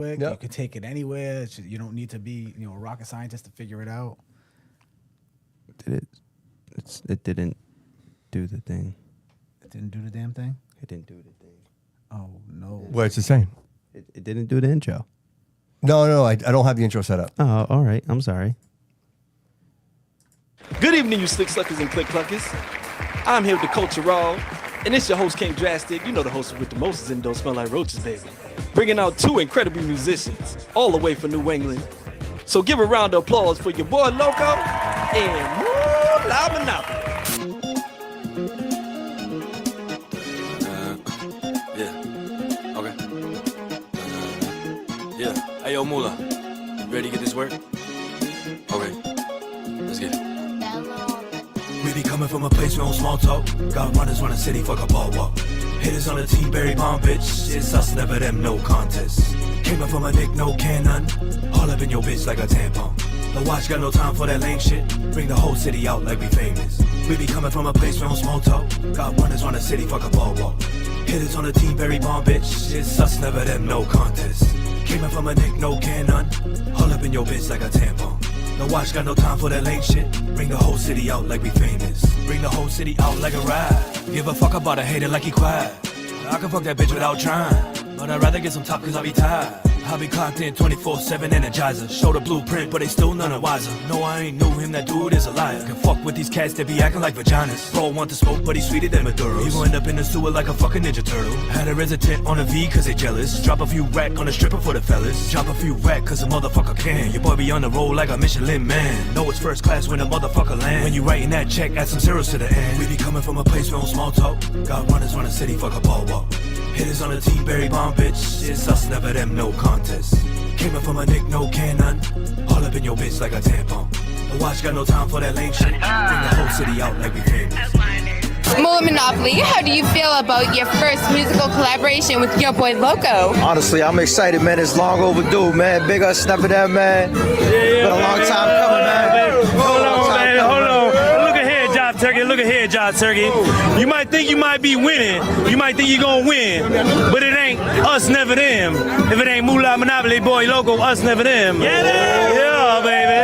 Yep. You can take it anywhere. You don't need to be, a rocket scientist to figure it out. It didn't do the thing. It didn't do the damn thing? It didn't do the thing. Oh, no. What's it saying? It didn't do the intro. No, I don't have the intro set up. Oh, all right. I'm sorry. Good evening, you slick suckers and click cluckers. I'm here with the Culture Raw, and it's your host, King Drastic. You know the host with the most and don't smell like roaches, baby. Bringing out two incredible musicians, all the way from New England. So give a round of applause for your boy Loco and Woo La Monopoly. Yeah. Okay. Yeah. Hey, yo, Moolah. You ready to get this work? Okay. Let's get it. We be coming from a place we don't small talk. Got runners run a city, fuck a ball walk. Hitters on the team, Barry Bond, bitch. It's us, never them, no contest. Came up from a Nick, no cannon. All up in your bitch like a tampon. The watch got no time for that lame shit. Bring the whole city out like we famous. We be coming from a place we don't small talk. Got runners run a city, fuck a ball walk. Hitters on the team, Barry Bond, bitch. It's us, never them, no contest. Came up from a Nick, no cannon. All up in your bitch like a tampon. The watch got no time for that lame shit. Bring the whole city out like we famous. Bring the whole city out like a ride. Give a fuck about a hater like he quiet. I can fuck that bitch without trying. But I'd rather get some top cause I be tired. I be clocked in 24/7 Energizer. Show the blueprint, but they still none the wiser. No, I ain't knew him, that dude is a liar. Can fuck with these cats that be acting like vaginas. Bro want to smoke, but he's sweeter than Maduros. He gon' end up in the sewer like a fucking Ninja Turtle. Had a resident on a V cause they jealous. Drop a few rack on a stripper for the fellas. Drop a few rack cause a motherfucker can. Your boy be on the road like a Michelin man. Know it's first class when a motherfucker land. When you writing that check, add some zeros to the end. We be coming from a place we don't small talk. Got runners run a city, fuck a ball walk. Hitters on the team, Barry Bond, bitch. It's us, never them, no contest. Came up from a Nick, no cannon. All up in your bitch like a tampon. The watch got no time for that lame shit. Bring the whole city out like we famous. Moolah Monopoly, how do you feel about your first musical collaboration with your boy Loco? Honestly, I'm excited, man. It's long overdue, man. Big us, never that, man. Been a long time coming, man. Hold on, man. Hold on. Look ahead, Job Turkey. Look ahead, Job Turkey. You might think you might be winning. You might think you're going to win. But it ain't us, never them. If it ain't Moolah Monopoly, boy Loco, us, never them. Yeah, baby.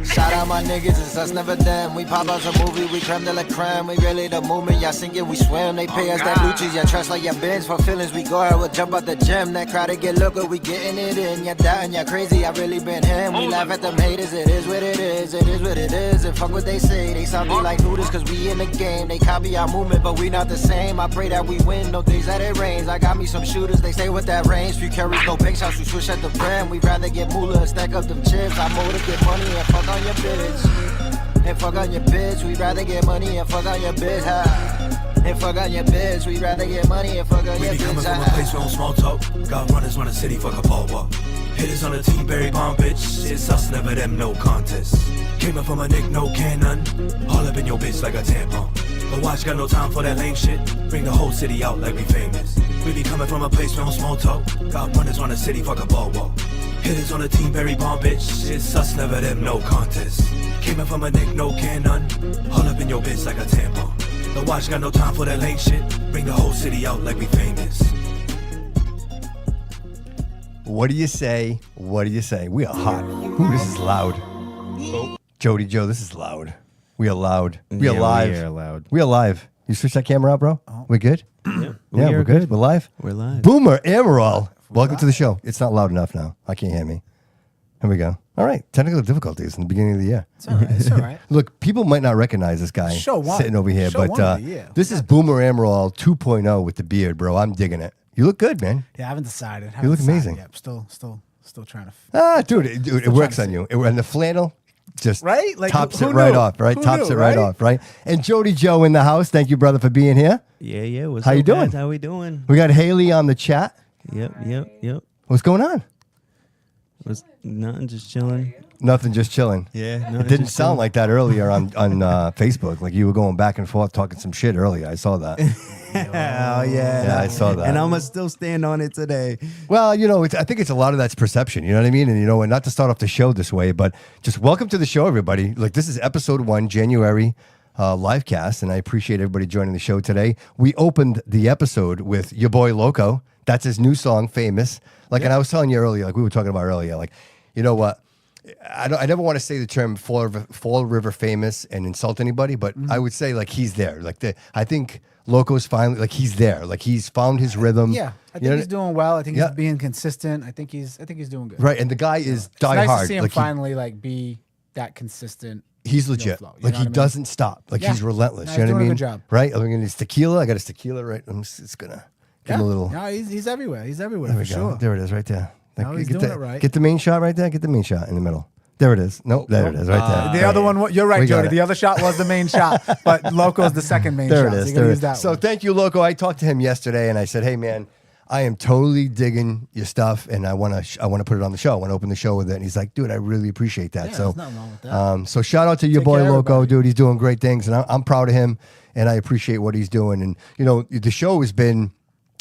Shout out my niggas, it's us, never them. We pop out a movie, we creme de la creme. We really the movement, y'all sink it, we swim. They pay us that blue cheese, y'all trust like your bins. For feelings, we go out, we'll jump out the gym. That crowd, they get local, we getting it in. Y'all doubting, y'all crazy, I really been him. We laugh at them haters, it is what it is. It is what it is, and fuck what they say. They sound me like noodles, cause we in the game. They copy our movement, but we not the same. I pray that we win, no days that it rains. I got me some shooters, they stay with that range. Few carries, no big shots, we switch at the brand. We rather get moolah and stack up them chips. I motive, get money and fuck on your bitch. And fuck on your bitch, we'd rather get money and fuck on your bitch, ha. And fuck on your bitch, we'd rather get money and fuck on your bitch, ha. We be coming from a place we don't small talk. Got runners run a city, fuck a ball walk. Hitters on the team, Barry Bond, bitch. It's us, never them, no contest. Came up from a Nick, no cannon. All up in your bitch like a tampon. The watch got no time for that lame shit. Bring the whole city out like we famous. We be coming from a place we don't small talk. Got runners run a city, fuck a ball walk. Hitters on the team, Barry Bond, bitch. It's us, never them, no contest. Came in from a Nick, no cannon. All up in your bitch like a tampon. The watch got no time for that lame shit. Bring the whole city out like we famous. What do you say? What do you say? We are hot. Ooh, this is loud. Jody Jo, this is loud. We are loud. We are live. We are loud. We are live. You switch that camera out, bro? We good? Yeah, we're good. We're live? We're live. Boomer Amaral. Welcome to the show. It's not loud enough now. I can't hear me. Here we go. All right. Technical difficulties in the beginning of the year. It's all right. It's all right. Look, people might not recognize this guy sitting over here, but this is Boomer Amaral 2.0 with the beard, bro. I'm digging it. You look good, man. Yeah, I haven't decided. You look amazing. Yep. Still trying to. Dude, it works on you. And the flannel just right? Like, tops who it right knew? off, right? Who Tops knew, it right off, right? And Jody Jo in the house. Thank you, brother, for being here. Yeah. What's How up, you doing? guys? How we doing? We got Haley on the chat. Yep. What's going on? Was nothing, just chilling. Nothing, just chilling. Yeah. It didn't sound like that earlier on Facebook. Like you were going back and forth talking some shit earlier. I saw that. Hell yeah. Yeah, I saw that. And I'm going to still stand on it today. Well, I think it's a lot of that's perception. You know what I mean? And, and not to start off the show this way, but just welcome to the show, everybody. Like, this is episode 1, January live cast, and I appreciate everybody joining the show today. We opened the episode with your boy Loco. That's his new song, Famous. Like, and I was telling you earlier, like we were talking about earlier, like, you know what? I never want to say the term Fall River famous and insult anybody, but I would say like he's there. Like I think Loco's finally like he's there. Like he's found his rhythm. Yeah, I think he's doing well. I think he's being consistent. I think he's doing good. Right, and the guy is die nice hard. to see him like finally like be that consistent. He's legit. Flow, like he doesn't stop. Like he's relentless. He's You know what I doing a mean? good job. Right? I mean, it's tequila. I got his tequila. Right. I'm just gonna give him a little. No, he's everywhere. He's everywhere There we for go. sure. There it is, right there. Like, No, he's get doing it right. Get the main shot right there. Get the main shot in the middle. There it is. Nope, there it is, right there. The other one, you're right, We got Jody. it. The other shot was the main shot, but Loco's the second main There shot. it So is. you gotta There it use is. that So one. thank you, Loco. I talked to him yesterday, and I said, "Hey, man, I am totally digging your stuff, and I want to put it on the show. I want to open the show with it." And he's like, "Dude, I really appreciate that." Yeah, So, there's nothing wrong with that. so shout out to your Take boy care of Loco, everybody. dude. He's doing great things, and I'm proud of him, and I appreciate what he's doing. And you know, the show has been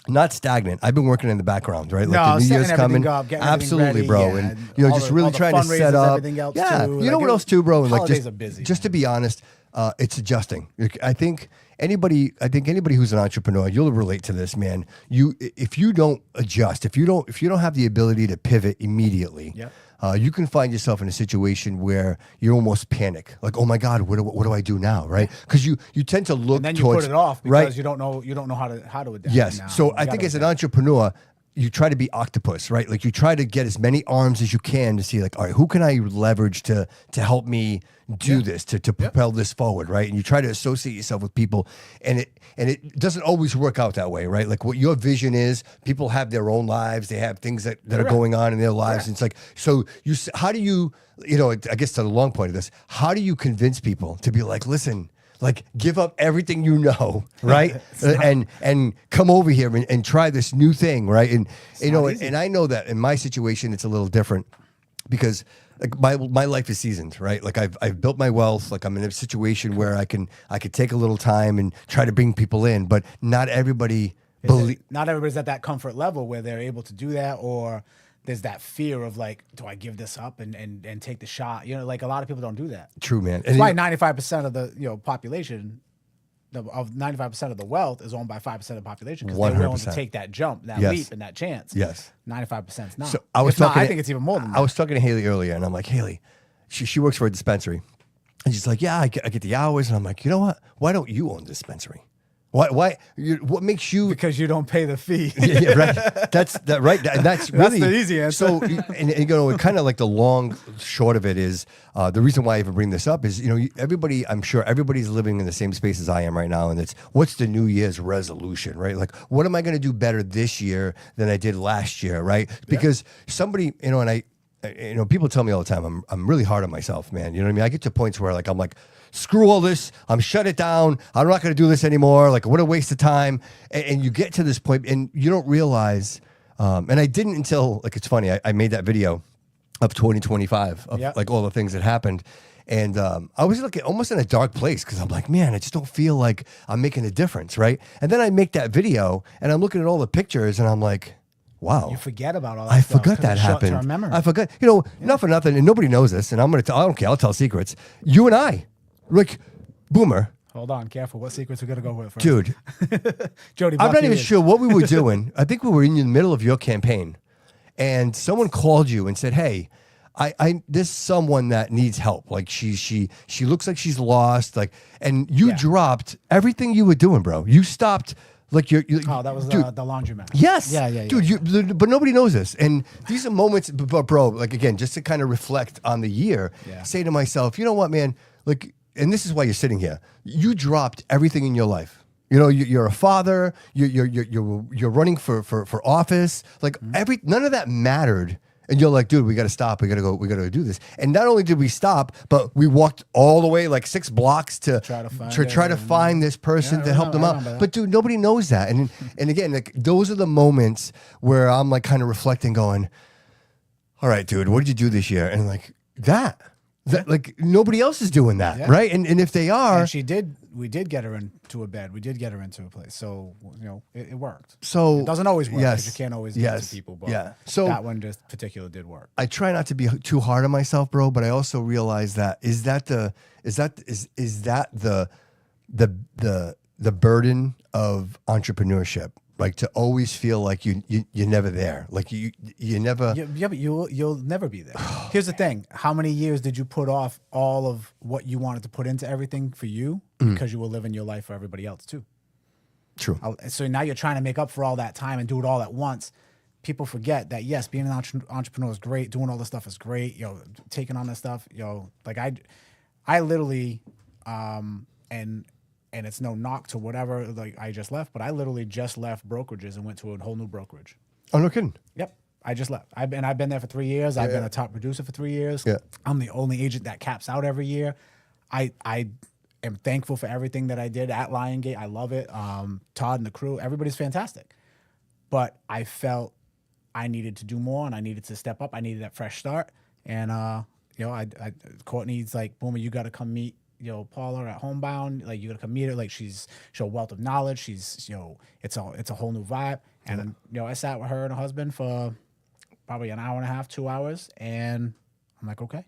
not stagnant. I've been working in the background, right? No, Like the New setting Year's coming. everything up, getting everything Absolutely, ready, bro. yeah, And and you know, all just the- really all the trying to set fundraisers, up. everything else, Yeah, too. you know Like, what else too, bro? And like holidays just are busy, just to be honest, it's adjusting. I think anybody who's an entrepreneur, you'll relate to this, man. If you don't adjust, if you don't have the ability to pivot immediately, you can find yourself in a situation where you almost panic, like, oh my God, what do I do now, right? Because you tend to look And then you towards put it off because right? you don't know how to adapt. Yes. now. So You I gotta think as an adapt. entrepreneur, you try to be octopus, right? Like you try to get as many arms as you can to see, like, all right, who can I leverage to help me do this, to propel this forward, right? And you try to associate yourself with people, and it doesn't always work out that way, right? Like what your vision is, people have their own lives, they have things that are going on in their lives. And it's like, so how do you know, I guess to the long point of this, how do you convince people to be like, listen, like give up everything you know, right? and come over here and try this new thing, right? And you know, and I know that in my situation it's a little different because like my life is seasoned, right? Like I've built my wealth. Like I'm in a situation where I could take a little time and try to bring people in, but not everybody Not everybody's at that comfort level where they're able to do that, or there's that fear of like, do I give this up and take the shot? You know, like a lot of people don't do that. True, man. That's why 95% of the population, of 95% of the wealth is owned by 5% of the population because they're willing to 100%. take that jump, that Yes. leap, and that chance. Yes. 95% is not. So I was If not, talking. I think it's even more than that. I was talking to Haley earlier, and I'm like, Haley, she works for a dispensary, and she's like, yeah, I get the hours, and I'm like, you know what? Why don't you own a dispensary? What makes you? Because you don't pay the fee. Yeah, right. That's right. And that's really the easy answer. So, and you know, kind of like the long short of it is the reason why I even bring this up is, you know, everybody, I'm sure everybody's living in the same space as I am right now, and it's what's the New Year's resolution, right? Like, what am I going to do better this year than I did last year, right? Because somebody, you know, and you know, people tell me all the time, I'm really hard on myself, man. You know what I mean? I get to points where like I'm like, screw all this. I'm shut it down. I'm not going to do this anymore. Like, what a waste of time. And you get to this point, and you don't realize. And I didn't until like it's funny. I made that video of 2025 of like all the things that happened, and I was like almost in a dark place because I'm like, man, I just don't feel like I'm making a difference, right? And then I make that video, and I'm looking at all the pictures, and I'm like, wow. You forget about all that I stuff forgot 'cause that it's happened. short-term memory. I forgot. You know, not for nothing, and nobody knows this, and I don't care. I'll tell secrets. You and I, like, Boomer, Hold on, careful. What secrets we're gonna go with first? dude. Jody, I'm block not your even ears. sure what we were doing. I think we were in the middle of your campaign, and someone called you and said, "Hey, there's someone that needs help. Like she looks like she's lost. Like, and you dropped everything you were doing, bro. You stopped." Like Oh, that was dude, the laundromat. Yes. Yeah. Dude, but nobody knows this. And these are moments, but bro, like again, just to kind of reflect on the year, say to myself, you know what, man? Like, and this is why you're sitting here. You dropped everything in your life. You know, you're a father. You're running for office. Like none of that mattered. And you're like, dude, we got to stop. We got to do this. And not only did we stop, but we walked all the way like 6 blocks to try to find this person to help them out. But dude, nobody knows that. And again, like those are the moments where I'm like kind of reflecting, going, all right, dude, what did you do this year? And like that like nobody else is doing that, right? And if they are, and we did get her into a bed. We did get her into a place. So, you know, it worked. So it doesn't always work. yes, 'Cause you can't always get to people. But so that one just particular did work. I try not to be too hard on myself, bro, but I also realize that is that the burden of entrepreneurship, Like to always feel like you're never there. Like you never. Yeah, but you'll never be there. Here's the thing: how many years did you put off all of what you wanted to put into everything for you because you were living your life for everybody else too? True. So now you're trying to make up for all that time and do it all at once. People forget that yes, being an entrepreneur is great. Doing all this stuff is great. Taking on this stuff. Like I literally, and it's no knock to whatever like I just left, but I literally just left brokerages and went to a whole new brokerage. Oh, no kidding. Yep. I just left. I've been there for 3 years. I've been a top producer for 3 years. Yeah. I'm the only agent that caps out every year. I am thankful for everything that I did at Liongate. I love it. Todd and the crew, everybody's fantastic. But I felt I needed to do more and I needed to step up. I needed that fresh start. And Courtney's like, Boomer, you got to come meet Paula at Homebound. Like you got to come meet her. Like she's a wealth of knowledge. She's it's a whole new vibe. And I sat with her and her husband for probably an hour and a half, 2 hours, and I'm like, okay,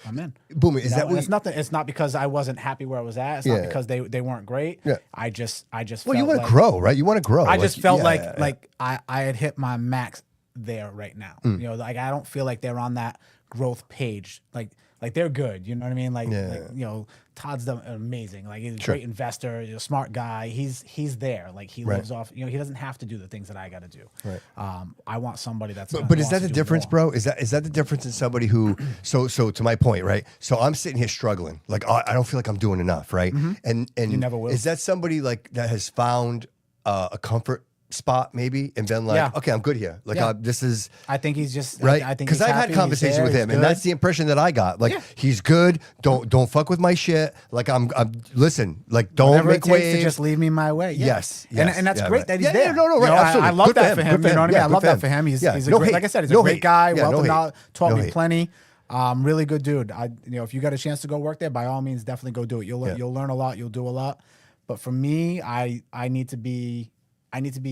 I'm in. Boomer, is that what it's nothing? It's not because I wasn't happy where I was at. It's not because they weren't great. Yeah. I just. Well, felt you want like, to grow, right? You want to grow. I just felt like I had hit my max there right now. Like I don't feel like they're on that growth page. Like they're good. You know what I mean? Like Todd's done amazing. Like he's a great investor, a smart guy. He's there. Like he lives off. He doesn't have to do the things that I got to do. Right. I want somebody that's. But is that the difference, bro? Is that the difference in somebody who? So to my point, right? So I'm sitting here struggling. Like I don't feel like I'm doing enough, right? And you never will. Is that somebody like that has found a comfort spot maybe and been like, okay, I'm good here. Like this is. I think he's just right. I think because I've had conversations with him, and that's the impression that I got. Like he's good. Don't fuck with my shit. Like I'm listen. Like don't whatever make it takes waves. to just leave me my way. Yeah. Yes. And that's great that he's there. No, right. Absolutely. I love Good that for him. Good You know what I mean? I love that for him. He's a no great, hate. like I said, he's No a great hate. guy. Yeah, Wealth no of hate. knowledge, taught No me hate. plenty. Really good dude. If you got a chance to go work there, by all means, definitely go do it. You'll learn a lot. You'll do a lot. But for me, I need to be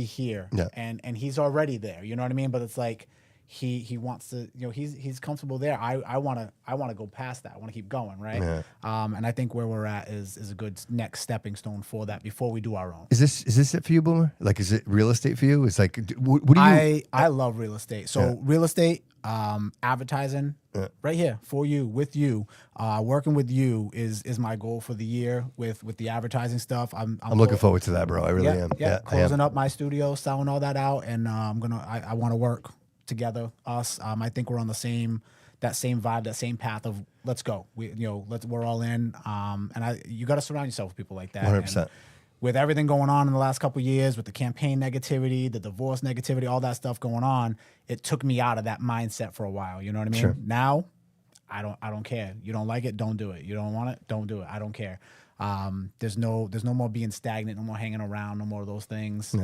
here, and he's already there. You know what I mean? But it's like he wants to. He's comfortable there. I want to go past that. I want to keep going, right? Yeah. And I think where we're at is a good next stepping stone for that before we do our own. Is this it for you, Boomer? Like, is it real estate for you? It's like, what do you? I love real estate. So real estate, advertising, right here for you, with you, working with you is my goal for the year with the advertising stuff. I'm looking forward to that, bro. I really am. Yeah, closing up my studio, selling all that out, and I want to work together. Us, I think we're on that same vibe, that same path of let's go. We're all in. And you got to surround yourself with people like that. 100%. With everything going on in the last couple of years, with the campaign negativity, the divorce negativity, all that stuff going on, it took me out of that mindset for a while. You know what I mean? Sure. Now, I don't care. You don't like it, don't do it. You don't want it, don't do it. I don't care. There's no more being stagnant, no more hanging around, no more of those things.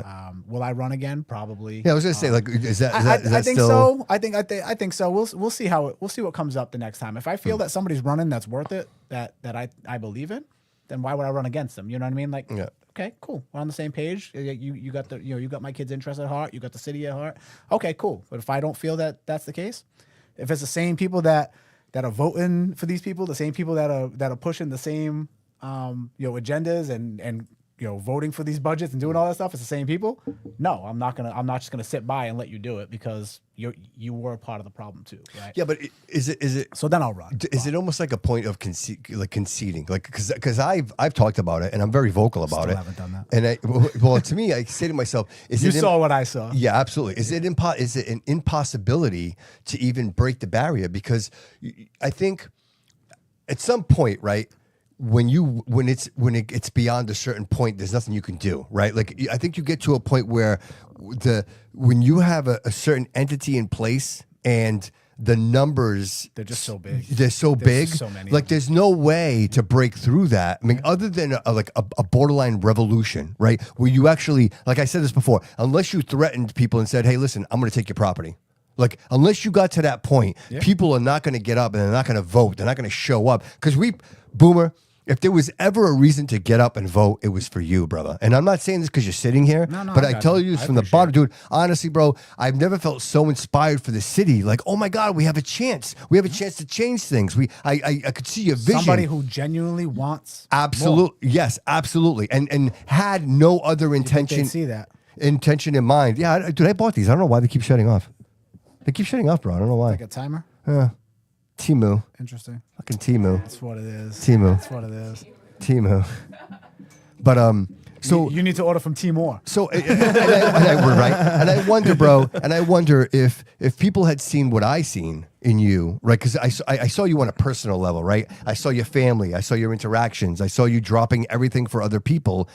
Will I run again? Probably. Yeah, I was gonna say, like, is that I think still... so. I think so. We'll see we'll see what comes up the next time. If I feel that somebody's running that's worth it, that I believe in, then why would I run against them? You know what I mean? Like, okay, cool. We're on the same page. You got you got my kids' interest at heart. You got the city at heart. Okay, cool. But if I don't feel that that's the case, if it's the same people that are voting for these people, the same people that are pushing the same agendas and voting for these budgets and doing all that stuff, it's the same people. No, I'm not just gonna sit by and let you do it because you were a part of the problem too, right? Yeah, but is it? So then I'll run. Is it almost like a point of conceding? Like, because I've talked about it and I'm very vocal about Still it. haven't done that. And to me, I say to myself, you saw what I saw. Yeah, absolutely. Is it an impossibility to even break the barrier? Because I think at some point, right, when it gets beyond a certain point, there's nothing you can do, right? Like, I think you get to a point where when you have a certain entity in place and the numbers, they're just so big. They're so big. So many. Like, there's no way to break through that. I mean, other than a borderline revolution, right? Where you actually, like I said this before, unless you threatened people and said, "Hey, listen, I'm going to take your property." Like, unless you got to that point, people are not going to get up and they're not going to vote. They're not going to show up. Because Boomer, if there was ever a reason to get up and vote, it was for you, brother. And I'm not saying this because you're sitting here, but I tell you this from the bottom, dude. Honestly, bro, I've never felt so inspired for the city. Like, oh my God, we have a chance. We have a chance to change things. I could see your vision. Somebody who genuinely wants absolutely, yes, absolutely, and had no other intention. See that. intention in mind. Yeah, dude, I bought these. I don't know why they keep shutting off. They keep shutting off, bro. I don't know why. Like a timer. Timu. Interesting. Fucking Timu. That's what it is. Timu. That's what it is. Timu. But so you need to order from Timor. So and I wonder, bro, and I wonder if people had seen what I seen in you, right? Because I saw you on a personal level, right? I saw your family, I saw your interactions, I saw you dropping everything for other people,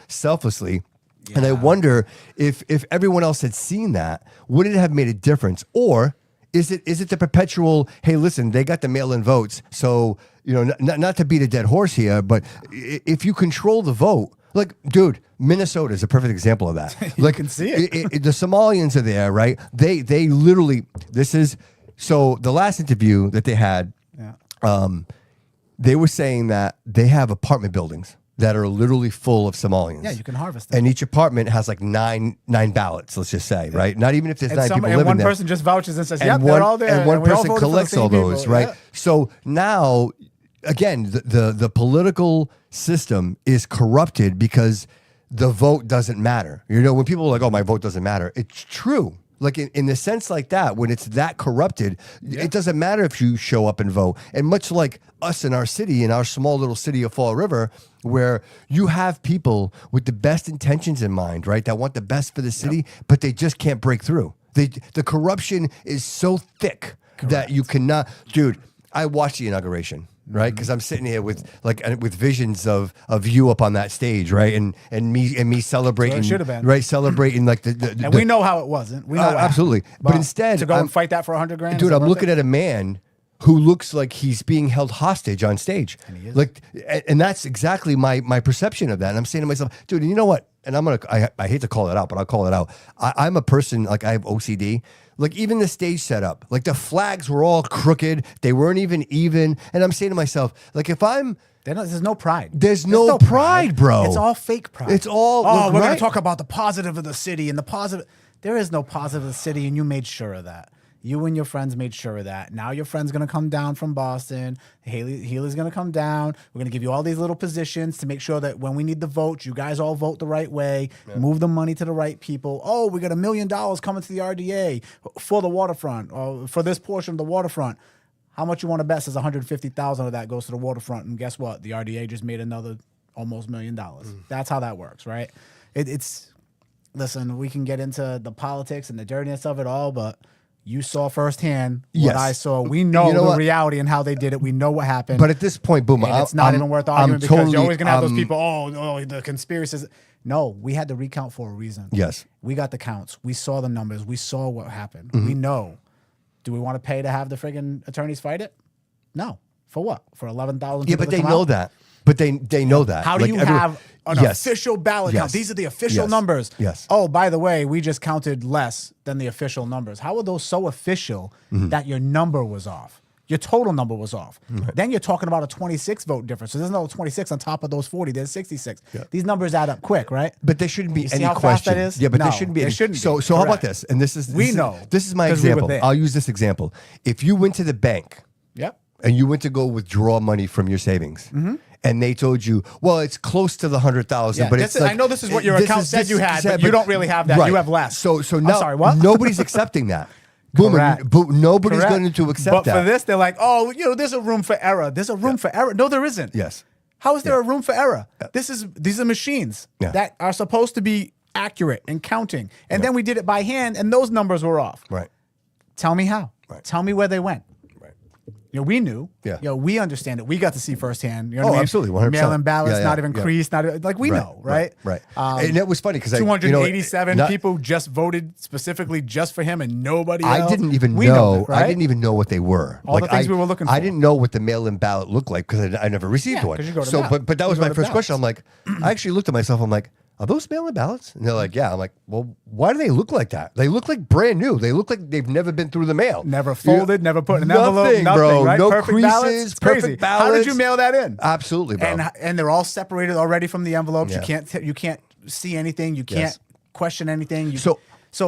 selflessly. Yeah. And I wonder if everyone else had seen that, would it have made a difference, or is it the perpetual? Hey, listen, they got the mail-in votes, so not to beat a dead horse here, but if you control the vote. Like, dude, Minnesota is a perfect example of that. You can see it. The Somalians are there, right? They literally, so the last interview that they had, they were saying that they have apartment buildings that are literally full of Somalians. Yeah, you can harvest them. And each apartment has like nine ballots, let's just say, right? Not even if there's 9 people living there. And one person just vouches and says, and they're all there. And one person collects all those, right? Yeah. So now, again, the political system is corrupted because the vote doesn't matter. When people are like, oh, my vote doesn't matter, it's true. Like in the sense like that, when it's that corrupted, it doesn't matter if you show up and vote. And much like us in our city, in our small little city of Fall River, where you have people with the best intentions in mind, right? That want the best for the city, but they just can't break through. The corruption is so thick that you cannot. Dude, I watched the inauguration. Right, because I'm sitting here with visions of you up on that stage, right, and me celebrating, should have been right, celebrating like the and we know how it wasn't. We know absolutely, but instead to go and fight that for $100,000, dude. I'm looking at a man who looks like he's being held hostage on stage, and he is. Like, and that's exactly my perception of that. And I'm saying to myself, dude, you know what? And I hate to call it out, but I'll call it out. I'm a person, like, I have OCD. Like, even the stage setup, like the flags were all crooked. They weren't even. And I'm saying to myself, like, if I'm... There's no pride. There's no pride, bro. It's all fake pride. It's all... we're going to talk about the positive of the city and the positive... There is no positive of the city, and you made sure of that. You and your friends made sure of that. Now your friend's going to come down from Boston. Healy's going to come down. We're going to give you all these little positions to make sure that when we need the votes, you guys all vote the right way, move the money to the right people. Oh, we got $1 million coming to the RDA for the waterfront, or for this portion of the waterfront. How much you want to bet says $150,000 of that goes to the waterfront, and guess what? The RDA just made another almost $1 million. That's how that works, right? Listen, we can get into the politics and the dirtiness of it all, but... You saw firsthand what I saw. We know the reality and how they did it. We know what happened. But at this point, boom, it's not even worth arguing because you're always going to have those people, the conspiracies. No, we had the recount for a reason. Yes. We got the counts. We saw the numbers. We saw what happened. We know. Do we want to pay to have the friggin' attorneys fight it? No. For what? For 11,000 people? Yeah, but they know that. But they know that. How do you have an official ballot count? These are the official numbers. Yes. Oh, by the way, we just counted less than the official numbers. How are those so official that your number was off? Your total number was off. Right. Then you're talking about a 26 vote difference. So there's another 26 on top of those 40. There's 66. Yeah. These numbers add up quick, right? But there shouldn't be any how question. Fast that is? Yeah, but there shouldn't be. So how about this? And this is my example. I'll use this example. If you went to the bank, and you went to go withdraw money from your savings. And they told you, well, it's close to the 100,000, but it's like, I know this is what your account said you had, but you don't really have that. Right. You have less. So now, sorry, what? Nobody's accepting that. Nobody's going to accept that. But for this, they're like, there's a room for error. There's a room for error. No, there isn't. Yes. How is there a room for error? These are machines that are supposed to be accurate and counting. And then we did it by hand, and those numbers were off. Right. Tell me how. Right. Tell me where they went. We knew. Yeah. We understand it. We got to see firsthand. You know what I mean? Absolutely, 100%. Mail-in ballots, not even creased, not even, we know, right? Right. And it was funny because 287 people just voted specifically just for him, and nobody else. I didn't even know. I didn't even know what they were. All the things we were looking for. I didn't know what the mail-in ballot looked like because I never received one. You go to so, but that was my first question. I'm like, I actually looked at myself. I'm like, are those mail-in ballots? And they're like, yeah. I'm like, well, why do they look like that? They look like brand new. They look like they've never been through the mail. Never folded, never put in an envelope, nothing, bro. right? No perfect creases, ballots. perfect Crazy. ballots. How did you mail that in? Absolutely, bro. And they're all separated already from the envelopes. Yeah. You can't see anything. You can't question anything. So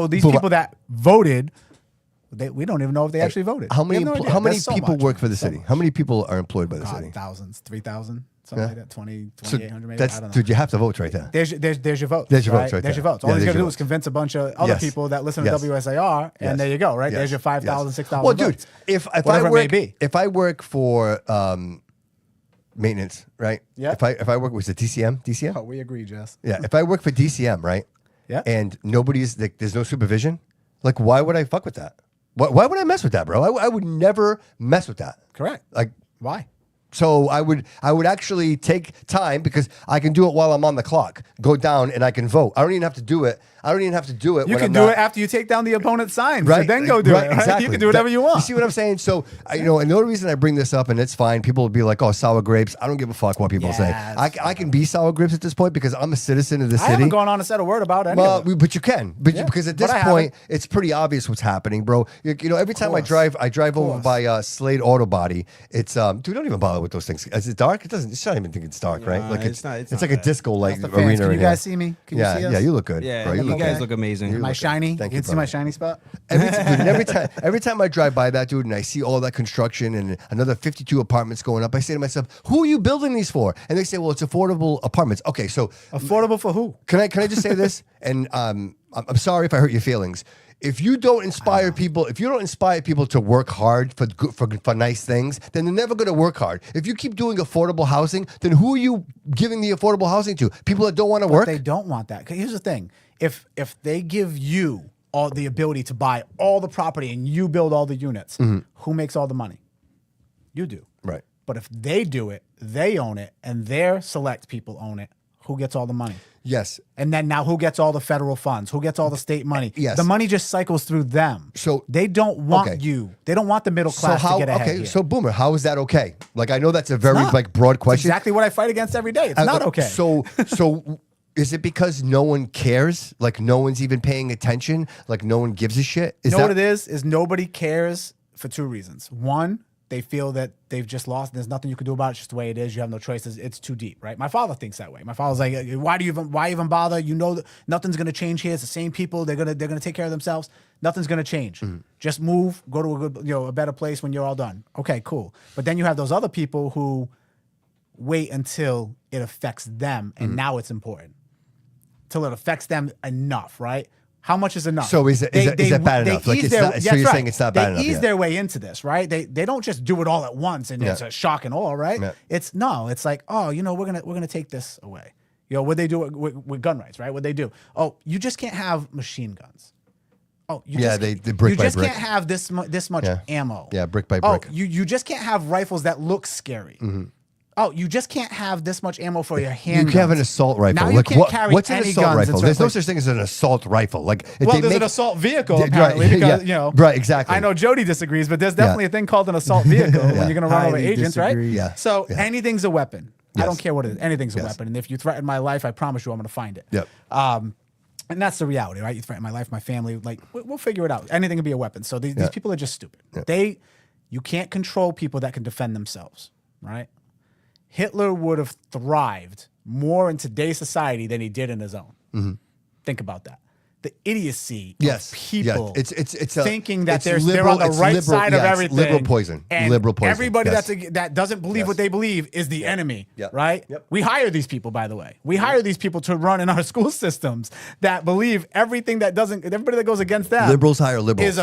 these people that voted, we don't even know if they actually voted. How We many have no idea. how many There's so people much, work man. for the So city? much. How many people are employed by the God, city? thousands, 3,000, something like that, 2,800 maybe. That's I don't know. dude. You have to vote right there. There's your votes. There's your right? votes right There's there. your votes. All Yeah, you there's got to your do is votes. convince a bunch of other Yes. people that listen to Yes. WSAR, Yes. and there you go, right? Yes. There's your 5,000, Yes. 6,000 Well, votes. dude, if Whatever I it may work, be. if I work for maintenance, right? Yeah. If I work with the DCM, Oh, we agree, Jess. yeah. If I work for DCM, right? Yeah. And nobody's like, there's no supervision. Like, why would I fuck with that? Why would I mess with that, bro? I would never mess with that. Correct. Like, Why? so I would actually take time because I can do it while I'm on the clock. Go down and I can vote. I don't even have to do it. You when can I'm do not, it after you take down the opponent's signs. right? And then go do it. Right? Exactly. You can do whatever you want. You see what I'm saying? So and the only reason I bring this up, and it's fine. People will be like, "Oh, sour grapes." I don't give a fuck what people say. Yeah, I can be sour grapes at this point because I'm a citizen of the I city. haven't gone on and said a word about it. Well, but you can, because at but this I point, haven't. it's pretty obvious what's happening, bro. Every time I drive over by Slade Auto Body. It's dude, don't even bother with those things. Is it dark? It's not even think it's dark, right? Like it's not- it's it's like not a bad. disco like The arena. fans, can in you here. guys see me? Can you see us? Yeah, you look good, Yeah, bro. you look guys good. look amazing. Am I shiny? Thank you you, can see my brother. shiny spot? Every time I drive by that, dude, and I see all that construction and another 52 apartments going up, I say to myself, "Who are you building these for?" And they say, "Well, it's affordable apartments." Okay, so Affordable for who? can I just say this? And I'm sorry if I hurt your feelings. If you don't inspire people to work hard for nice things, then they're never going to work hard. If you keep doing affordable housing, then who are you giving the affordable housing to? People that don't want to work? They don't want that. 'Cause here's the thing: if they give you all the ability to buy all the property and you build all the units, who makes all the money? You do. Right. But if they do it, they own it, and their select people own it, who gets all the money? Yes. And then now who gets all the federal funds? Who gets all the state money? Yes. The money just cycles through them. So- they don't want okay. you. They don't want the middle class to get ahead here. So Boomer, how is that okay? Like, I know that's a very Not. broad It's question. exactly what I fight against every day. It's not okay. So is it because no one cares? Like, no one's even paying attention? Like, no one gives a shit? You know what it is? Is nobody cares for two reasons. One, they feel that they've just lost. And there's nothing you can do about it. It's just the way it is. You have no choices. It's too deep, right? My father thinks that way. My father's like, why even bother? You know that nothing's gonna change here. It's the same people. They're gonna take care of themselves. Nothing's gonna change. Just move, go to a good, a better place when you're all done. Okay, cool. But then you have those other people who wait until it affects them, and now it's important. Till it affects them enough, right? How much is enough? So is it bad enough? Like, it's not, so you're saying it's not bad enough? They ease their way into this, right? They don't just do it all at once and it's a shock and awe, right? Yeah. It's like, oh, we're gonna take this away. What they do with gun rights, right? What they do? Oh, you just can't have machine guns. Oh, they brick you by just brick. can't have this much ammo. Yeah, brick by Oh, brick. you just can't have rifles that look scary. Oh, you just can't have this much ammo for your handguns. You can have an assault rifle. Now you Like, can't carry what's an any assault guns. rifle? It's There's no like- such thing as an assault rifle. Like, Well, they there's make an assault vehicle Yeah, apparently right, because yeah. Right, exactly. I know Jody disagrees, but there's definitely a thing called an assault vehicle when you're going to run over Highly agents, right? disagree. Yeah. So anything's a weapon. I Yes. don't care what it is. Anything's a Yes. weapon, and if you threaten my life, I promise you, I'm going to find it. Yep. And that's the reality, right? You threaten my life, my family. Like we'll figure it out. Anything can be a weapon. So these people are just stupid. You can't control people that can defend themselves, right? Hitler would have thrived more in today's society than he did in his own. Think about that. The idiocy Yes. of people Yeah. It's a, thinking that it's they're liberal, on the it's right liberal, side of yeah, it's everything. Liberal poison. And Liberal poison. everybody Yes. that doesn't believe Yes. what they believe is the enemy, Yep. right? Yep. We hire these people, by the way. We hire these people to run in our school systems that believe everybody that goes against them. Liberals hire liberals.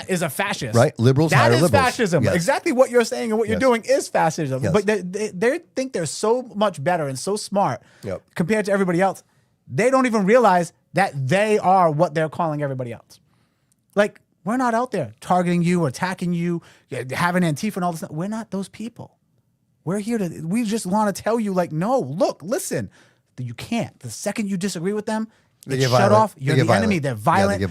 Is a fascist. Right? Liberals That hire is liberals. fascism. Yes. Exactly what you're saying and what you're Yes. doing is fascism. Yes. But they think they're so much better and so smart Yep. compared to everybody else. They don't even realize that they are what they're calling everybody else. Like, we're not out there targeting you, attacking you, having Antifa and all this stuff. We're not those people. We just want to tell you, like, no, look, listen, you can't. The second you disagree with them, They it's get shut violent. off. They You're get the enemy. violent. They're Yeah, they violent. get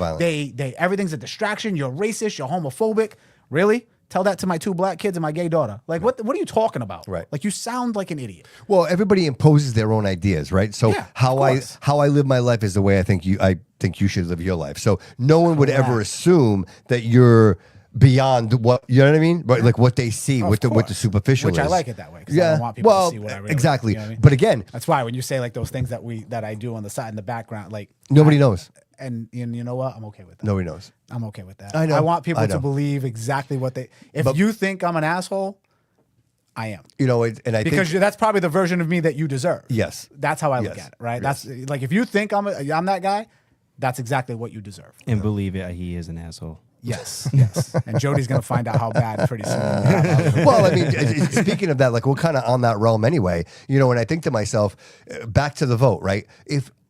violent. Everything's a distraction. You're racist. You're homophobic. Really? Tell that to my 2 black kids and my gay daughter. Like, what are you talking about? Right. Like, you sound like an idiot. Well, everybody imposes their own ideas, right? So Yeah, of how course. I live my life is the way I think you should live your life. So no one would ever Correct. assume that you're beyond what, you know what I mean? But like what they see, Of what the course. superficial Which is. I like it that way because I don't want people well, to see what I really exactly. you know what I mean? But again, That's why when you say like those things that I do on the side in the background, like nobody knows. And you know what? I'm okay with that. Nobody knows. I'm okay with that. I know. I want people I know. to believe exactly what they. If But- you think I'm an asshole, I am. You know, and I Because think that's probably the version of me that you deserve. yes, That's how I look Yes. at it, right? Yes. That's like if you think I'm that guy, that's exactly what you deserve. And believe it, he is an asshole. Yes, yes. And Jody's gonna find out how bad pretty soon. well, I mean, speaking of that, like we're kind of on that realm anyway, you know, and I think to myself, back to the vote, right?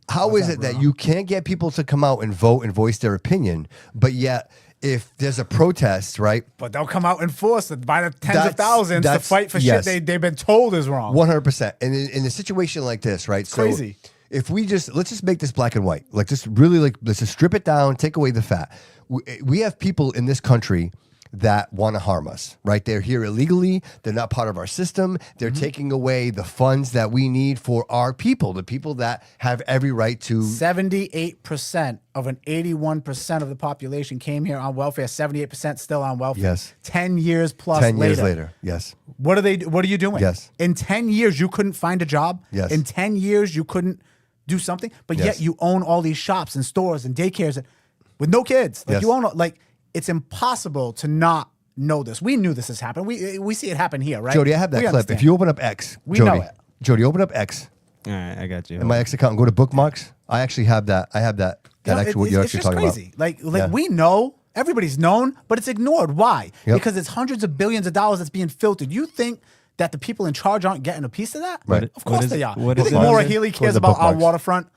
How is it that you can't get people to come out and vote and voice their opinion, but yet if there's a protest, right? But they'll come out and force it by the tens of That's- thousands to that's- fight for yes. shit they've been told is wrong. 100%. And in a situation like this, right? So crazy. if let's just make this black and white, like just really let's just strip it down, take away the fat. We have people in this country that want to harm us, right? They're here illegally. They're not part of our system. They're taking away the funds that we need for our people, the people that have every right to. 78% of an 81% of the population came here on welfare. 78% still on welfare. Yes. 10 years plus 10 later. years later. Yes. What are you doing? Yes. In 10 years, you couldn't find a job. Yes. In 10 years, you couldn't do something. But Yes. yet you own all these shops and stores and daycares with no kids. Like Yes. you own, like, it's impossible to not know this. We knew this is happening. We see it happen here, right? Jody, I have that We clip. understand. If you open up X, We Jody, know it. Jody, open up X All right, I got you. in my X account and go to bookmarks. I actually have that. I have that. You know, Actually, what you're actually it's just talking crazy. about. Like Yeah. we know, everybody's known, but it's ignored. Why? Yep. Because it's hundreds of billions of dollars that's being filtered. You think that the people in charge aren't getting a piece of that? Right. Of What course is they it? are. What You is think it? Maura What is it? Healey Go to cares the about our bookmarks. waterfront?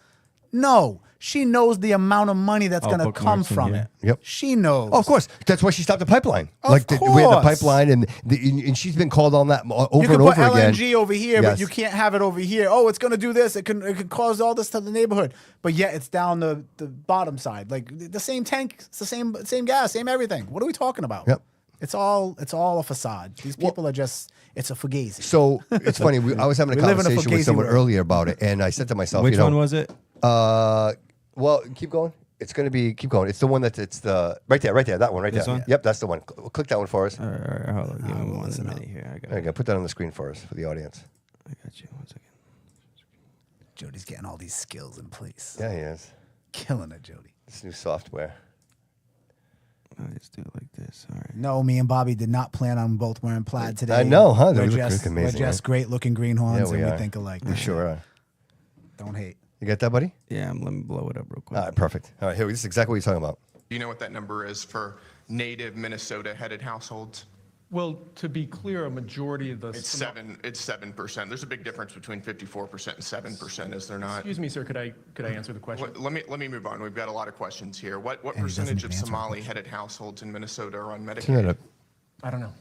No. She knows the amount of money that's Oh, going to come bookmarks in from here. it. Yep. She knows. Oh, of course. That's why she stopped the pipeline. Of we had the course. pipeline, and she's been called on that over You and can over put again. LNG over here, Yes. but you can't have it over here. Oh, it's going to do this. It can cause all this to the neighborhood. But yet it's down the bottom side. Like the same tank, it's the same gas, same everything. What are we talking about? Yep. It's all a facade. These people are just, it's a fugazi. So it's funny. I was having a We live in a conversation with fugazi someone world. earlier about it, and I said to myself, Which you know, one was it? well, keep going. It's going to be keep going. It's the one it's the right there, that one right This there. one? Yep, that's the one. Click that one for us. All right, hold on. Give me 1 minute here. I got There you go. Put that on the screen for us for the audience. you. 1 second. Jody's getting all these skills in place. Yeah, he is. Killing it, Jody. This new software. I just do it like this. All right. No, me and Bobby did not plan on both wearing plaid today. I know, huh? They We're look just, amazing, we're just right? great looking greenhorns, Yeah, and we we are. think alike. We sure are. Don't hate. You got that, buddy? Yeah, let me blow it up real quick. All right, perfect. All right, here. This is exactly what you're talking about. Do you know what that number is for native Minnesota-headed households? Well, to be clear, a majority of the... It's 7%. There's a big difference between 54% and 7%, is there not? Excuse me, sir, could I answer the question? Let me move on. We've got a lot of questions here. What he doesn't percentage of even answer the Somali-headed households in Minnesota are on Turn that Medicaid? up. I don't know.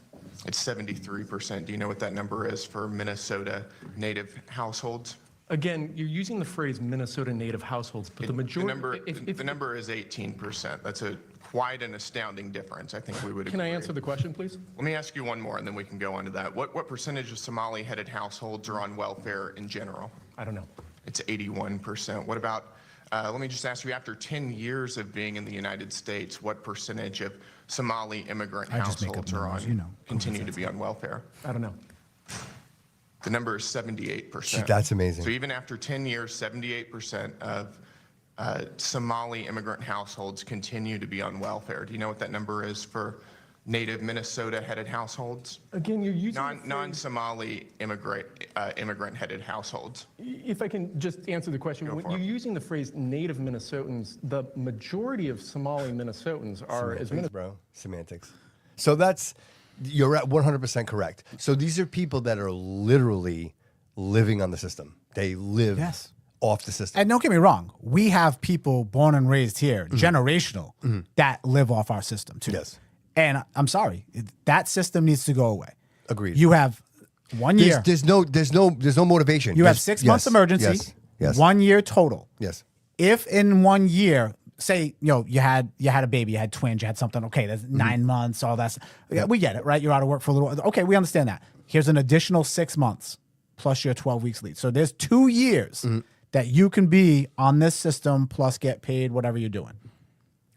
It's 73%. Do you know what that number is for Minnesota native households? Again, you're using the phrase Minnesota native households, but the majority... The number is 18%. That's quite an astounding difference. I think we would Can I agree. answer the question, please? Let me ask you one more, and then we can go on to that. What percentage of Somali-headed households are on welfare in general? I don't know. It's 81%. What about, let me just ask you, after 10 years of being in the United States, what percentage of Somali immigrant I just make up households are numbers, on, you know. continue to be on welfare? I don't know. The number is 78%. That's amazing. So even after 10 years, 78% of Somali immigrant households continue to be on welfare. Do you know what that number is for native Minnesota-headed households? Again, you're using... the phrase- Non-Somali immigrant-headed households. If I can just answer the question, Go when for you're it. using the phrase native Minnesotans, the majority of Somali Minnesotans are as Semantics, bro. Semantics. So you're at 100% correct. So these are people that are literally living on the system. They live Yes. off the system. And don't get me wrong, we have people born and raised here, generational, that live off our system too. Yes. And I'm sorry, that system needs to go away. Agreed. You have 1 year. There's no motivation. You have There's- 6 months yes, emergency. Yes. Yes. 1 year total. Yes. If in 1 year, say, you had a baby, you had twins, you had something, okay, that's 9 months, all that. We get it, right? You're out of work for a little while. Okay, we understand that. Here's an additional 6 months plus your 12 weeks leave. So there's 2 years that you can be on this system plus get paid whatever you're doing.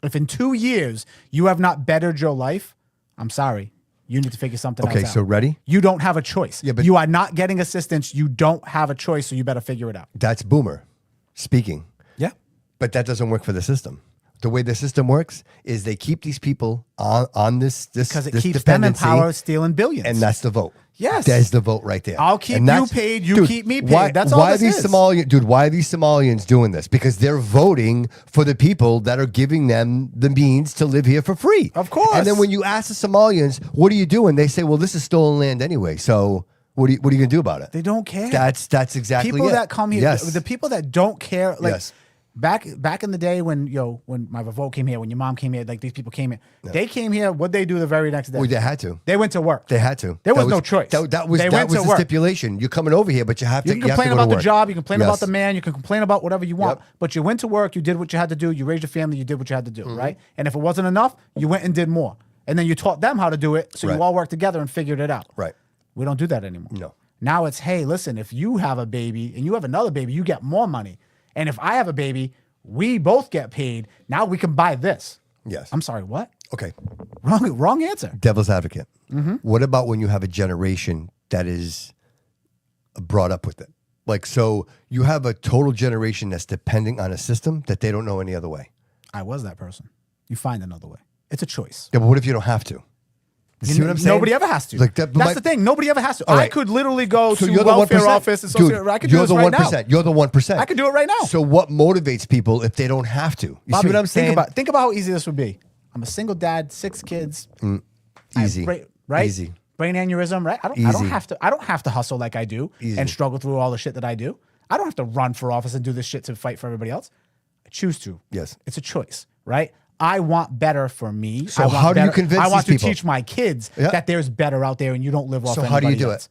If in 2 years you have not bettered your life, I'm sorry. You need to figure something else out. Okay, so ready? You don't have a choice. Yeah, but- you are not getting assistance. You don't have a choice, so you better figure it out. That's Boomer speaking. Yeah. But that doesn't work for the system. The way the system works is they keep these people on this because it this keeps them in dependency, power, stealing billions. and that's the vote. Yes. There's the vote right there. I'll keep And you paid, you keep me paid. That's all why this is. Why are these Somalians doing this? Because they're voting for the people that are giving them the means to live here for free. Of course. And then when you ask the Somalians, what are you doing? They say, well, this is stolen land anyway. So what are you going to do about it? They don't care. That's exactly people it. that come here. Yes. The people that don't care. Like Yes. back in the day when my vote came here, when your mom came here, like these people came here. Yeah. They came here. What'd they do the very next day? Well, they had to. They went to work. They had to. There was no choice. That was they that went was to the work. stipulation. You're coming over here, but you have to. You can have to complain go to about the work. job. You can complain Yes. about the man. You can complain about whatever you want. Yep. But you went to work. You did what you had to do. You raised your family. You did what you had to do. Right. And if it wasn't enough, you went and did more. And then you taught them how to do it. So Right. you all worked together and figured it out. Right. We don't do that anymore. No. Now it's, hey, listen, if you have a baby and you have another baby, you get more money. And if I have a baby, we both get paid. Now we can buy this. Yes. I'm sorry, what? Okay. Wrong answer. Devil's advocate. Mm-hmm. What about when you have a generation that is brought up with it? Like, so you have a total generation that's depending on a system that they don't know any other way. I was that person. You find another way. It's a choice. Yeah, but what if you don't have to? You see what I'm saying? Nobody ever has to. Like That's the thing. Nobody ever has to. All I right. could literally go So to you're the welfare 1%. office. And Dude, I could do you're this the right 1%. now. You're the 1%. I could do it right now. So what motivates people if they don't have to? You Bobby, see what I'm saying? Think about how easy this would be. I'm a single dad, 6 kids. Easy. Right? Easy. Brain aneurysm, right? I don't Easy. have to hustle like I do Easy. and struggle through all the shit that I do. I don't have to run for office and do this shit to fight for everybody else. I choose to. Yes. It's a choice, right? I want better for me. So I want how do you better- convince I want these to people? teach my kids Yeah. that there's better out there and you don't live off So how do you anybody do else.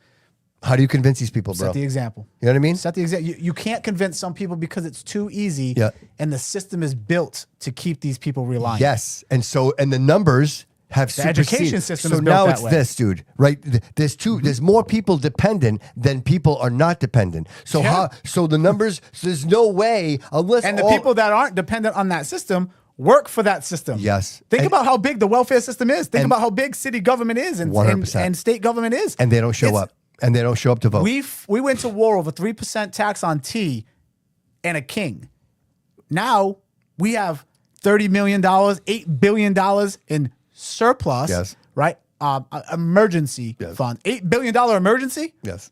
it? How do you convince these people, bro? Set the example. You know what I mean? Set the example. You can't convince some people because it's too easy. Yeah. And the system is built to keep these people reliant. Yes. And the numbers have The education system So is built now that it's way. this, dude, right? There's more people dependent than people are not dependent. So Yeah. so the numbers, there's no way unless And the people that aren't dependent on that system work for that system. Yes. Think And- about how big the welfare system is. Think and- about how big city government is and 100%. state government is. and they don't show It's- up. And they don't show up to vote. We went to war over 3% tax on tea and a king. Now we have $30 million, $8 billion in surplus, Yes. right? Emergency fund. $8 billion emergency? Yes.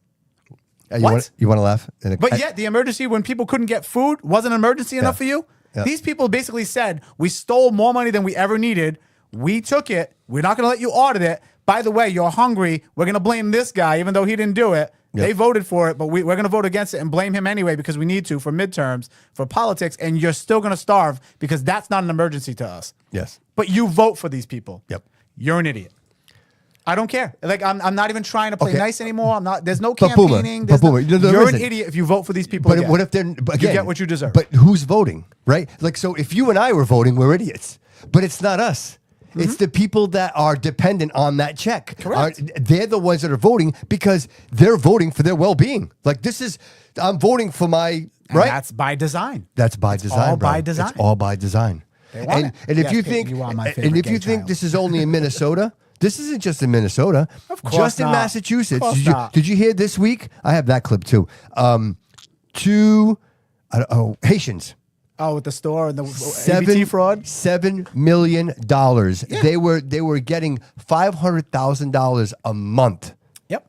What? You want to laugh? But yet the emergency when people couldn't get food wasn't an emergency enough for you? Yeah. These people basically said, we stole more money than we ever needed. We took it. We're not going to let you audit it. By the way, you're hungry. We're going to blame this guy, even though he didn't do it. Yep. They voted for it, but we're going to vote against it and blame him anyway because we need to for midterms, for politics, and you're still going to starve because that's not an emergency to us. Yes. But you vote for these people. Yep. You're an idiot. I don't care. Like I'm not even trying to play Okay. nice anymore. I'm not. There's no But Boomer, campaigning. but There's no- Boomer, there you're an isn't. idiot if you vote for these people. But again. what if they're again, you get what you deserve? But who's voting, right? Like, so if you and I were voting, we're idiots. But it's not us. It's the people that are dependent on that check. Correct. They're the ones that are voting because they're voting for their well-being. Like I'm voting for my And right. that's by design. That's by design, all bro. by design. It's all by design. They want it. And if Yes, you Peyton, think you are my and favorite if you gay think child. this is only in Minnesota, this isn't just in Minnesota. Of course just in not. Massachusetts. Of course not. Did you hear this week? I have that clip too. Haitians. Oh, with the store and the ABT fraud. $7 million. They were getting $500,000 a month. Yep.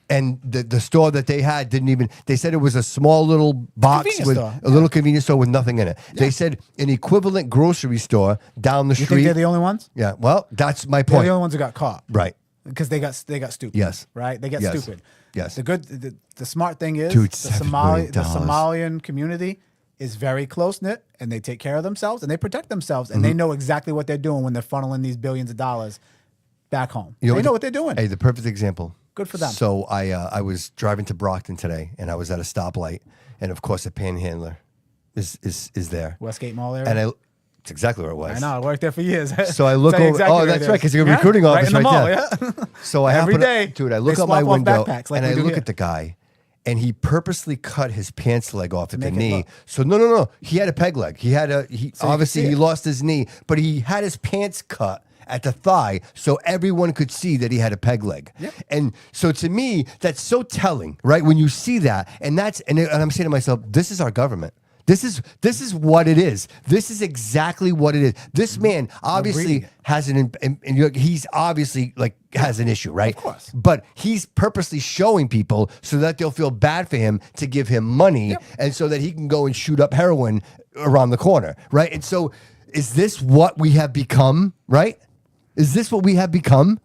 And the store that they had didn't even, they said it was a small little box Convenience with store. a little convenience store with nothing in it. They said an equivalent grocery store down the You street. think they're the only ones? Yeah, well, that's my They're point. the only ones who got caught. Right. Because they got stupid. Yes. Right? They get Yes. stupid. Yes. The smart thing is Dude, the $7 million. Somalian community is very close knit and they take care of themselves and they protect themselves and they know exactly what they're doing when they're funneling these billions of dollars back home. They know what they're doing. Hey, the perfect example. Good for them. So I was driving to Brockton today, and I was at a stoplight, and of course a panhandler is there. Westgate Mall area. And it's exactly where it was. I know. I worked there for years. So I look Tell you over. exactly Oh, where that's it right, is. because you're a Yeah? recruiting office right in the mall, there. Yeah. So I Every happen to- day, dude, I they look out swap my off window backpacks like and we I do look here. at the guy, and he purposely cut his pants leg off at the make it knee. look. So no, he had a peg leg. He had So you obviously can see he it. lost his knee, but he had his pants cut at the thigh so everyone could see that he had a peg leg. Yep. And so to me, that's so telling, right? When you see that, and I'm saying to myself, this is our government. This is what it is. This is exactly what it is. This man obviously has he's obviously like has an issue, right? Of course. But he's purposely showing people so that they'll feel bad for him to give him money, and so that he can go and shoot up heroin around the corner, right? And so, is this what we have become, right? Is this what we have become?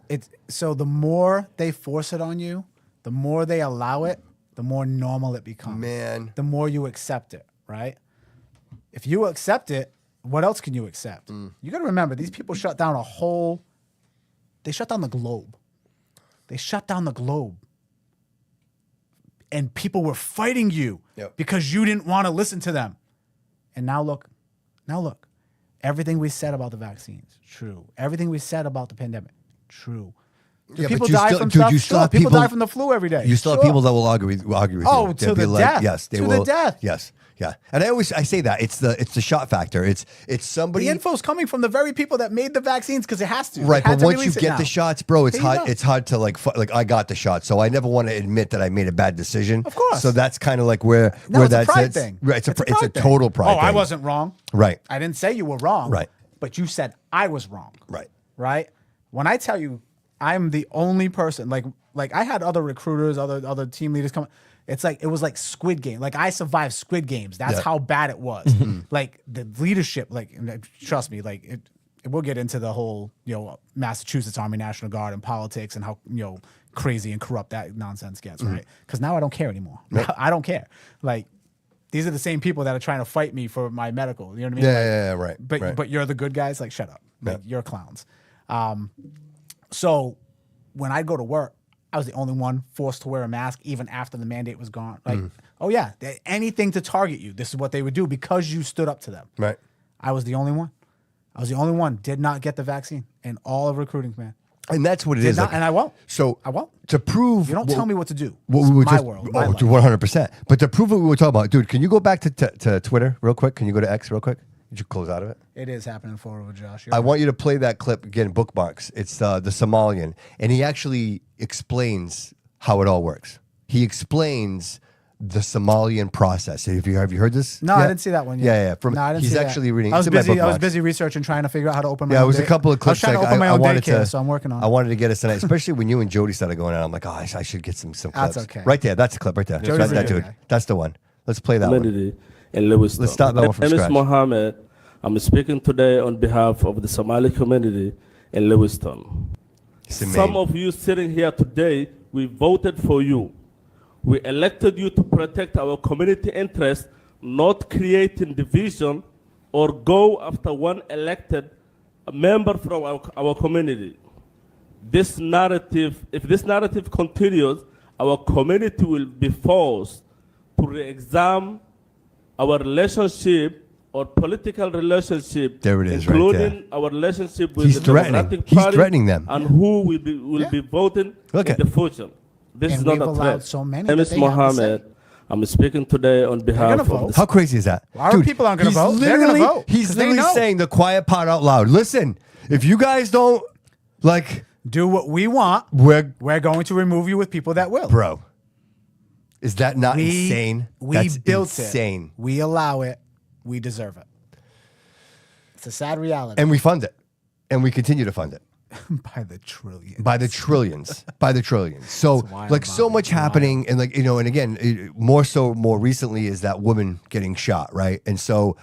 So the more they force it on you, the more they allow it, the more normal it becomes. Man. The more you accept it, right? If you accept it, what else can you accept? You got to remember, these people shut down they shut down the globe. They shut down the globe. And people were fighting you because you didn't want to listen to them. And now look. Everything we said about the vaccines, true. Everything we said about the pandemic, true. Do people die from stuff? Sure. People die from the flu every day. You still have people that will argue with you. Oh, to the death. Yes, they will. To the death. Yes, yeah. And I say that it's the shot factor. It's somebody. The info's coming from the very people that made the vaccines because it has to. Right, but once you get the shots, bro, it's hard. It's hard to like I got the shot, so I never want to admit that I made a bad decision. Of course. So that's kind of like where it's that's a pride thing. Right, it's a thing. total pride. Oh, thing. I wasn't wrong. Right. I didn't say you were wrong. Right. But you said I was wrong. Right. Right. When I tell you, I'm the only person. Like I had other recruiters, other team leaders come. It's like it was like Squid Game. Like I survived Squid Games. That's how bad it was. Like the leadership. Like trust me. Like it. We'll get into the whole Massachusetts Army National Guard and politics and how crazy and corrupt that nonsense gets. Right. Because now I don't care anymore. Right. I don't care. Like. These are the same people that are trying to fight me for my medical. You know what I mean? Yeah, right. But you're the good guys. Like, shut up. Like, you're clowns. So when I go to work, I was the only one forced to wear a mask even after the mandate was gone. Like, oh yeah, anything to target you. This is what they would do because you stood up to them. Right. I was the only one. Did not get the vaccine in all of recruiting, man. And that's what it is. And I won't. So I won't. To prove you don't tell me what to do. What we were my world. My life. 100%. But to prove what we were talking about, dude, can you go back to Twitter real quick? Can you go to X real quick? Did you close out of it? It is happening forward, Josh. I want you to play that clip again, bookmarks. It's the Somalian. And he actually explains how it all works. He explains the Somalian process. Have you heard this? No, I didn't see that one yet. Yeah. No, I didn't he's see actually that. reading. I was busy researching, trying to figure out how to open my own. Yeah, it was a couple of clips. I was trying to open my own daycare, so I'm working on it. I wanted to get us tonight, especially when you and Jody started going out. I'm like, oh, I should get some clips. That's okay. Right there. That's the clip right there. Jody's that dude. guy. That's the one. Let's play that one. In Lewiston. Let's start that one from My name scratch. is Mohammed. I'm speaking today on behalf of the Somali community in Lewiston. Some of you sitting here today, we voted for you. We elected you to protect our community interests, not creating division or go after one elected member from our community. If this narrative continues, our community will be forced to re-examine our relationship or political relationship, there it is, including our relationship with He's the Democratic Party. He's threatening them. And who will be voting in the future. This is not a threat. So many My name is Mohammed. I'm speaking today on behalf of How crazy is that? Our people aren't going to vote. They're going to vote. He's literally saying the quiet part out loud. Listen, if you guys don't do what we want, we're going to remove you with people that will. Bro, is that not insane? That's built insane. It. We allow it. We deserve it. It's a sad reality. And we fund it. And we continue to fund it. By the trillions. By the trillions. So so much happening, and and again, more recently is that woman getting shot, right? And so,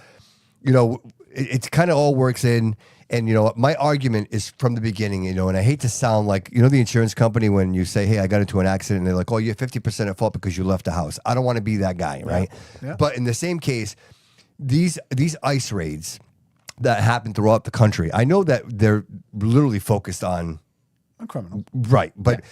it kind of all works in. And my argument is from the beginning, and I hate to sound like the insurance company when you say, "Hey, I got into an accident," and they're like, "Oh, you're 50% at fault because you left the house." I don't want to be that guy, right? Yeah. But in the same case, these ICE raids that happen throughout the country, I know that they're literally focused on criminal, right? But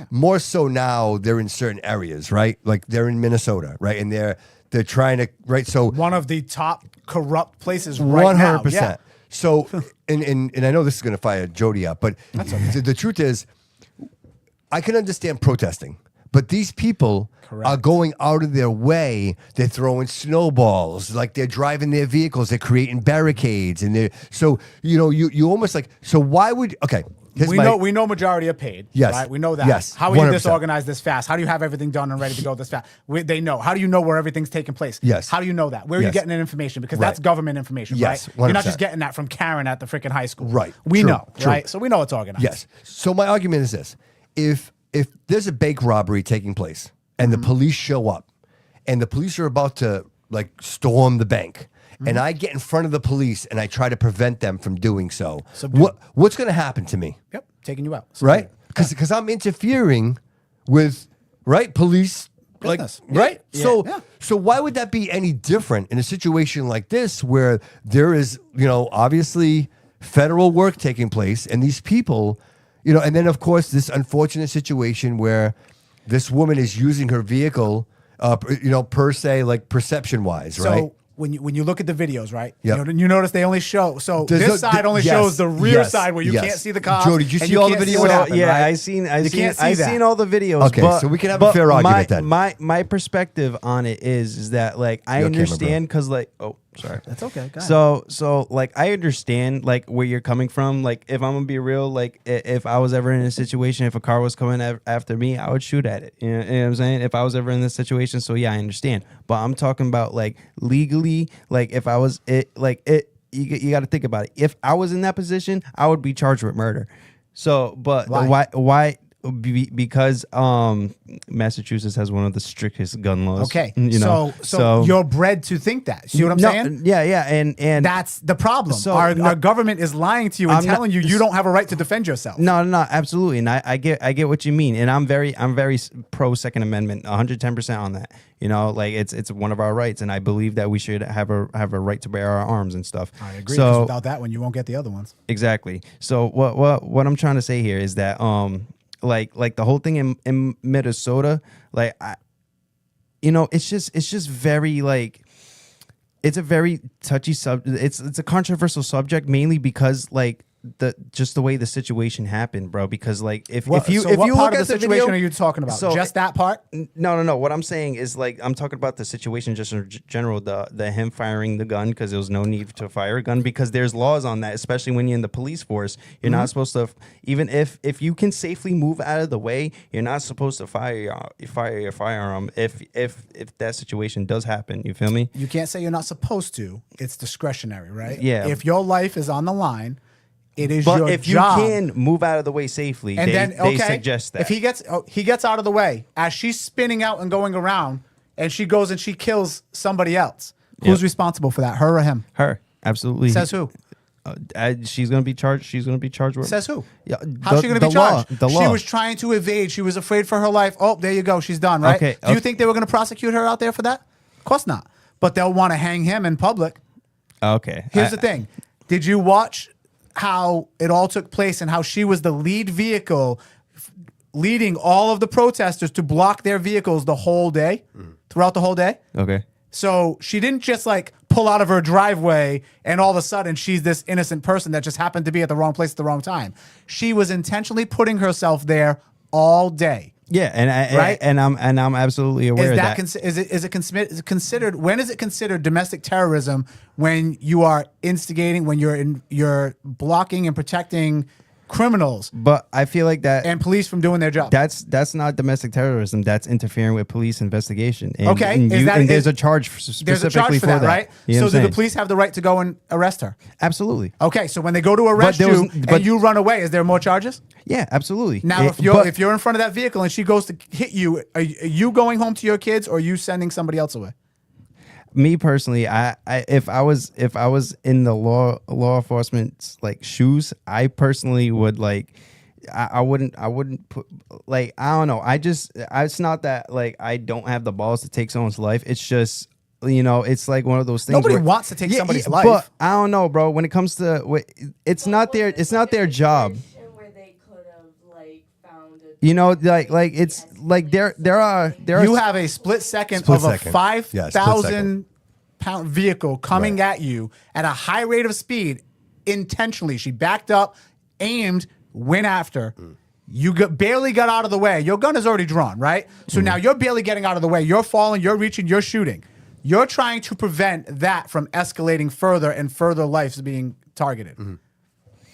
more so now they're in certain areas, right? Like they're in Minnesota, right? And they're trying to So one of the top corrupt places right now. 100%. Yeah. So and I know this is going to fire Jody up, but the truth is, I can understand protesting. But these people are going out of their way. They're throwing snowballs, like they're driving their vehicles. They're creating barricades, and you almost so why would We know majority are paid. Yes. Right? We know that. Yes. How are you 100%. disorganized this fast? How do you have everything done and ready to go this fast? They know. How do you know where everything's taking place? Yes. How do you know that? Where are you Yes. getting that information? Because Right. that's government information, Yes, right? You're not 100%. just getting that from Karen at the freaking high school. Right. We True. know, True. right? So we know it's organized. Yes. So my argument is this: if there's a bank robbery taking place and the police show up, and the police are about to like storm the bank, and I get in front of the police and I try to prevent them from doing so, what's going to happen to me? Yep. Taking you out. Right? Because I'm interfering with police. Business. Like, right? Yeah. So why would that be any different in a situation like this where there is, obviously federal work taking place and these people, and then of course this unfortunate situation where this woman is using her vehicle, per se, like perception wise, right? So when you look at the videos, right? Yep. You notice they only show this side only shows the rear side where you can't see the cops. Jody, did you and see all the can't videos? what happened, Yeah, right? I seen that. all the videos. Okay, but, so we can have a fair argument then. My perspective on it is that like I Your camera, understand because like sorry. That's okay. Go ahead. So like I understand like where you're coming from. Like if I'm gonna be real, like if I was ever in a situation, if a car was coming after me, I would shoot at it. You know what I'm saying? If I was ever in this situation, so yeah, I understand. But I'm talking about like legally, like if I was you got to think about it. If I was in that position, I would be charged with murder. So, but why? Because Massachusetts has one of the strictest gun laws. Okay, so you're bred to think that. See what I'm saying? Yeah, and that's the problem. So, our government is lying to you and telling you don't have a right to defend yourself. No, absolutely, and I get what you mean, and I'm very pro Second Amendment, 110% on that. Like it's one of our rights, and I believe that we should have a right to bear our arms and stuff. I agree. So without that one, you won't get the other ones. Exactly. So what I'm trying to say here is that like the whole thing in Minnesota, like it's just very like it's a very touchy it's a controversial subject, mainly because like the way the situation happened, bro. Because like if you what look part at of the situation video, are you talking about? Just that part? No. What I'm saying is like I'm talking about the situation just in general. The him firing the gun because there was no need to fire a gun because there's laws on that, especially when you're in the police force. You're not supposed to, even if you can safely move out of the way, you're not supposed to fire your firearm if that situation does happen. You feel me? You can't say you're not supposed to. It's discretionary, right? Yeah. If your life is on the line, it is but your if job. you can move out of the way safely, And they suggest that. If he gets out of the way as she's spinning out and going around, and she goes and she kills somebody else, who's responsible for that? Her or him? Her, absolutely. Says who? She's gonna be charged. She's gonna be charged with. Says who? Yeah, How's she gonna be charged? The law. She was trying to evade. She was afraid for her life. Oh, there you go. She's done. Right? Okay, Do you think they were gonna prosecute her out there for that? Of course not. But they'll want to hang him in public. Okay. Here's the thing. Did you watch how it all took place and how she was the lead vehicle leading all of the protesters to block their vehicles the whole day, throughout the whole day? Okay. So she didn't just like pull out of her driveway and all of a sudden she's this innocent person that just happened to be at the wrong place at the wrong time. She was intentionally putting herself there all day. Yeah, and I'm absolutely aware of that. Is it considered? When is it considered domestic terrorism? When you are instigating, when you're blocking and protecting criminals, But I feel like that and police from doing their job. that's not domestic terrorism. That's interfering with police investigation. And, Okay, and, is there's a charge specifically There's a charge for that, right? You know So what do I'm the saying? police have the right to go and arrest her? Absolutely. Okay, so when they go to arrest there was- you but- and you run away, is there more charges? Yeah, absolutely. Now, if you're in front of that vehicle and she goes to hit you, are you going home to your kids or are you sending somebody else away? Me personally, if I was in the law enforcement's like shoes, I personally would like. I wouldn't put like I don't know. It's not that like I don't have the balls to take someone's life. It's just it's like one of those things. Nobody where, wants to take somebody's life. But I don't know, bro. When it comes to it's not their job. Like it's like there are. You have a split second of a 5,000 pound vehicle coming at you at a high rate of speed intentionally. She backed up, aimed, went after. You barely got out of the way. Your gun is already drawn, right? So now you're barely getting out of the way. You're falling, you're reaching, you're shooting. You're trying to prevent that from escalating further and further lives being targeted.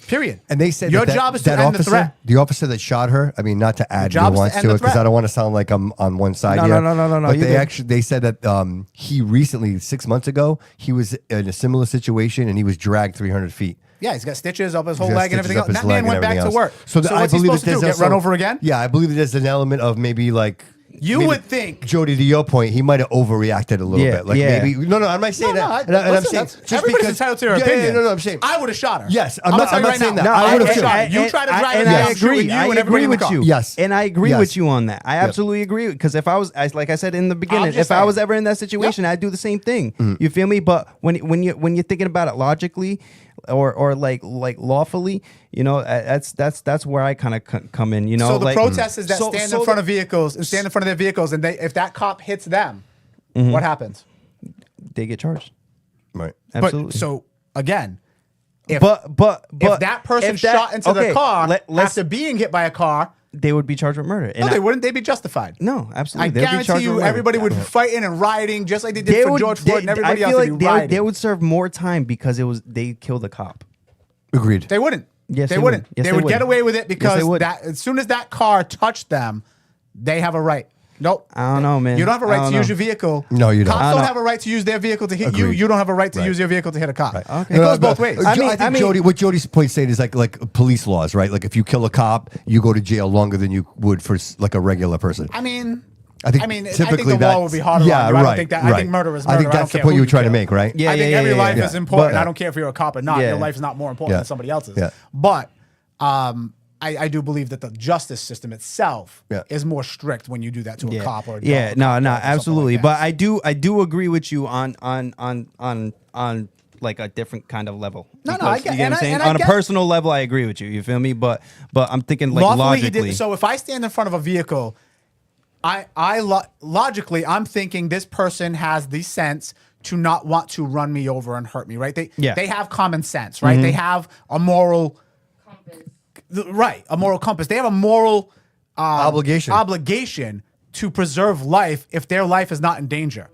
Period. And they said your that job is to that end officer, the threat. the officer that shot her. I mean, not to add job is to nuance end to the it because threat. I don't want to sound like I'm on one side No, here. no. But You they said that he recently, 6 months ago, he was in a similar situation and he was dragged 300 feet. Yeah, he's got stitches up his whole He's got leg and stitches everything up else. his That man leg went and back to everything work. else. So I what's he believe supposed to do? there's Get also- run over again? Yeah, I believe that there's an element of maybe like. You maybe- would think. Jody, to your point, he might have overreacted a little bit. Like maybe I'm not saying that. And I'm saying just everybody's because entitled to their yeah, opinion. no, I'm saying I would have shot her. Yes, I'm I'm not telling you right saying now. that. I I would would've have shot her. shot You try to drive and her I down, shoot agree. you I and agree everybody in the with car. you. Yes. And I agree Yes. with you on that. I absolutely agree because if I was, like I said in the beginning, just if I was saying. ever in that situation, I'd do the same thing. You feel me? But when you're thinking about it logically, or like lawfully, you know, that's where I kind of come in. You know, So the like, protesters that stand in front of vehicles and stand in front of their vehicles, and if that cop hits them, what happens? they get charged. Right. Absolutely. But so again, if if that person if that- shot into the okay, car let's- after being hit by a car, they would be charged with murder. no, they wouldn't. They'd be justified. No, absolutely. I They'd be guarantee charged you, with murder. everybody would be fighting and rioting just like they did for George Floyd and everybody I else. feel They'd like be rioting. they would serve more time because they killed a cop. Agreed. They wouldn't. Yes, they they wouldn't. would. Yes, they they would would. get away with it Yes, they because would. that as soon as that car touched them, they have a right. Nope. I don't know, man. You don't have a I right don't to use know. your vehicle. No, you don't. Cops I don't don't- have a right to use their vehicle to hit you. Agreed. You don't have a right to Right. use your vehicle to hit a cop. Okay. It goes both ways. I mean- think Jody, what Jody's point saying is like police laws, right? Like if you kill a cop, you go to jail longer than you would for like a regular person. I mean, I think the typically law would be harder. Yeah, on you. right. I don't think that. I think murder is murder. I think that's the don't care point who you were trying to kill. make, right? Yeah, I think yeah, every yeah, life yeah. is important. But- I don't care if you're a cop or not. Yeah. Your life is not more important Yeah. than somebody else's. Yeah. But I do believe that the justice system itself is more strict when you do that to a cop or a dog no, or something absolutely. like But that. I do agree with you on like a different kind of level. No, Because, I get- you get and what I'm I- saying? and I On a get- personal level, I agree with you. You feel me? But I'm thinking like Lawfully, he logically. did- so if I stand in front of a vehicle, logically, I'm thinking this person has the sense to not want to run me over and hurt me, right? They have common sense, right? They have a moral compass. A moral compass. They have a moral obligation to preserve life if their life is not in danger.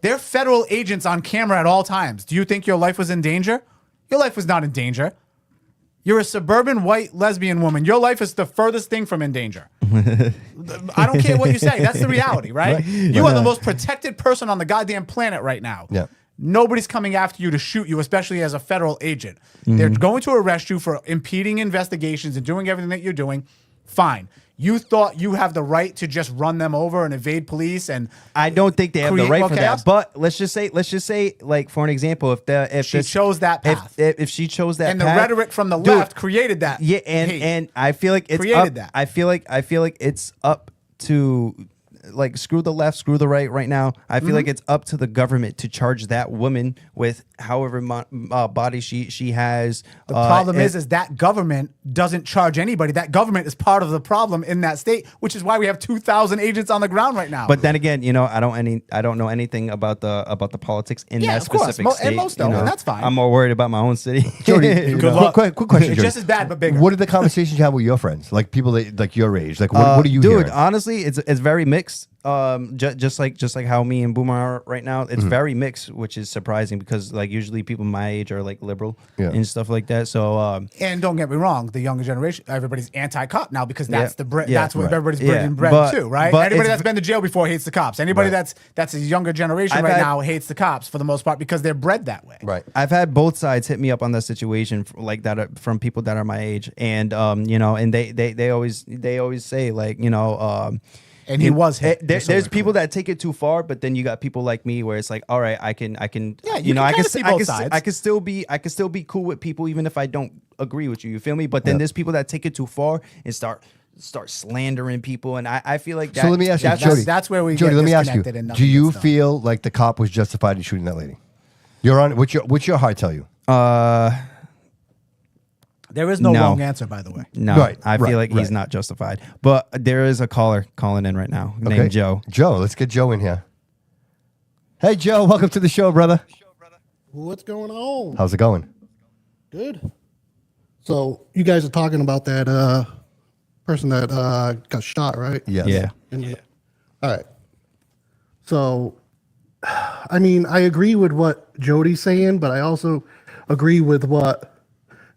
They're federal agents on camera at all times. Do you think your life was in danger? Your life was not in danger. You're a suburban white lesbian woman. Your life is the furthest thing from in danger. I don't care what you say. That's the reality, right? You are the most protected person on the goddamn planet right now. Yeah. Nobody's coming after you to shoot you, especially as a federal agent. They're going to arrest you for impeding investigations and doing everything that you're doing. Fine. You thought you have the right to just run them over and evade police, and I don't think they have the create right more for chaos? that. But let's just say, like for an example, if She chose that path. if she chose that and the path, rhetoric from the dude, left created that. Yeah, hate. and I feel like it's Created up, that. I feel like it's up to like screw the left, screw the right now. I feel like it's up to the government to charge that woman with however body she has. The problem is that government doesn't charge anybody. That government is part of the problem in that state, which is why we have 2,000 agents on the ground right now. But then again, you know, I don't know anything about the politics in Yeah, that of course. specific And state. most you don't, know. and that's fine. I'm more worried about my own city. Jody, Good luck. quick question. It's Jody. just as bad, but bigger. What are the conversations you have with your friends, like people that like your age? Like what do you dude, hear? honestly, it's very mixed. Just like how me and Boomer are right now, it's very mixed, which is surprising because like usually people my age are like liberal and stuff like that. So And don't get me wrong, the younger generation, everybody's anti-cop now because that's Yeah. that's what Right. everybody's Yeah. bringing bread But- to, right? but Anybody it's that's been to jail before hates the cops. Anybody Right. that's a younger generation I've right had- now hates the cops for the most part because they're bred that way. Right. I've had both sides hit me up on that situation like that from people that are my age, and you know, and they always say like, you know, And he was hit. There's people that take it too far, but then you got people like me where it's like, all right, I can, Yeah, you know, can I kinda can, see I both can, sides. I can still be cool with people even if I don't agree with you. You feel me? But then there's people that take it too far and start slandering people, and I feel like that. So let me ask you, Jody. that's where we Jody, get let me ask you. disconnected and Do nothing you gets done. feel like the cop was justified in shooting that lady? You're on. What's your heart tell you? There is no No. wrong answer, by the way. No, Right, I feel right, like he's right. not justified. But there is a caller calling in right now named Joe. Joe, let's get Joe in here. Hey, Joe, welcome to the show, brother. What's going on? How's it going? Good. So you guys are talking about that person that got shot, right? Yes. Yeah. All right. So, I mean, I agree with what Jody's saying, but I also agree with what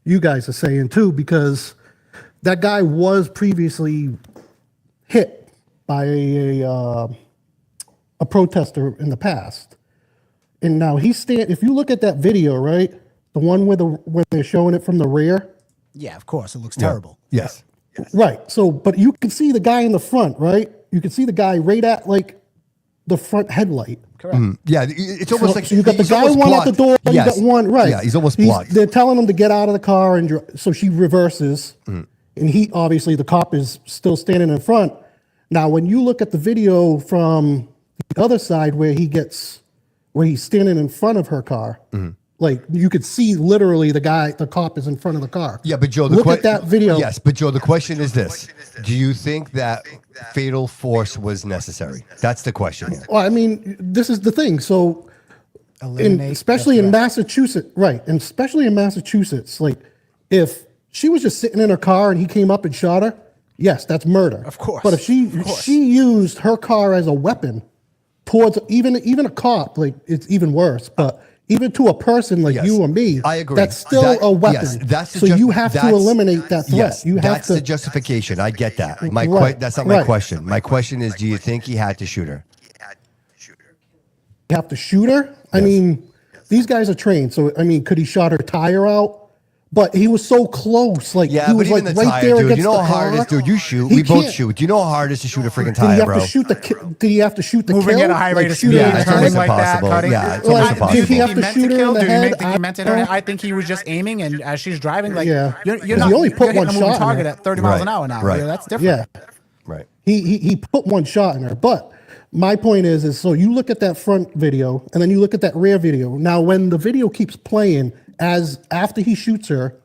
you guys are saying too, because that guy was previously hit by a protester in the past, and now if you look at that video, right, the one where they're showing it from the rear. Yeah, of course, it looks terrible. Yes. Right. So, but you can see the guy in the front, right? You can see the guy right at like the front headlight. Correct. Yeah, it's almost like so you got the he's guy almost one blocked. at the door. Yes. You got one right. Yeah, he's almost blocked. They're telling him to get out of the car, and so she reverses, and he obviously the cop is still standing in front. Now, when you look at the video from the other side where he's standing in front of her car, like you could see literally the cop is in front of the car. Yeah, but Joe, look at that video. Yes, but Joe, the question is this: do you think that fatal force was necessary? That's the question here. Well, I mean, this is the thing. So, especially in Massachusetts, right? And especially in Massachusetts, like if she was just sitting in her car and he came up and shot her, yes, that's murder. Of course. But if she used her car as a weapon towards even a cop, like it's even worse. But even to a person like you or me, I agree. That's still a weapon. Yes, so you have to eliminate that threat. Yes, you have that's to. the justification. I get that. That's not my question. My question is, do you think he had to shoot her? You have to shoot her? I mean, these guys are trained. So, I mean, could he shot her tire out? But he was so close. Like, he was like the right tire, there dude. against You know the how hard it is, car. dude. You shoot. He We both can't. shoot. Do you know how hard it is to shoot a freaking Did tire, he have bro? to shoot the? Did he have to shoot the Moving kill? at a high rate of shoot speed, her in the it's head? almost turning like that, impossible. cutting. Yeah, it's Like, almost did impossible. he have to meant shoot her kill? in the Did he head? think he meant it? I think he was just aiming, and as she's driving, like Yeah. you're 'Cause not. he only put you're hitting one a moving shot in target her. at 30 miles an hour now. Right. Yeah, that's different. Yeah. Right. He put one shot in her. But my point is so you look at that front video and then you look at that rear video. Now, when the video keeps playing after he shoots her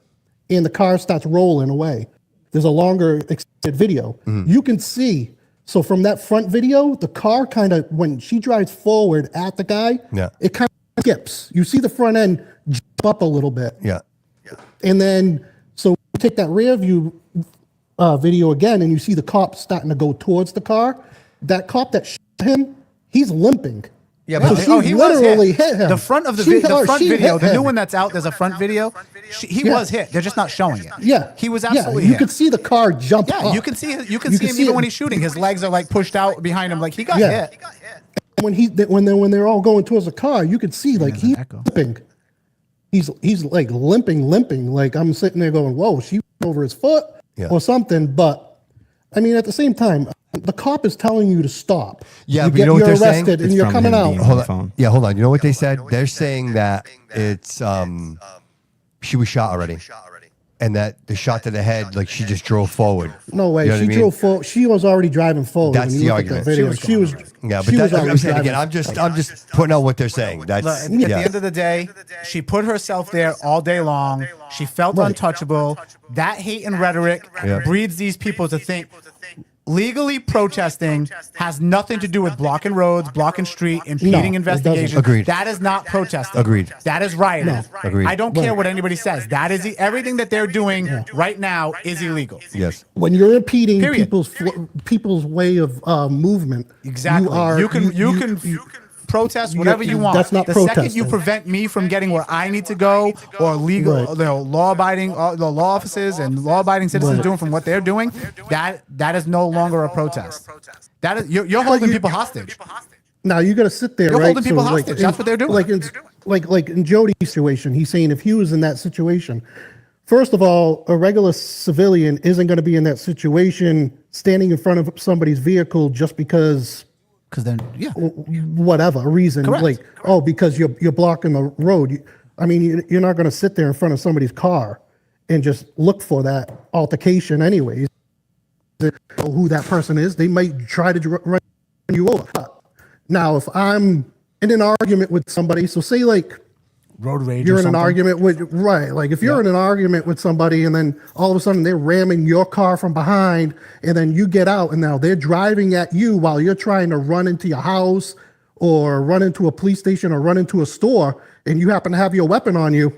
and the car starts rolling away, there's a longer extended video. You can see. So from that front video, the car kind of, when she drives forward at the guy, it kind of skips. You see the front end jump up a little bit. Yeah. And then, so you take that rear view video again, and you see the cop starting to go towards the car. That cop that shot him, he's limping. Yeah, so but she he was literally hit him. The front of the She front video, hit the new him. one that's out, there's a front video. He was hit. They're just not showing it. Yeah, he was absolutely You hit. could see the car jump. Yeah, up. you can see him even when he's shooting. His legs are like pushed out behind him, like he got hit. When they're all going towards the car, you could see like he's limping. He's like limping. Like I'm sitting there going, "Whoa, she went over his foot or something." But I mean, at the same time, the cop is telling you to stop. Yeah, but you know what they're saying? Arrested and you're coming out. Hold on. Yeah, hold on. You know what they said? They're saying that it's she was shot already, and that the shot to the head, like she just drove forward. No way. You know what She I mean? drove forward. She was already driving forward. That's when the you look at that argument. video. She was. Yeah, but she was that's, I'm already saying again. driving. I'm just putting out what they're saying. That's Look, at the end of the day, she put herself there all day long. She felt untouchable. That hate and rhetoric breeds these people to think legally protesting has nothing to do with blocking roads, blocking street, impeding investigations. Agreed. That is not protesting. Agreed. That is rioting. Agreed. I don't care what anybody says. That is everything that they're doing right now is illegal. Yes. When you're impeding Period. people's way of movement, Exactly. You can protest whatever you want. That's not the second protesting. you prevent me from getting where I need to go, or legal, law-abiding, the law offices and law-abiding citizens doing from what they're doing, that is no longer a protest. That is you're holding people hostage. Now you got to sit there. You're right? holding people hostage. That's what they're doing. Like in Jody's situation, he's saying if he was in that situation, first of all, a regular civilian isn't going to be in that situation, standing in front of somebody's vehicle just because. Because then, whatever reason, Correct. Because you're blocking the road. I mean, you're not going to sit there in front of somebody's car and just look for that altercation, anyways. Who that person is, they might try to run you over. Now, if I'm in an argument with somebody, so say like road rage. You're in an argument with like if you're in an argument with somebody and then all of a sudden they're ramming your car from behind and then you get out and now they're driving at you while you're trying to run into your house or run into a police station or run into a store and you happen to have your weapon on you.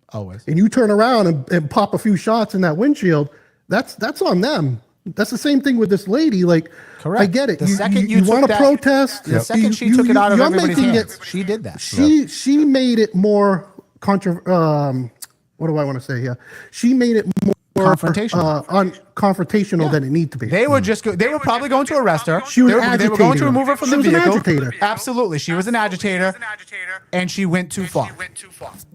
Always. And you turn around and pop a few shots in that windshield, that's on them. That's the same thing with this lady. Like, correct. I get it. The second you want to took protest. the second she took it out of you're everybody's making hands, she did that. She made it more what do I want to say here? She made it more confrontational than it needed to be. They were they were probably going to arrest her. She was they were going to remove her from the vehicle. She was an agitator. Absolutely. She was an agitator, and she went too far.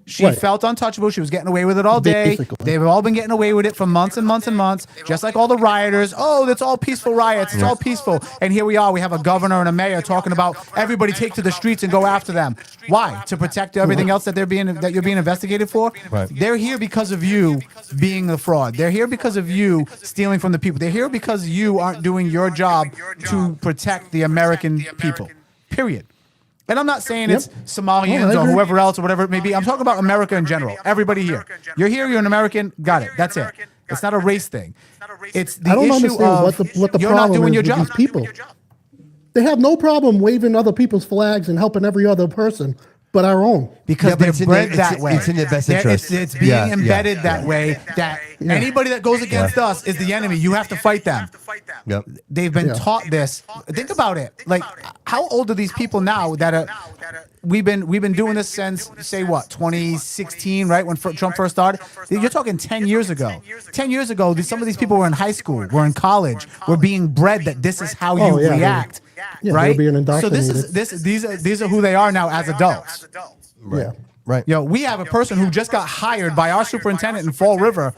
She felt untouchable. She was getting away with it all day. They've all been getting away with it for months and months and months, just like all the rioters. Oh, that's all peaceful riots. It's all peaceful. And here we are. We have a governor and a mayor talking about everybody take to the streets and go after them. Why? To protect everything else that you're being investigated for? Right. They're here because of you being the fraud. They're here because of you stealing from the people. They're here because you aren't doing your job to protect the American people. Period. And I'm not saying it's Somalians or whoever else or whatever it may be. I'm talking about America in general. Everybody here. You're here, you're an American, got it. That's it. It's not a race thing. It's the issue of what the you're not problem doing is your with job. these people. They have no problem waving other people's flags and helping every other person but our own. Because they're bred that way. It's in their best interest. It's being embedded that way that anybody that goes against us is the enemy. You have to fight them. Yep. They've been taught this. Think about it. Like, how old are these people now that are... We've been doing this since, say what, 2016, right? When Trump first started. You're talking 10 years ago. 10 years ago, some of these people were in high school, were in college, were being bred that this is how you react, right? Being indoctrinated. So these are who they are now as adults. Right. Yeah. Right. We have a person who just got hired by our superintendent in Fall River,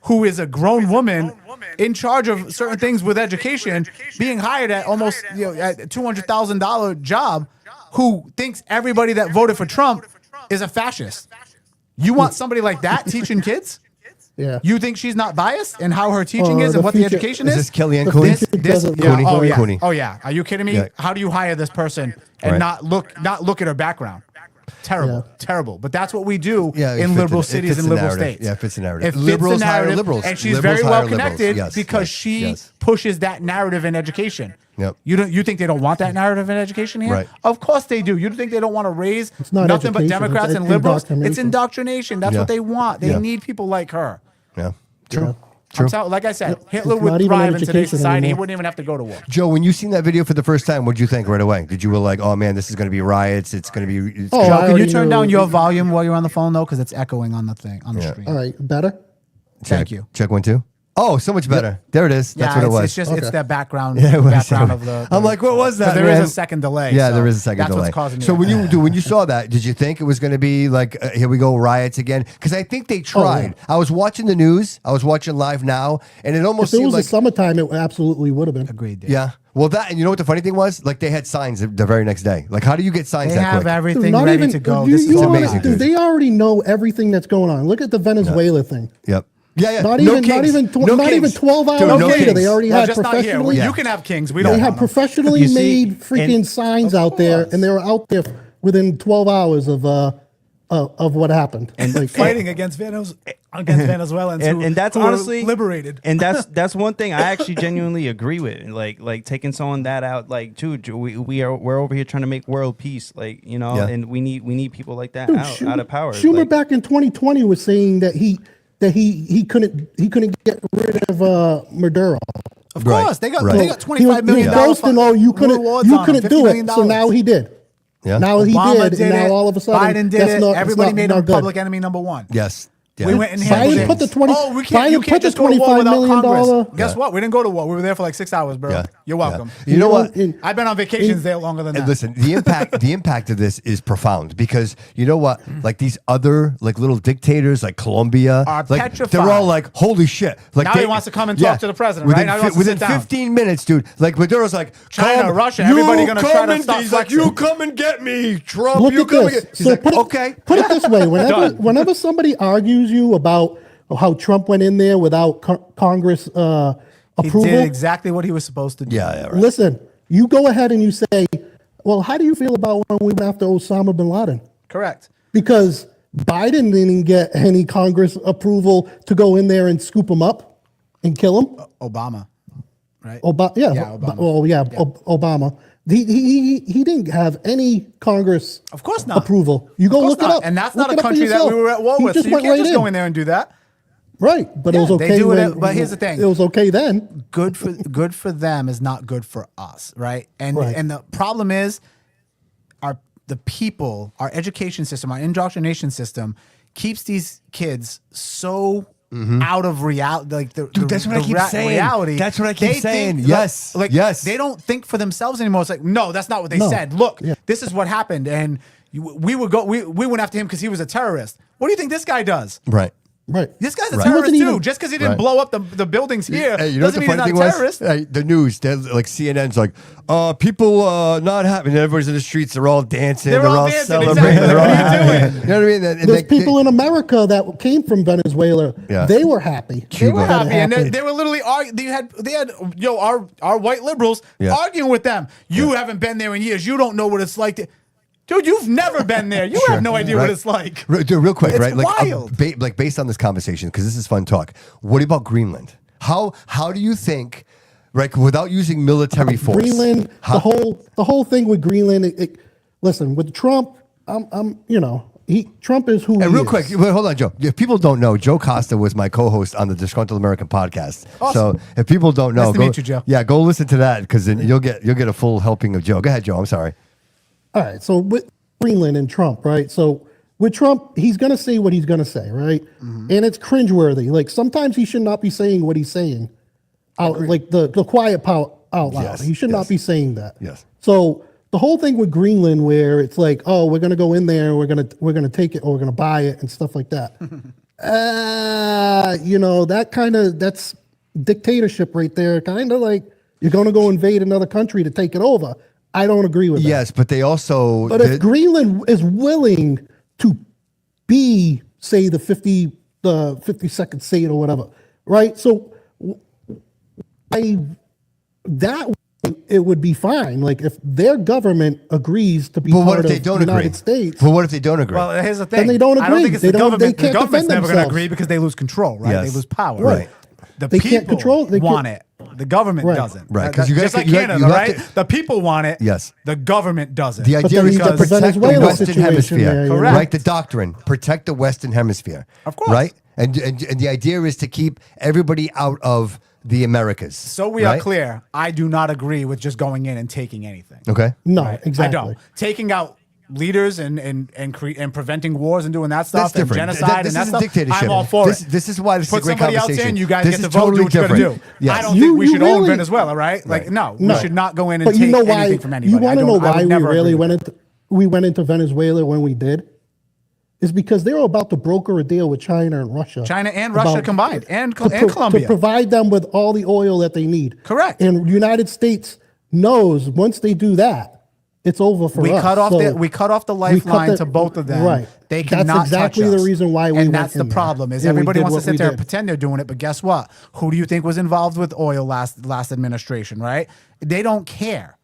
who is a grown woman in charge of certain things with education, being hired at almost at $200,000 job, who thinks everybody that voted for Trump is a fascist. You want somebody like that teaching kids? Yeah. You think she's not biased in how her teaching is and what the education is? Is this Kellyanne Cooney? Cooney? Oh yeah. Are you kidding me? Yeah. How do you hire this person and not look at her background? Terrible. But that's what we do in liberal cities and liberal states. Yeah, it fits the narrative. It fits Liberals the hire narrative, liberals. and she's Liberals very well hire liberals. connected Yes, because she pushes that narrative in education. Yep. You think they don't want that narrative in education here? Right. Of course they do. You think they don't want to raise not nothing but education, Democrats it's and liberals? indoctrination. It's indoctrination. That's what they want. They need people like her. Yeah. True. Like I said, Hitler It's not would even thrive in today's education society. He anymore. wouldn't even have to go to war. Joe, when you seen that video for the first time, what did you think right away? Did you were like, oh man, this is going to be riots. It's going to be. Oh, Joe, can you turn down your volume while you're on the phone though, because it's echoing on the thing on the screen. All right, better? Thank you. Check 1, 2. Oh, so much better. There it is. That's what it was. It's just it's that background. Yeah, it was. Background of the. I'm like, what was that? There is man? a second delay. Yeah, so there is a second that's delay. What's causing So me when you saw that, did you think it was going to be like, here we go, riots again? Because I think they tried. I was watching the news. I was watching Live Now, and it almost If it seemed was like the summertime, it absolutely would have been. Agreed. Dave. yeah. Well, that and you know what the funny thing was? Like they had signs the very next day. Like how do you get signs They that have quick? everything Not ready even- to go. you- This you is know what? amazing, dude. They already know everything that's going on. Look at the Venezuela thing. Yep. Yeah. Not No even, not kings. even, No not even kings. 12 hours Dude, no later. kings. They already Well, had just not here. professionally. You can have kings. We They don't. had want them. professionally You see, made freaking signs out there, and they were out there within 12 hours of what happened. And fighting against Venezuelans and that's who were honestly liberated. And that's one thing I actually genuinely agree with. Like taking someone that out, like dude, we're over here trying to make world peace, like and we need people like that out of power. Schumer like, back in 2020 was saying that he couldn't get rid of Maduro. Of course, they got $25 He million. was boasting, oh, you couldn't do it. So now he did. Yeah. Now he Obama did, and now all of a sudden, Biden did that's it. not, Everybody made him good. public enemy number one. Yes. Yeah. We went and handled Biden it. put the 20. Oh, we can't. You Biden can't put the just go to war $25 without million. Congress. Guess what? We didn't go to war. We were there for like 6 hours, bro. Yeah. You're welcome. You know what? I've been on vacations there longer than And that. listen, the impact of this is profound because you know what? Like these other like little dictators like Colombia Are like petrified. they're all like, holy shit. Like Now he wants to come and talk to the president, right? Now he wants to within sit down. 15 minutes, dude. Like Maduro's like China, come, Russia, you everybody gonna try come to and- stop He's like, flexing. you come and get me, Trump. Look you at come this. and get. He's So like, okay. Put it this way: whenever somebody argues you about how Trump went in there without Congress He approval, did exactly what he was supposed to do. Yeah, right. listen, you go ahead and you say, well, how do you feel about when we went after Osama bin Laden? Correct. Because Biden didn't get any Congress approval to go in there and scoop him up and kill him. Obama, right? Obama. Obama. He didn't have any Congress Of course not. approval. You go Of course look it not. up. And that's Look not a it up for country that yourself. we were at war He with. So just you went can't right just in. go in there and do that. Right, but it was Yeah, okay. they do it, when- but here's the thing. It was okay then. Good for them is not good for us, right? And Right. and the problem is the people, our education system, our indoctrination system keeps these kids so out of reality. Like Dude, that's what I keep saying. Reality. That's what I keep saying. Think, yes. Like, yes. they don't think for themselves anymore. It's like, no, that's not what they said. Look, this is what happened. And we went after him because he was a terrorist. What do you think this guy does? Right. Right. This guy's a terrorist too. Just because he didn't blow up the buildings here Hey, you know doesn't what the mean he's funny not a thing terrorist. was? The news, like CNN's like, people not happy. And everybody's in the streets. They're all dancing. They're all dancing, celebrating. exactly. They're all What are you happy. doing? You know what I mean? There's people in America that came from Venezuela. Yeah. They were happy. They were that it happy, and happened. they were literally arguing. They had our white liberals arguing with them. You haven't been there in years. You don't know what it's like to. Dude, you've never been there. You have no idea what it's like. Dude, real quick, It's right? Like, wild. Based on this conversation, because this is fun talk. What about Greenland? How do you think, right? Without using military force, Greenland, the whole thing with Greenland. Listen, with Trump, Trump is who. And he real is. quick, wait, hold on, Joe. If people don't know, Joe Costa was my co-host on the Disgruntled American podcast. Awesome. So if people don't know, Nice to meet you, Joe. Yeah, go listen to that because then you'll get a full helping of Joe. Go ahead, Joe. I'm sorry. All right, so with Greenland and Trump, right? So with Trump, he's going to say what he's going to say, right? And it's cringeworthy. Like sometimes he should not be saying what he's saying out, like the quiet part out loud. Yes, He should not be saying that. Yes. So the whole thing with Greenland, where it's like, oh, we're going to go in there, we're going to take it, or we're going to buy it, and stuff like that. That's dictatorship right there. Kind of like you're going to go invade another country to take it over. I don't agree with that. Yes, but they also. But if Greenland is willing to be, say, the 52nd state or whatever, right? So it would be fine. Like if their government agrees to be part of the United States. But what if they don't agree? Well, here's the thing. Then they don't agree. I don't think it's They the don't- government. they can't the government's defend never going to themselves. agree because they lose control, right? Yes. They lose power. Right. The They people can't control- they want can't- it. The government doesn't. Right, 'cause you just gotta- like you Canada, have right? to- The people want it. Yes. The government doesn't. The idea then is you to got the protect the Venezuela Western situation Hemisphere, there, you know? Correct. right? The doctrine: protect the Western Hemisphere. Of course. right? And the idea is to keep everybody out of the Americas. So we are clear. I do not agree with just going in and taking anything. Okay. No, Right? exactly. I don't. Taking out leaders and preventing wars and doing that stuff That's different. and genocide This and that isn't stuff. dictatorship. I'm all for this, it. This is why this Put is a great somebody else conversation. in. You guys This get to is vote. totally Do what you're going to different. do. Yes. I don't You- think we you should own really- Venezuela, right? Like, Right. no, No. we should not go in and But take you know why? anything from anybody. You want to know I why would we never really agree with went into Venezuela when we did? Is because they were about to broker a deal with China and Russia. China and Russia about- combined, and to Colombia. to provide them with all the oil that they need. Correct. And the United States knows once they do that, it's over for We us. cut off So we cut off the we cut lifeline to both of them. Right. They That's cannot exactly touch us. the reason why we And went that's the in there. problem is And we everybody did wants to what sit we there and did. pretend they're doing it, but guess what? Who do you think was involved with oil last administration, right? They don't care.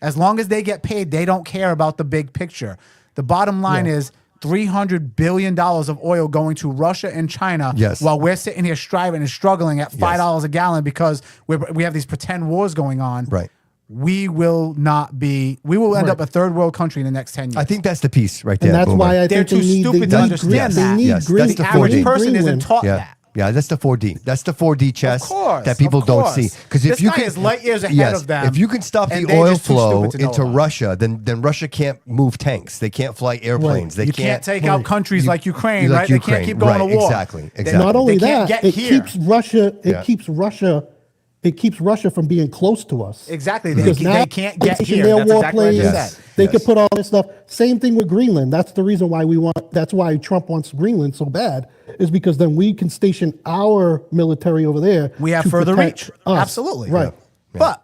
As long as they get paid, they don't care about the big picture. The bottom line is $300 billion of oil going to Russia and China while we're sitting here striving and struggling at $5 a gallon because we have these pretend wars going on. Right. We will end up a third world country in the next 10 years. I think that's the piece right there. And that's Boomer. why I They're think too stupid to understand that. They need Yes, green. that's the The average 4D. person isn't Greenland. taught Yeah. that. Yeah, that's the 4D. That's the 4D chess Of course, that people of don't course. see. Because if This you guy can, is light years ahead of them, if you can stop the and they're oil just too flow stupid to know into about it. Russia, then Russia can't move tanks. They can't fly airplanes. They You can't take out Right. countries like Ukraine, like right? They Ukraine, can't keep going right, to war. exactly, They- exactly. Not only they can't that, get it here. keeps Russia. Yeah. It keeps Russia from being close to us. Exactly. Because now They can't get taking here. their That's exactly what I just Yes. said. They could put all this stuff. Same thing with Greenland. That's the reason why that's why Trump wants Greenland so bad, is because then we can station our military over there. We have to further protect reach. us. Absolutely. Right. But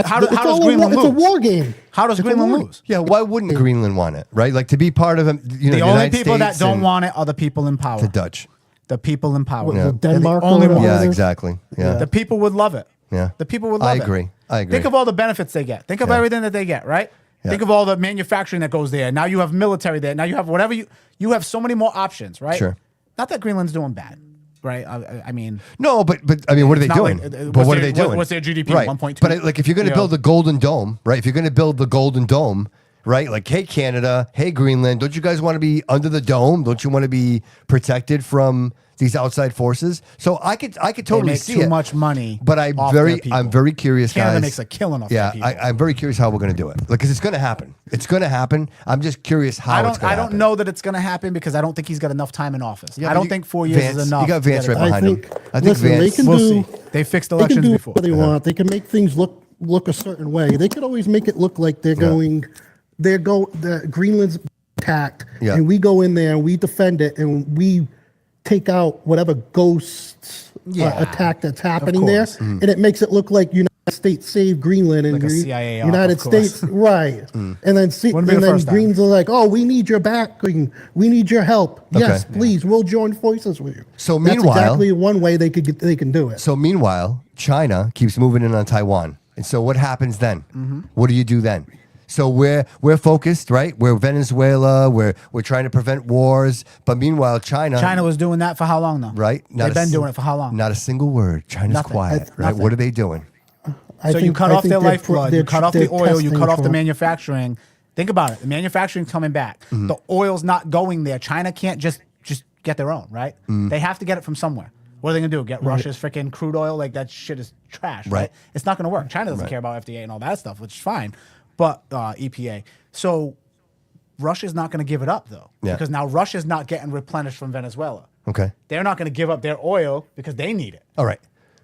how It's does all Greenland lose? It's a war game. How does It's a Greenland war- lose? Yeah, why wouldn't Greenland want it? Right, like to be part of The only United people that States don't and want it are the people in power. the Dutch. The people in power. What, They're Denmark the or only whatever? ones. Yeah, exactly. Yeah, The people would love it. yeah. The people would love it. I agree. Think of all the benefits they get. Think of everything that they get, right? Yeah. Think of all the manufacturing that goes there. Now you have military there. Now you have whatever you have so many more options, right? Sure. Not that Greenland's doing bad, right? I mean, No, but I mean, what are they It's not doing? like- but what's what are their- they doing? what's their GDP? Right. 1.2, But like, if you're going to you build know? the Golden Dome, right? If you're going to build the Golden Dome, right? Like, hey, Canada, hey, Greenland, don't you guys want to be under the dome? Don't you want to be protected from these outside forces? So I could they totally make see too it. much money. But I'm off their very people. I'm very curious, Canada guys. makes a killing off Yeah, their people. I'm very curious how we're going to do it. Like, because it's going to happen. It's going to happen. I'm just curious how it's going to happen. I don't know that it's going to happen because I don't think he's got enough time in office. Yeah, I don't think 4 years is enough. You got Vance right behind him. I think listen, Vance. We'll see. They fixed elections before. They want. They can make things look a certain way. They could always make it look like the Greenland's attacked, and we go in there and we defend it and we take out whatever ghosts attack that's happening there, and it makes it look like United States saved Greenland and like a CIA United States, right? And then Greens are like, "Oh, we need your backing. We need your help. Yes, please, we'll join forces with you." So that's meanwhile, exactly one way they can do it. So meanwhile, China keeps moving in on Taiwan, and so what happens then? What do you do then? So we're focused, right? We're Venezuela. We're trying to prevent wars, but meanwhile, China was doing that for how long though? Right? They've been doing it for how long? Not a single word. China's quiet, right? Nothing. What are they doing? So you cut off their lifeblood, you cut off the oil, you cut off the manufacturing. Think about it. The manufacturing coming back. The oil's not going there. China can't just get their own, right? They have to get it from somewhere. What are they going to do? Get Russia's freaking crude oil? Like that shit is trash, right? It's not going to work. China doesn't care about FDA and all that stuff, which is fine. But EPA. So Russia's not going to give it up though. Because now Russia's not getting replenished from Venezuela. Okay. They're not going to give up their oil because they need it. All right.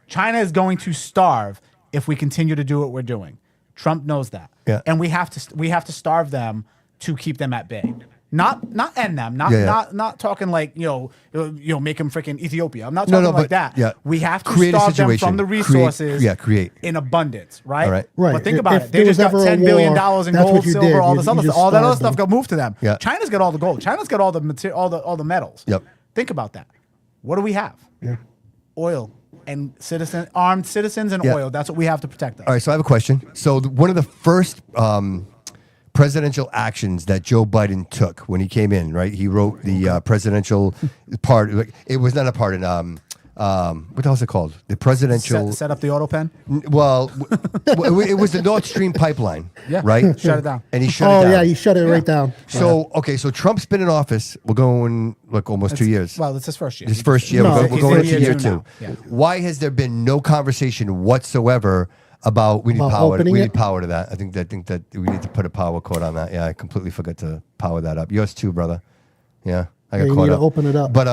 China is going to starve if we continue to do what we're doing. Trump knows that. Yeah. And we have to starve them to keep them at bay. Not end them. Not talking like, make them freaking Ethiopia. I'm not talking like that. Yeah. We have to Create starve them from the resources create in abundance, right? All right. But think about it. They just got $10 billion in gold, silver, all this other stuff. All that other stuff got moved to them. Yeah. China's got all the gold. China's got all the material, all the metals. Yep. Think about that. What do we have? Oil and armed citizens and oil. That's what we have to protect us. All right, so I have a question. So one of the first presidential actions that Joe Biden took when he came in, right? He wrote the presidential part. It was not a part in what the hell is it called? The presidential set up the auto pen. Well, it was the Nord Stream pipeline, right? Shut it down. And he shut it down. Yeah, he shut it right down. So so Trump's been in office. We're going almost 2 years. Well, it's his first year. His first year. No, we're going into year 2. now. Yeah. Why has there been no conversation whatsoever about we need power? We need power to that. I think that we need to put a power code on that. Yeah, I completely forgot to power that up. Yours too, brother. Yeah. I got you caught need up. to open it up. But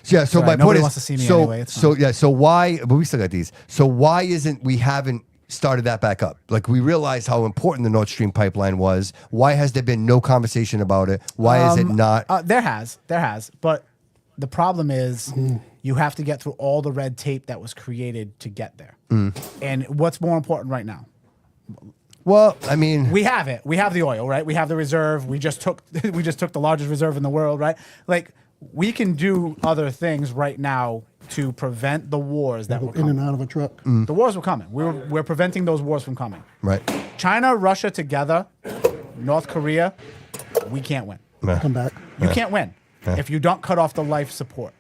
so my point is, wants to see me anyway. It's so why? But we still got these. So why isn't we haven't started that back up? Like we realized how important the Nord Stream pipeline was. Why has there been no conversation about it? Why is it not? There has, but the problem is you have to get through all the red tape that was created to get there. And what's more important right now? Well, I mean, we have it. We have the oil, right? We have the reserve. We just took the largest reserve in the world, right? Like we can do other things right now to prevent the wars that were coming. In and out of a truck. The wars were coming. We're preventing those wars from coming. Right. China, Russia together, North Korea, we can't win. Come back. You can't win if you don't cut off the life support.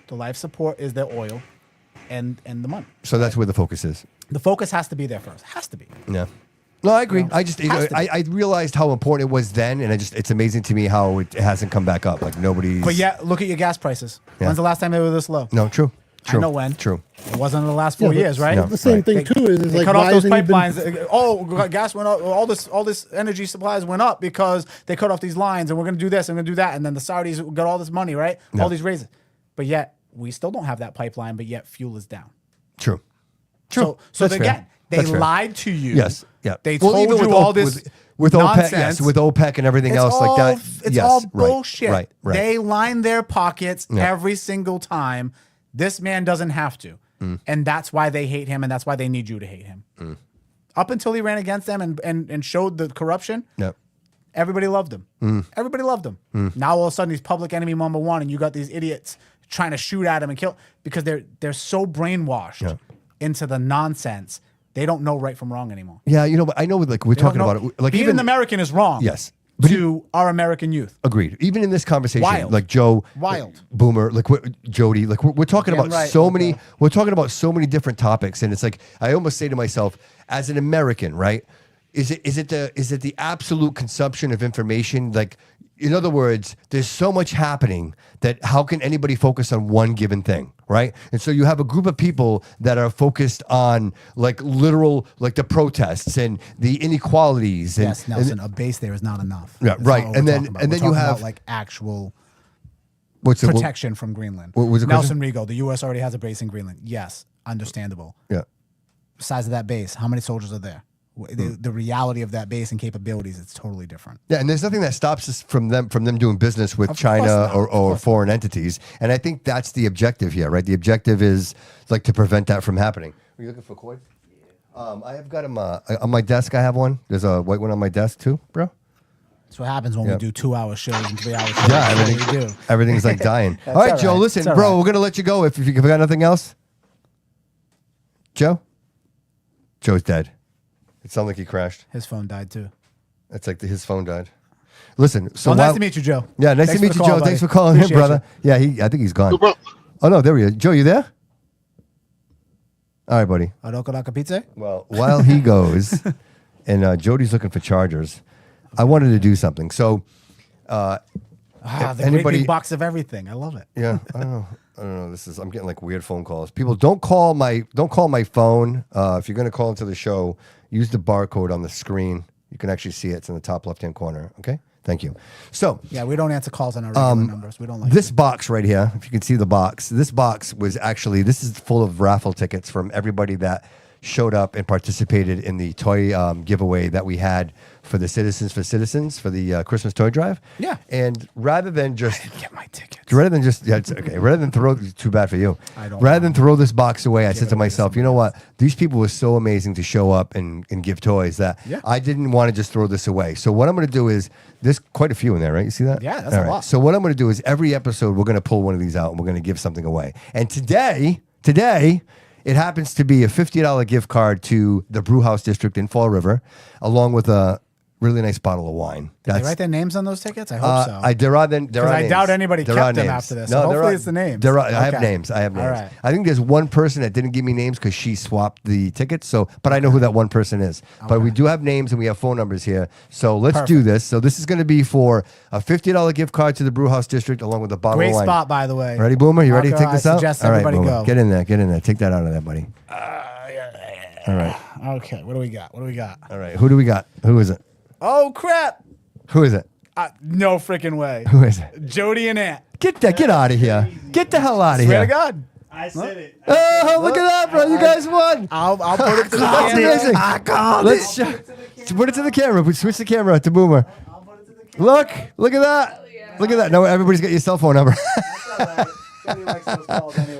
The life support is their oil and the money. So that's where the focus is. The focus has to be there first. Has to be. Yeah. No, I agree. I realized how important it was then, and it's amazing to me how it hasn't come back up. Like nobody's. But yeah, look at your gas prices. Yeah. When's the last time they were this low? No, true. I know when. True. It wasn't in the last 4 years, right? No. The same thing too is they like cut why off those hasn't he pipelines. Gas went up. All this energy supplies went up because they cut off these lines, and we're going to do this and we're going to do that, and then the Saudis got all this money, right? No. All these raises, but yet we still don't have that pipeline. But yet fuel is down. True. True. So That's again, fair. they lied to you. Yes. Yeah. They told you all this with nonsense. OPEC, yes, with OPEC and everything It's else all, like that. It's yes, all right, bullshit. Right. They line their pockets Yeah. every single time. This man doesn't have to. And that's why they hate him, and that's why they need you to hate him. Up until he ran against them and showed the corruption, Yep. everybody loved him. Everybody loved him. Now all of a sudden he's public enemy number one, and you got these idiots trying to shoot at him and kill because they're so brainwashed into the nonsense. They don't know right from wrong anymore. Yeah, but I know like we're talking about it. Like being even an American is wrong. Yes. To our American youth. Agreed. Even in this conversation, Wild. like Joe, Wild. Boomer, like Jody, like we're talking Damn about right, so okay. many. We're talking about so many different topics, and it's like I almost say to myself, as an American, right? Is it the absolute consumption of information? Like, in other words, there's so much happening that how can anybody focus on one given thing, right? And so you have a group of people that are focused on like literal, like the protests and the inequalities. And, yes, Nelson, a base there is not enough. Yeah, That's right. not what And we're then talking about. and then We're you talking have about, like actual what's it? protection from Greenland. What was the question? Nelson Rigo, the U.S. already has a base in Greenland. Yes, understandable. Yeah. Size of that base, how many soldiers are there? The reality of that base and capabilities, it's totally different. Yeah, and there's nothing that stops us from them doing business with Of course China not. or foreign entities. And I think that's the objective here, right? The objective is like to prevent that from happening. Are you looking for Coy? I have got him on my desk. I have one. There's a white one on my desk too, bro. That's what happens when Yeah. we do 2-hour shows and 3-hour shows. Yeah, That's what we do. everything's like dying. That's All right, all Joe, right. listen, It's all bro, right. we're going to let you go if you got nothing else. Joe? Joe's dead. It sounded like he crashed. His phone died too. It's like his phone died. Listen, so Well, nice while- to meet you, Joe. Yeah, nice Thanks to meet for you, the call, Joe. Thanks buddy. for calling Appreciate him, brother. you. Yeah, I think he's gone. Oh no, there he is. Joe, you there? All right, buddy. Adokolaka pizza? Well, while he goes, and Jody's looking for chargers, I wanted to do something. So, The anybody? great big box of everything. I love it. Yeah, I don't know. I'm getting like weird phone calls. People don't call my phone. If you're gonna call into the show, use the barcode on the screen. You can actually see it. It's in the top left-hand corner. Okay. Thank you. So Yeah, we don't answer calls on our regular numbers. We don't like this box right here. If you can see the box, this box was actually this is full of raffle tickets from everybody that showed up and participated in the toy giveaway that we had for the Citizens for Citizens for the Christmas toy drive. Yeah. And rather than just get my tickets. Rather than just it's okay. Rather than throw too bad for you. I don't Rather than throw this box away, I said to myself, you know what? These people were so amazing to show up and give toys that Yeah. I didn't want to just throw this away. So what I'm going to do is there's quite a few in there, right? You see that? Yeah, that's All a right. lot. So what I'm going to do is every episode we're going to pull one of these out and we're going to give something away. And today, it happens to be a $50 gift card to the Brew House District in Fall River, along with a really nice bottle of wine. Did they write their names on those tickets? I hope so. There are I names. doubt anybody There kept are them names. after this. No, So there hopefully are- it's the names. I have Okay. names. I have names. All right. I think there's one person that didn't give me names because she swapped the tickets. So, but I know who that one person is. But we do have names and we have phone numbers here. So let's do this. So this is going to be for a $50 gift card to the Brew House District, along with a bottle Great of wine. spot, by the way. Ready, Boomer? You ready to Marco, take this I out? suggest All right, everybody Boomer. go. Get in there. Get in there. Take that out of there, buddy. All right. Okay, what do we got? All right. Who do we got? Who is it? Oh, crap. Who is it? No freaking way. Who is it? Jody and Ant. Get out of here. Get the hell out of Swear here. to God. I said it. Oh, look at that, bro. You guys won. I'll put it to the That's camera. amazing. Let's put it to the camera. We switch the camera to Boomer. Look at that. Look at that. No, everybody's got your cell phone number.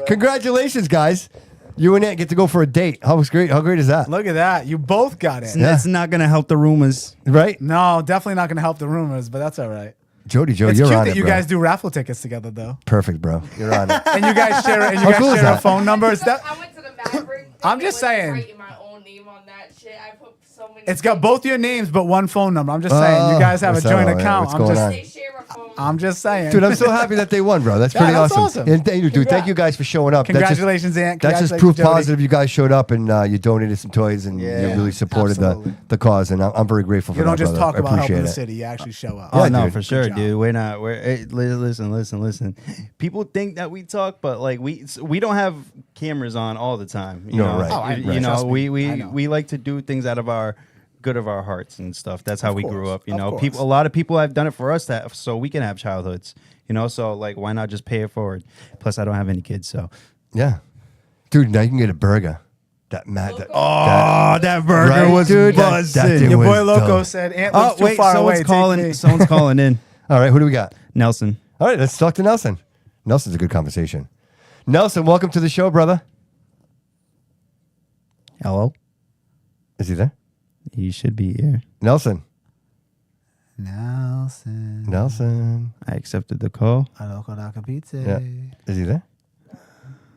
Congratulations, guys. You and Ant get to go for a date. How great is that? Look at that. You both got it. That's not gonna help the rumors. Right? No, definitely not going to help the rumors, but that's all right. Jody Jo, It's you're cute on that it, you bro. guys do raffle tickets together, though. Perfect, bro. You're on it. And you guys share How cool is a that? phone number. Is that, I went to the Maverick. I'm just saying. Writing my own name on that shit. I put so many. It's got both your names, but one phone number. I'm just saying. You guys have a what's joint up? Yeah, account. what's going on? They share a phone. I'm just saying. Dude, I'm so happy that they won, bro. That's Yeah, pretty that's awesome. awesome. And thank you guys for showing up. Congratulations, Ant. That's just Congratulations, proof Jody. positive you guys showed up and you donated some toys and you really supported absolutely. the cause. And I'm very grateful for You that, don't just brother. talk I about helping appreciate the it. city. You actually show up. Oh Yeah, no, dude. for sure, job. dude. We're not. Listen. People think that we talk, but like we don't have cameras on all the time. You No, know? right. Oh, I- You right. know, Trust me. I we know. we like to do things out of our good of our hearts and stuff. That's how we grew course. up. You Of know, course. a lot of people have done it for us so we can have childhoods. You know, so like why not just pay it forward? Plus, I don't have any kids, so Yeah. Dude, now you can get a burger. That burger burger was dude, buzzing. that thing Your was boy Loco dope. said Ant Oh lives too wait, far away. Take me. someone's calling in. All right, who do we got? Nelson. All right, let's talk to Nelson. Nelson's a good conversation. Nelson, welcome to the show, brother. Hello. Is he there? He should be here. Nelson. Nelson. I accepted the call. Adokolaka pizza. Yeah. Is he there?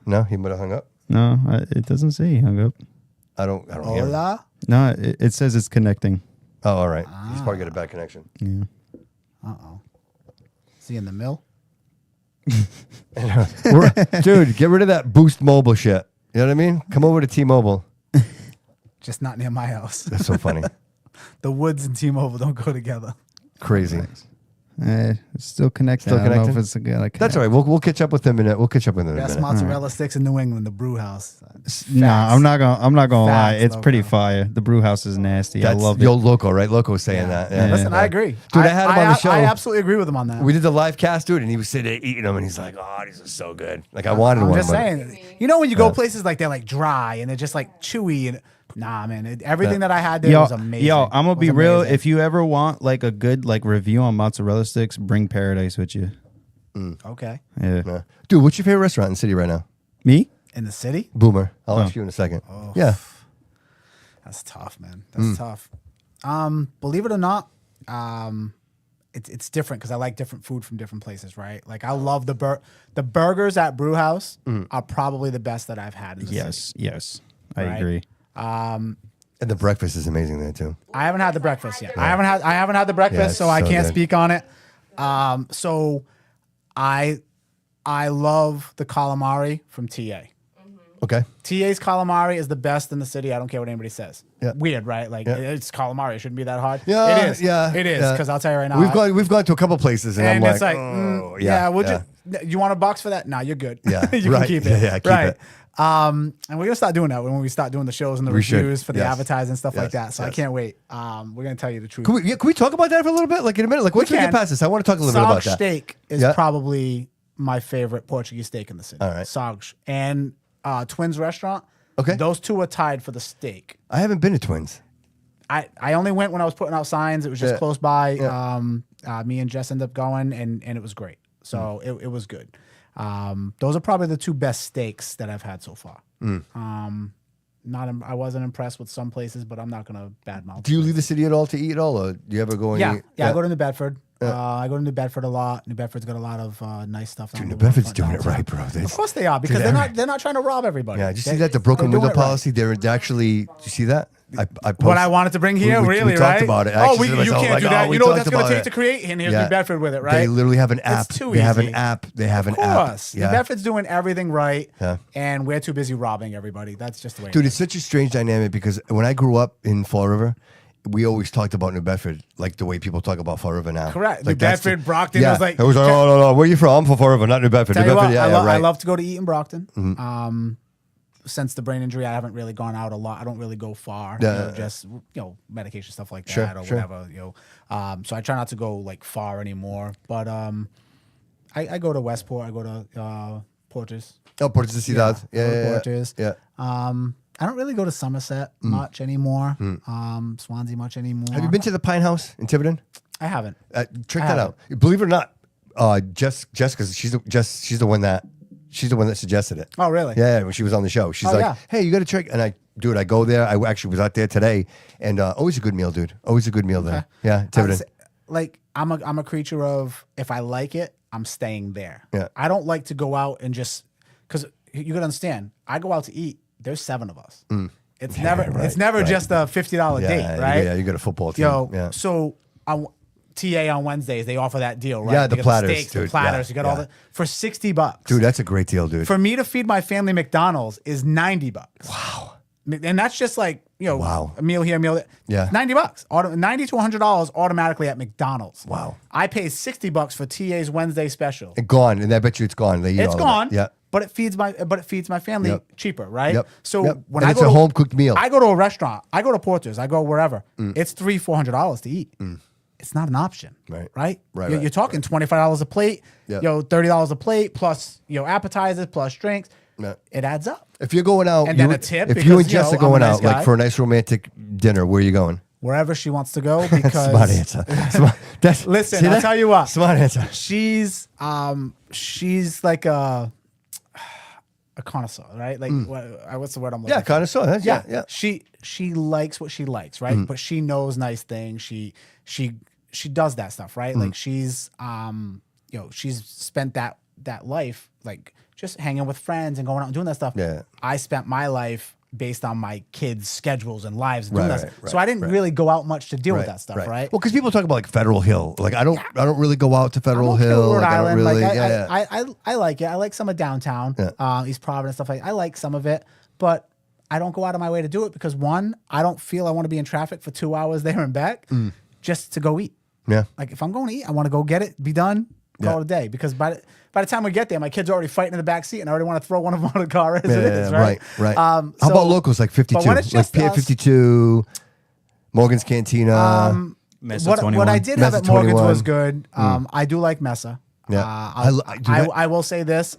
No, he might have hung up. No, it doesn't say he hung up. I don't hear him. Hola. No, it says it's connecting. Oh, all right. He's probably got a bad connection. Yeah. Uh-oh. Is he in the mill? Dude, get rid of that Boost Mobile shit. You know what I mean? Come over to T-Mobile. Just not near my house. That's so funny. The woods and T-Mobile don't go together. Crazy. It's still connected. Still I don't know connected? if it's a good. Like, That's all right. We'll catch up with them in a We'll catch up with them in a Best minute. mozzarella sticks in New England, the Brew House. No, I'm not gonna lie. Facts, It's pretty Loco. fire. The brew house is nasty. That's I love it. Yo Loco, right? Loco's saying that. Yeah. Listen, I agree. Dude, I had him on the show. I absolutely agree with him on that. We did the live cast, dude, and he was sitting there eating them, and he's like, "Oh, these are so good." Like I wanted one. I'm just but- saying. You know when you go places like they're like dry and they're just like chewy and nah, man. Everything that I had there was amazing. Yo, I'm gonna It be was real. amazing. If you ever want like a good like review on mozzarella sticks, bring Paradise with you. Okay. Yeah. Dude, what's your favorite restaurant in the city right now? Me? In the city? Boomer. I'll ask you in a second. Oh. Yeah. That's tough, man. That's tough. Believe it or not, it's different because I like different food from different places, right? Like I love the burgers at Brew House are probably the best that I've had in the city. Yes. I Right. agree. And the breakfast is amazing there too. I haven't had the breakfast yet. I haven't had the breakfast, Yeah, it's so I so can't good. speak on it. So I love the calamari from TA. Okay. TA's calamari is the best in the city. I don't care what anybody says. Yeah. Weird, right? Like it's calamari. It shouldn't be that hard. Yeah, it is. yeah, it is. yeah. Because I'll tell you right now. We've gone to a couple places, and, and I'm it's like, like, oh, you want a box for that? Nah, you're good. Yeah, you right. can keep it. Yeah, keep right. it. And we're gonna start doing that when we start doing the shows and the We should. reviews for the Yes. advertising and stuff like Yes, that. So I yes. can't wait. We're gonna tell you the truth. Can we talk about that for a little bit? Like in a minute? Like once we get can. past this, I want to talk a little bit about Sog that. steak is Yeah. probably my favorite Portuguese steak in the city. All right. Sog and Twins Restaurant. Okay. Those two are tied for the steak. I haven't been to Twins. I only went when I was putting out signs. It was just Yeah. close by. Yeah. Me and Jess ended up going, and it was great. So Mm. it was good. Those are probably the two best steaks that I've had so far. Mm. I wasn't impressed with some places, but I'm not gonna badmouth. Do you leave the city at all to eat at all, or do you ever go and Yeah, eat? yeah. I go to New Bedford. I go to New Bedford a lot. New Bedford's got a lot of nice stuff. Dude, New Bedford's doing it right, bro. Of course they are, because they're not trying to rob everybody. Yeah, did you see that? The broken They're window doing it right. policy. They're actually. Did you see that? I What I wanted to bring here, we really, talked right? about it. I Oh, actually said to you myself, can't like, do that. we You know what talked that's going to about take it. to create? And here's Yeah. New Bedford with it, right? They literally have an app. It's too They have an easy. app. They have an Of app. course. Yeah. New Bedford's doing everything right, Yeah. and we're too busy robbing everybody. That's just the way. Dude, it it's such a strange dynamic because when I grew up in Fall River, we always talked about New Bedford like the way people talk about Fall River now. Correct. Like New that's Bedford, the- Brockton Yeah. was like- it was like, oh no, where you from? I'm from Fall River, not New Bedford. Tell New you Bedford, what, yeah, I, yeah, right. I love to go to eat in Brockton. Mm-hmm. Since the brain injury, I haven't really gone out a lot. I don't really go far. Yeah. Just medication stuff like Sure, that or sure. whatever. So I try not to go like far anymore. But I go to Westport. I go to Porter's. Oh, Porter de Ciudad. I go to Porter's. Yeah. I don't really go to Somerset much anymore. Swansea much anymore. Have you been to the Pine House in Tiverton? I haven't. Check I that out. Believe it or not, Jessica, she's the one that suggested it. Oh, really? Yeah, when she was on the show, she's Oh, like, yeah. "Hey, you got to check." And I go there. I actually was out there today, and always a good meal, dude. Always a good meal there. Yeah, Tiverton. Like I'm a creature of, if I like it, I'm staying there. Yeah. I don't like to go out and just, because you gotta understand, I go out to eat. There's 7 of us. It's never just a $50 date, right? Yeah, you got a football team. Yo, yeah. so TA on Wednesdays they offer that deal, right? Yeah, the You get platters, steaks, dude. the platters. Yeah, You got all yeah. the for $60. Dude, that's a great deal, dude. For me to feed my family McDonald's is $90. Wow. And that's just like, Wow. a meal here, a meal there. Yeah. $90. $90 to $100 automatically at McDonald's. Wow. I pay $60 for TA's Wednesday special. And gone, and I bet you it's gone. They eat It's all gone. Of it. Yeah. But it feeds my family Yep. cheaper, right? Yep. So Yep. when And I it's go a to home-cooked meal. I go to a restaurant, I go to Porter's, I go wherever. It's $300-$400 to eat. It's not an option. Right. Right? Right, You're, right, you're talking $25 a plate, Yep. $30 a plate, plus appetizers, plus drinks. Yeah. It adds up. If you're going out, And then a tip If you and because, Jess are I'm a going nice out, like guy. for a nice romantic dinner, where are you going? Wherever she wants to go, because Smart answer. Listen, See I'll that? tell you what. Smart answer. She's like a connoisseur, right? Like what's the word I'm looking Yeah, for? connoisseur. That's- Yeah, yeah. She likes what she likes, right? But she knows nice things. She does that stuff, right? Like she's she's spent that life like just hanging with friends and going out and doing that stuff. Yeah. I spent my life based on my kids' schedules and lives and doing Right, that right, stuff. So I didn't right. really go out much to deal with that stuff, right? Well, because people talk about like Federal Hill. Like I don't really go out to Federal I'm okay with Hill. Rhode Like, I don't Island. really. Like, yeah. I like it. I like some of downtown, East Providence, stuff like that. I like some of it, but I don't go out of my way to do it because one, I don't feel I want to be in traffic for 2 hours there and back just to go eat. Yeah. Like if I'm going to eat, I want to go get it, be done, call it a day. Because by the time we get there, my kids are already fighting in the back seat, and I already want to throw one of them out of the car as it is. Right. How about locals like 52, but when it's like just Pier us- 52, Morgan's Cantina? Mesa what 21. I did Mesa have at Morgan's 21. was good. I do like Mesa. Yeah. I will say this: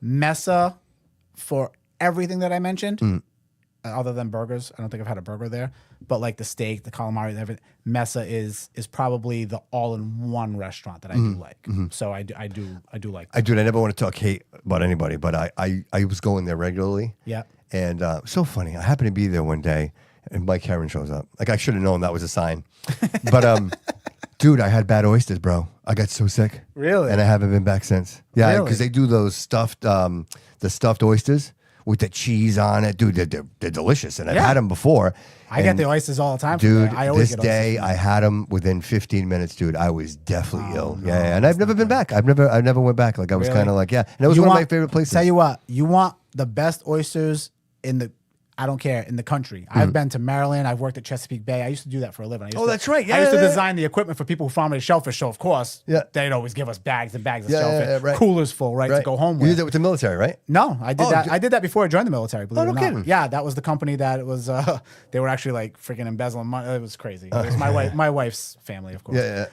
Mesa, for everything that I mentioned, other than burgers, I don't think I've had a burger there. But like the steak, the calamari, everything, Mesa is probably the all-in-one restaurant that I do like. So I do like that. I never want to talk hate about anybody, but I was going there regularly. Yeah. And so funny. I happened to be there one day, and Mike Heron shows up. Like I should have known that was a sign. But dude, I had bad oysters, bro. I got so sick. Really? And I haven't been back since. Yeah, Really? because they do those stuffed, the stuffed oysters with the cheese on it, dude. They're delicious, and I've had them before. I get the oysters all the time. Dude, I always this get day oysters. I had them within 15 minutes, dude. I was definitely ill. Yeah, and I've never been back. I never went back. Like I was Really? kind of like, and it was one of my favorite places. Tell you what, you want the best oysters in the. I don't care, in the country. I've been to Maryland. I've worked at Chesapeake Bay. I used to do that for a living. That's right. I used to Yeah. design the equipment for people who farm the shellfish. So, of course, they'd always give us bags and bags of shellfish. right. Coolers full, right, to go home You with. did that with the military, right? No, I did that. I did that before I joined the military. Believe it or no not. kidding. Yeah, that was the company that was. They were actually like freaking embezzling money. It was crazy. It was my wife's family, of course. Yeah.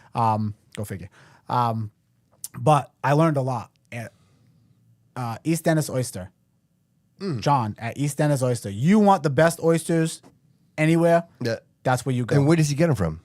Go figure. But I learned a lot at East Dennis Oyster. John at East Dennis Oyster. You want the best oysters anywhere? Yeah. That's where you go. And where does he get them from?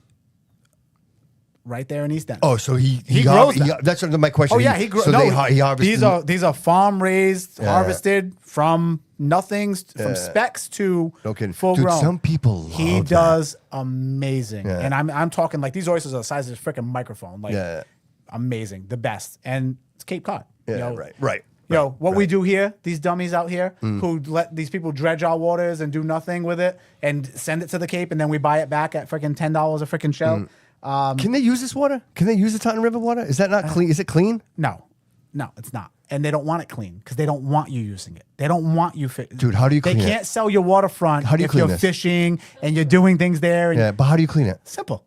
Right there in East Dennis. Oh, so he grows them. that's my question. Oh yeah, he grows. So No, he harvested. these are farm raised, harvested from nothings, from specks to No kidding. full Dude, grown. some people love He that. does amazing, Yeah. and I'm talking like these oysters are the size of a freaking microphone, like amazing, the best, and it's Cape Cod. Yeah, right. Yo, what we do here, these dummies out here who let these people dredge our waters and do nothing with it and send it to the Cape, and then we buy it back at freaking $10 a freaking shell. Can they use this water? Can they use the Taunton River water? Is that not clean? Is it clean? No, it's not. And they don't want it clean because they don't want you using it. They don't want you. Dude, how do you clean it? They can't sell your waterfront How do you if clean you're this? fishing and you're doing things there. And Yeah, but how do you clean it? Simple.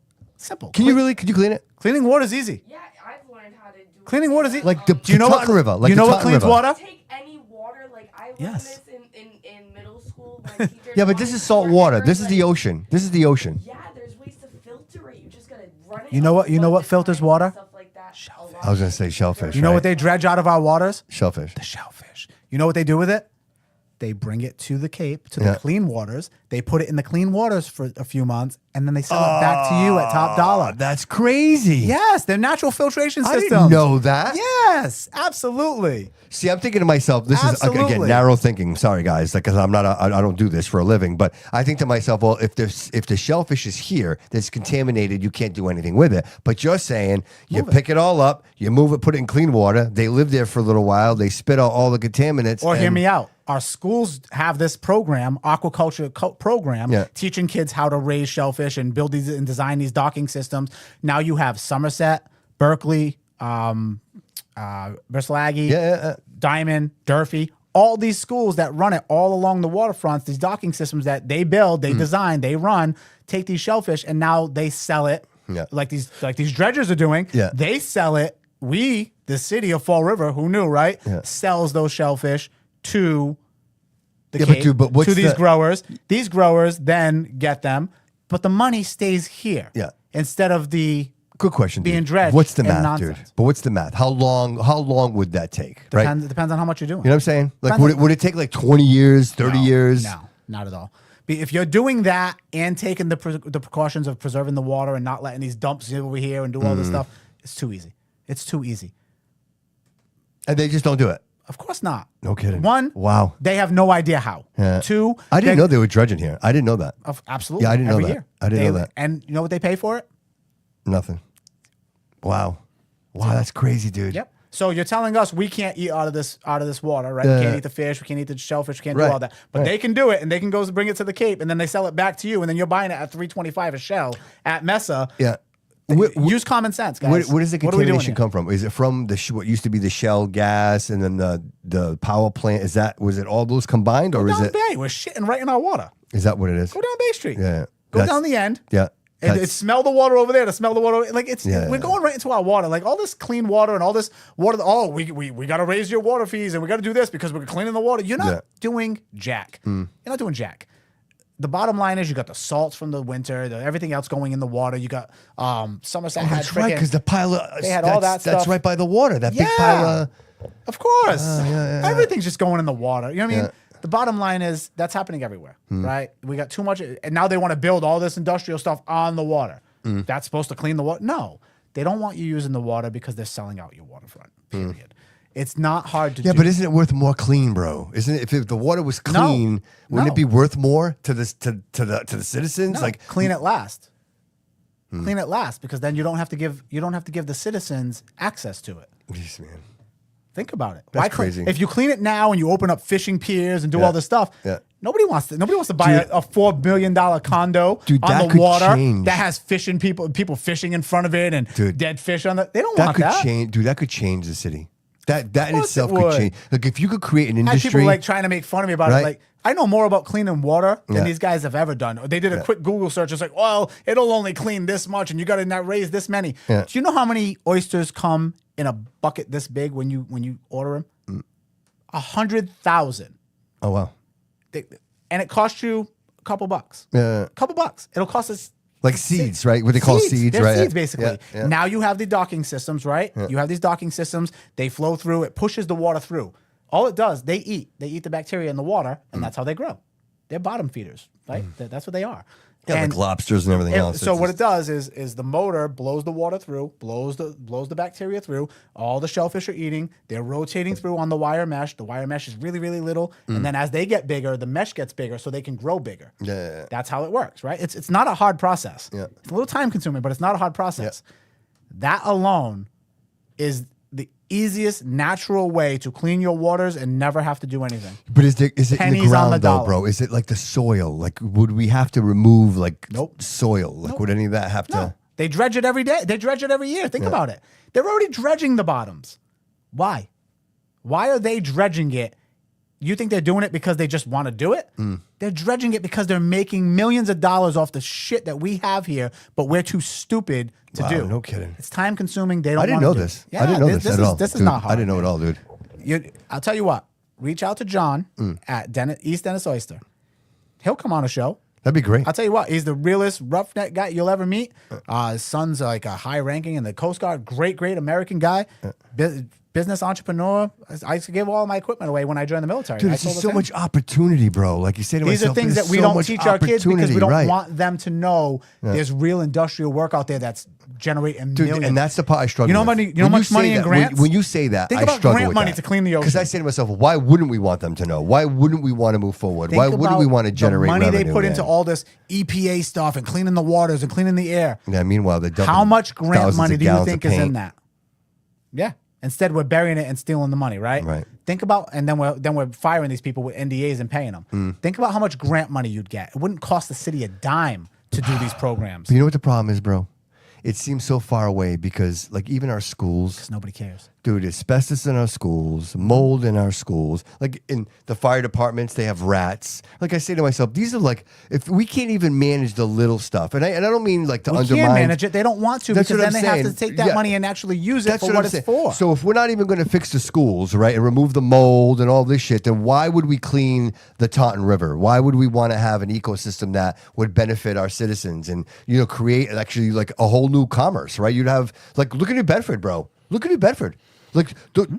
Could you clean it? Cleaning water is easy. Yeah, I've learned how to do it. Cleaning water is easy. Like the Do you know Taunton what, River. Like you the know what Taunton cleans River. water? Take any water, like I learned Yes. this in middle school. My teachers Yeah, but this is salt water. This is the ocean. This is the ocean. Yeah, there's ways to filter it. You just gotta run it. You know what? You know what filters water? Stuff like that. I was gonna say shellfish. You know right? what they dredge out of our waters? Shellfish. The shellfish. You know what they do with it? They bring it to the Cape, to the clean waters. They put it in the clean waters for a few months, and then they sell it back to you at top dollar. That's crazy. Yes, they're natural filtration I systems. didn't know that. Yes, absolutely. See, I'm thinking to myself, this is again Absolutely. narrow thinking. Sorry, guys, because I don't do this for a living. But I think to myself, well, if the shellfish is here, that's contaminated, you can't do anything with it. But you're saying you pick it all up, you move it, put it in clean water. They live there for a little while. They spit out all the contaminants. Or hear and- me out. Our schools have this program, aquaculture program, teaching kids how to raise shellfish and build these and design these docking systems. Now you have Somerset, Berkeley, Bristol Aggie, Diamond, Durfee, all these schools that run it all along the waterfronts, these docking systems that they build, they design, they run, take these shellfish, and now they sell it like these dredgers are doing. Yeah. They sell it. We, the city of Fall River, who knew, right? Sells those shellfish to the Cape, but what's to these the- growers. These growers then get them, but the money stays here. Yeah. Instead of the Good question. being dude. dredged. What's the in math, nonsense. dude? But what's the math? How long would that take? Right. Depends on how much you're doing. You know what I'm saying? Like, Depends would it take like 20 years, 30 years? No, not at all. If you're doing that and taking the precautions of preserving the water and not letting these dumps over here and do all this stuff, it's too easy. It's too easy. And they just don't do it. Of course not. No kidding. One, wow, they have no idea how. Yeah. Two, I didn't know they were dredging here. I didn't know that. Absolutely. Yeah, I didn't know every that. year. I didn't know that. And you know what they pay for it? Nothing. Wow, that's crazy, dude. Yep. So you're telling us we can't eat out of this water, right? Yeah. We can't eat the fish, we can't eat the shellfish, we can't Right. do all that. But they can do it, and they can go bring it to the Cape, and then they sell it back to you, and then you're buying it at $3.25 a shell at Mesa. Yeah. Use common sense, guys. Where does the What are we doing contamination here? come from? Is it from what used to be the shell gas and then the power plant? Was it all those combined, or Go is down it? Bay. We're shitting right in our water. Is that what it is? Go down Bay Street. Yeah. Go down the end. Yeah. And it smell the water over there, to smell the water. Like we're going right into our water. Like all this clean water and all this water. Oh, we got to raise your water fees and we got to do this because we're cleaning the water. You're not doing jack. You're not doing jack. The bottom line is you got the salts from the winter, everything else going in the water. You got Somerset had that's right, because the pile of they had all that stuff. That's right by the water. That big pile of. Of course, everything's just going in the water. You know what I mean? The bottom line is that's happening everywhere, right? We got too much, and now they want to build all this industrial stuff on the water. That's supposed to clean the water. No, they don't want you using the water because they're selling out your waterfront. Period. It's not hard to do. Yeah, but isn't it worth more clean, bro? Isn't it? If the water was clean, wouldn't it be worth more to the citizens? No, like clean it last. Clean it last, because then you don't have to give the citizens access to it. Jeez, man. Think about it. That's crazy. If you clean it now and you open up fishing piers and do all this stuff, nobody wants to buy a $4 million condo on the water that has fishing people fishing in front of it and dead fish on it. They don't want that. That could change the city. That in itself could change. Like if you could create an industry. I had people like trying to make fun of me about it. Like, I know more about cleaning water than these guys have ever done. They did a quick Google search. It's like, well, it'll only clean this much, and you got to not raise this many. Do you know how many oysters come in a bucket this big when you order them? 100,000. Oh wow! And it costs you a couple bucks. Couple bucks. It'll cost us. Like seeds, right? What they call seeds, They're right? Seeds, basically. Now you have the docking systems, right? You have these docking systems. They flow through. It pushes the water through. All it does, they eat the bacteria in the water, and that's how they grow. They're bottom feeders, right? That's what they are. Yeah, like lobsters and everything else. So what it does is the motor blows the water through, blows the bacteria through. All the shellfish are eating. They're rotating through on the wire mesh. The wire mesh is really, really little. And then as they get bigger, the mesh gets bigger so they can grow bigger. Yeah. That's how it works, right? It's not a hard process. Yeah. It's a little time consuming, but it's not a hard process. That alone is the easiest natural way to clean your waters and never have to do anything. But is it in Pennies the ground on the though, dollar. bro? Is it like the soil? Like would we have to remove like soil? Like would any of that have to? They dredge it every day. They dredge it every year. Think about it. They're already dredging the bottoms. Why? Why are they dredging it? You think they're doing it because they just want to do it? They're dredging it because they're making millions of dollars off the shit that we have here, but we're too stupid to do. No kidding. It's time consuming. They don't. I didn't know this. Yeah, I didn't know this at all. This is dude, not hard. I didn't know it all, dude. I'll tell you what. Reach out to John at East Dennis Oyster. He'll come on a show. That'd be great. I'll tell you what. He's the realest roughneck guy you'll ever meet. His son's like a high ranking in the Coast Guard. Great American guy. Business entrepreneur. I used to give all my equipment away when I joined the military. Dude, there's so much opportunity, bro. Like you say to These myself, are things that we so don't much teach our kids because we don't right. want them to know there's real industrial work out there that's generating millions. And that's the part I struggle You know with. how much money in grants? When you say that, Think I about struggle grant with money that. to clean the ocean. Because I say to myself, why wouldn't we want them to know? Why wouldn't we want to move forward? Why wouldn't we want to generate the money revenue? they put into all this EPA stuff and cleaning the waters and cleaning the air? Yeah. Meanwhile, they dump How much grant thousands money of do you gallons think of is in paint. that? Yeah. Instead, we're burying it and stealing the money, right? Right. Think about, and then we're firing these people with NDAs and paying them. Think about how much grant money you'd get. It wouldn't cost the city a dime to do these programs. But you know what the problem is, bro? It seems so far away because, like, even our schools. Because nobody cares. Dude, asbestos in our schools, mold in our schools. Like in the fire departments, they have rats. Like I say to myself, these are like, if we can't even manage the little stuff, and I don't mean like to undermine. We can manage it. They don't want to That's because what then I'm they have saying. to take that money and actually use it for what it's for. So if we're not even going to fix the schools, right, and remove the mold and all this shit, then why would we clean the Taunton River? Why would we want to have an ecosystem that would benefit our citizens and, you know, create actually like a whole new commerce, right? You'd have, like, look at New Bedford, bro. Look at New Bedford. Like,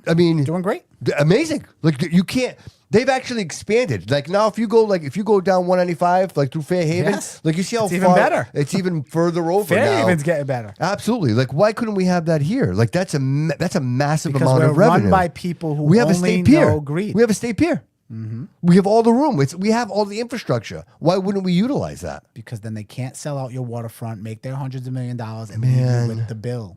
I mean, doing great, amazing. Like, you can't. They've actually expanded. Like now, if you go down 195, like through Fairhaven, like you see how it's far even better. It's even further over. Fairhaven's now. getting better. Absolutely. Like, why couldn't we have that here? Like, that's a massive because amount we're of revenue. run by people who we have only a state pier. know greed. We have a state pier. We have all the room. We have all the infrastructure. Why wouldn't we utilize that? Because then they can't sell out your waterfront, make their hundreds of $millions, and leave you with the bill.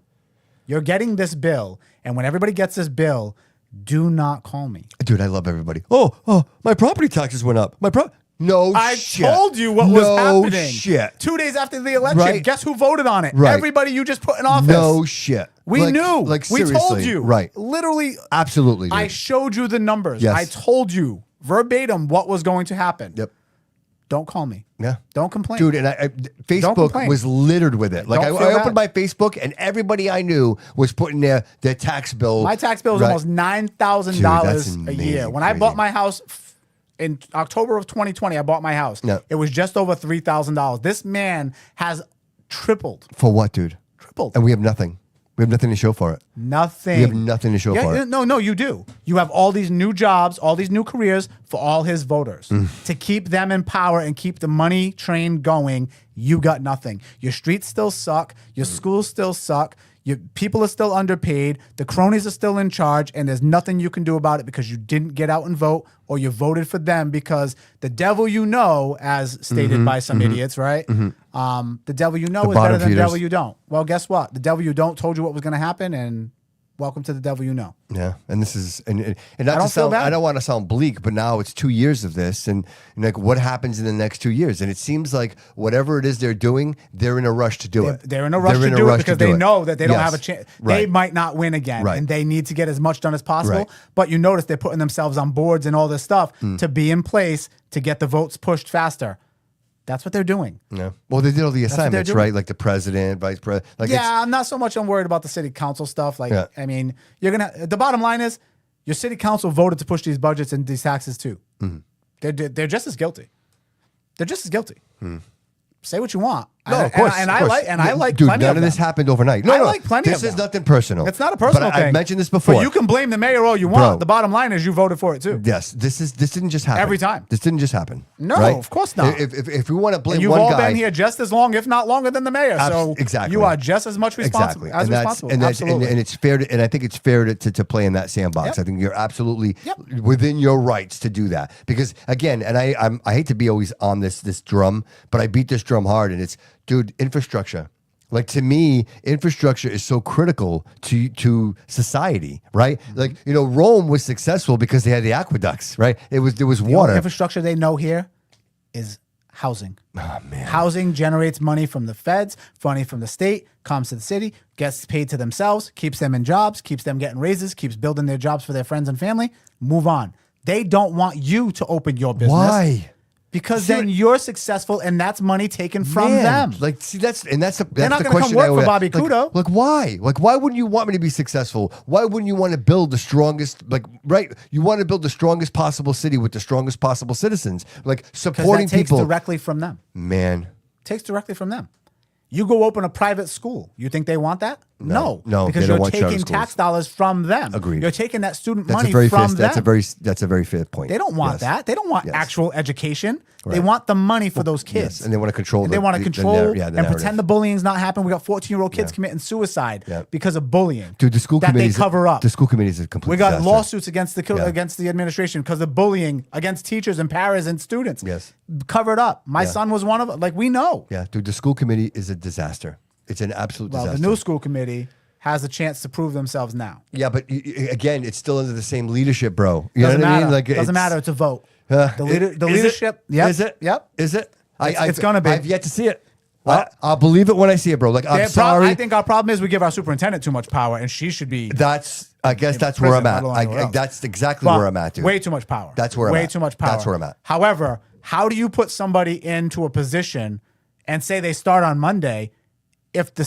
You're getting this bill, and when everybody gets this bill, do not call me. Dude, I love everybody. Oh, my property taxes went up. I told you what was happening. Shit. 2 days after the election, Right. guess who voted on it? Right. Everybody you just put in office. No shit. We knew. Like, we told seriously. you. Right. Literally. Absolutely. Dude. I showed you the numbers. Yes. I told you verbatim what was going to happen. Yep. don't call me. Yeah. Don't complain. Dude, and Facebook was littered with it. Like I opened my Facebook and everybody I knew was putting their tax bill. My tax bill is almost $9,000 a year. When I bought my house in October of 2020, I bought my house. Yeah. It was just over $3,000. This man has tripled. For what, dude? Tripled. And we have nothing. We have nothing to show for it. Nothing. We have nothing to show for it. No, you do. You have all these new jobs, all these new careers for all his voters. To keep them in power and keep the money train going, you got nothing. Your streets still suck. Your schools still suck. Your people are still underpaid. The cronies are still in charge, and there's nothing you can do about it because you didn't get out and vote, or you voted for them because the devil you know, as stated by some idiots, right? The devil you know is better than the devil you don't. Well, guess what? The devil you don't told you what was going to happen, and welcome to the devil you know. Yeah, and this is and not to sound, I don't want to sound bleak, but now it's 2 years of this, and like what happens in the next 2 years? And it seems like whatever it is they're doing, they're in a rush to do it. They're in a rush to do it because they know that they don't have a chance. Right. They might not win again, and they need to get as much done as possible. Right. But you notice they're putting themselves on boards and all this stuff to be in place to get the votes pushed faster. That's what they're doing. Yeah. Well, they did all the assignments, right? Like the president, vice president. Like I'm not so much. I'm worried about the city council stuff. Like, I mean, the bottom line is your city council voted to push these budgets and these taxes too. They're just as guilty. They're just as guilty. Say what you want. No, of course. I like dude, plenty none of this them. happened overnight. I like plenty of This is them. nothing personal. It's not a personal but thing. I've mentioned this before. But you can blame the mayor all you want. Bro. The bottom line is you voted for it too. Yes, this didn't just happen Every time. This didn't just happen. No, right? of course not. If we want to blame And you've one all guy, been here just as long, if not longer, than the mayor. So exactly. you are just as much responsible. Exactly. Absolutely. And it's fair and I think it's fair to play in that sandbox. I think you're absolutely within your rights to do that. Because again, and I hate to be always on this drum, but I beat this drum hard, and it's, dude, infrastructure. Like, to me, infrastructure is so critical to society, right? Like, Rome was successful because they had the aqueducts, right? There was The water. only infrastructure they know here is housing. Oh, man. Housing generates money from the feds, money from the state, comes to the city, gets paid to themselves, keeps them in jobs, keeps them getting raises, keeps building their jobs for their friends and family. Move on. They don't want you to open your business. Why? Because then you're successful, and that's money taken from them. Like, see, that's the They're not the going to come question work for Bobby Couto. Like, why? Like, why wouldn't you want me to be successful? Why wouldn't you want to build the strongest, you want to build the strongest possible city with the strongest possible citizens, like supporting that takes people directly from them. Man, takes directly from them. You go open a private school. You think they want that? No, because because you're taking tax dollars from them. Agreed. You're taking that student that's money a very from fair, them. That's a very fair point. They don't want that. They don't want actual education. They want the money for those kids. Yes, and they want to control. They want to control and narrative. pretend the bullying's not happening. We got 14-year-old kids committing suicide because of bullying. Dude, the school that committee they cover up. The school committee is a complete. We got disaster. lawsuits against the administration because of bullying against teachers and parents and students. Yes, covered up. My son was one of them. Like, we know. Yeah, dude, the school committee is a disaster. It's an absolute disaster. Well, the new school committee has a chance to prove themselves now. Yeah, but again, it's still under the same leadership, bro. You Doesn't know what matter. I mean? Like, Doesn't matter. It's a vote. The leadership. Yep. Is it? Yep. Is it? It's gonna be. I've yet to see it. I'll believe it when I see it, bro. Like, I'm sorry. I think our problem is we give our superintendent too much power, and she should be. I guess that's where I'm at. That's exactly where I'm at, dude. Way too much power. That's where I'm at. Way too much power. That's where I'm at. However, how do you put somebody into a position and say they start on Monday if the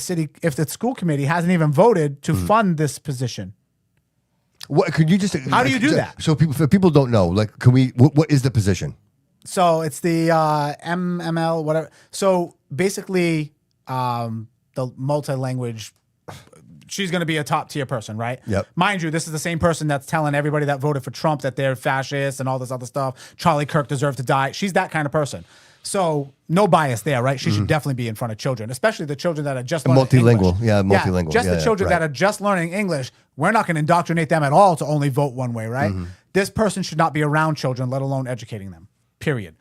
school committee hasn't even voted to fund this position? What could you just? How do you do that? So people don't know. Like, can we? What is the position? So it's the MML, whatever. So basically, the multi-language. She's going to be a top tier person, right? Yep. Mind you, this is the same person that's telling everybody that voted for Trump that they're fascists and all this other stuff. Charlie Kirk deserved to die. She's that kind of person. So no bias there, right? She should definitely be in front of children, especially the children that are just learning multilingual. English. Yeah, multilingual. Just the children that are just learning English. We're not going to indoctrinate them at all to only vote one way, right? This person should not be around children, let alone educating them, period.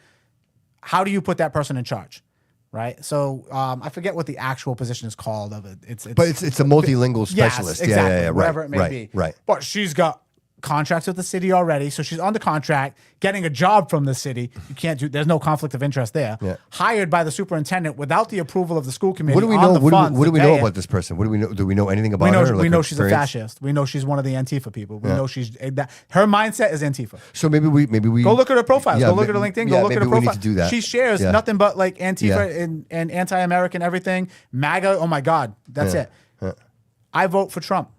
How do you put that person in charge? Right, so I forget what the actual position is called of it. It's a multilingual specialist. Yes, exactly. Whatever it may be. Right. But she's got contracts with the city already, so she's under contract, getting a job from the city. You can't do. There's no conflict of interest there. Yeah. Hired by the superintendent without the approval of the school committee. What do we on know? the funds What do we to know pay about it. this person? What do we know? Do we know anything about her? We know her she's a experience? fascist. We know she's one of the Antifa people. We know she's her mindset is Antifa. So maybe we Go look at her profiles. Yeah, go look at her LinkedIn. yeah, Go look at maybe her we profile. need to do that. She shares Yeah. nothing but like Antifa Yeah. and anti-American everything. MAGA. Oh my God, that's Yeah. it. Yeah. I vote for Trump.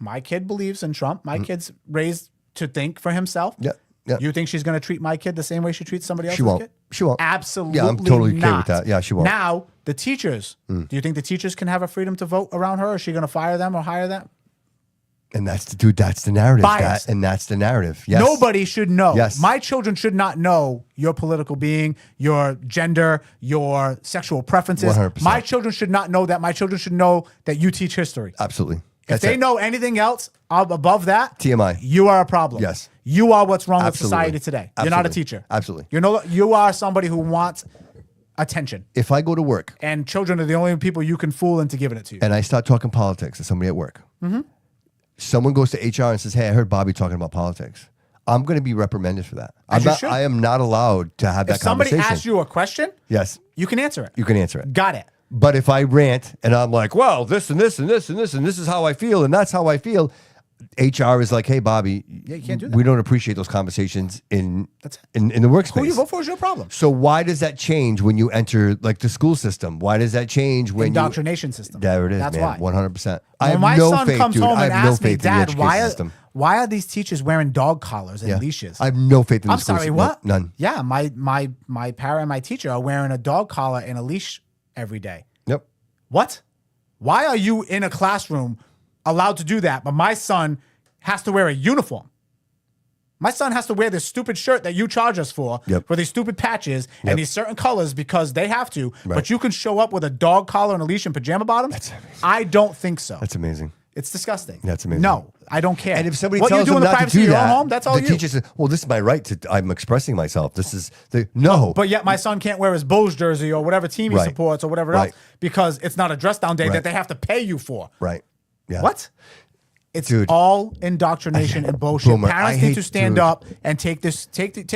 My kid believes in Trump. My kid's raised to think for himself. Yeah. Yeah. You think she's going to treat my kid the same way she treats somebody else's She won't. kid? She won't. Absolutely Yeah, I'm totally okay not. with that. Yeah, she won't. Now, the teachers. Do you think the teachers can have a freedom to vote around her? Or is she going to fire them or hire them? And that's the narrative. Biased. That's the narrative. Yes. Nobody should know. Yes. My children should not know your political being, your gender, your sexual preferences. 100%. My children should not know that. My children should know that you teach history. Absolutely. If they know anything else above that, TMI. you are a problem. Yes. You are what's wrong Absolutely. with society today. You're not a Absolutely. teacher. Absolutely. You are somebody who wants attention. If I go to work And children are the only people you can fool into giving it to you. and I start talking politics to somebody at work, someone goes to HR and says, "Hey, I heard Bobby talking about politics." I'm going to be reprimanded for that. I am not allowed to have If that somebody conversation. asks you a question, Yes, you can answer it. you can answer it. Got it. But if I rant and I'm like, well, this and this and this and this and this is how I feel and that's how I feel, HR is like, hey, Bobby, you can't do that. we don't appreciate those conversations in That's the workspace. Who you vote for is your problem. So why does that change when you enter like the school system? Why does that change when Indoctrination system. There it is, That's man. why. 100%. I When have my no son faith, comes dude. home I and have no asks me, faith in the Dad, education system. why are these teachers wearing dog collars and Yeah. leashes? I have no faith in the I'm school sorry, system. what? None. Yeah, my parent and my teacher are wearing a dog collar and a leash every day. Yep. What? Why are you in a classroom allowed to do that, but my son has to wear a uniform? My son has to wear this stupid shirt that you charge us for, Yep. with these stupid patches Yep. and these certain colors because they have to, Right. but you can show up with a dog collar and a leash and pajama bottoms? That's amazing. I don't think so. That's amazing. It's disgusting. That's amazing. No, I don't care. And if somebody what tells you do them in the not to privacy do of your that, own home, that's all the you. teacher says, well, this is my right to, I'm expressing myself. This is no. But yet my son can't wear his Bulls jersey or whatever team he Right. supports or whatever Right. else because it's not a dress down day Right. that they have to pay you for. Right. Yeah. What? It's Dude. all indoctrination and bullshit. Boomer, I Parents need hate- to stand dude. up and take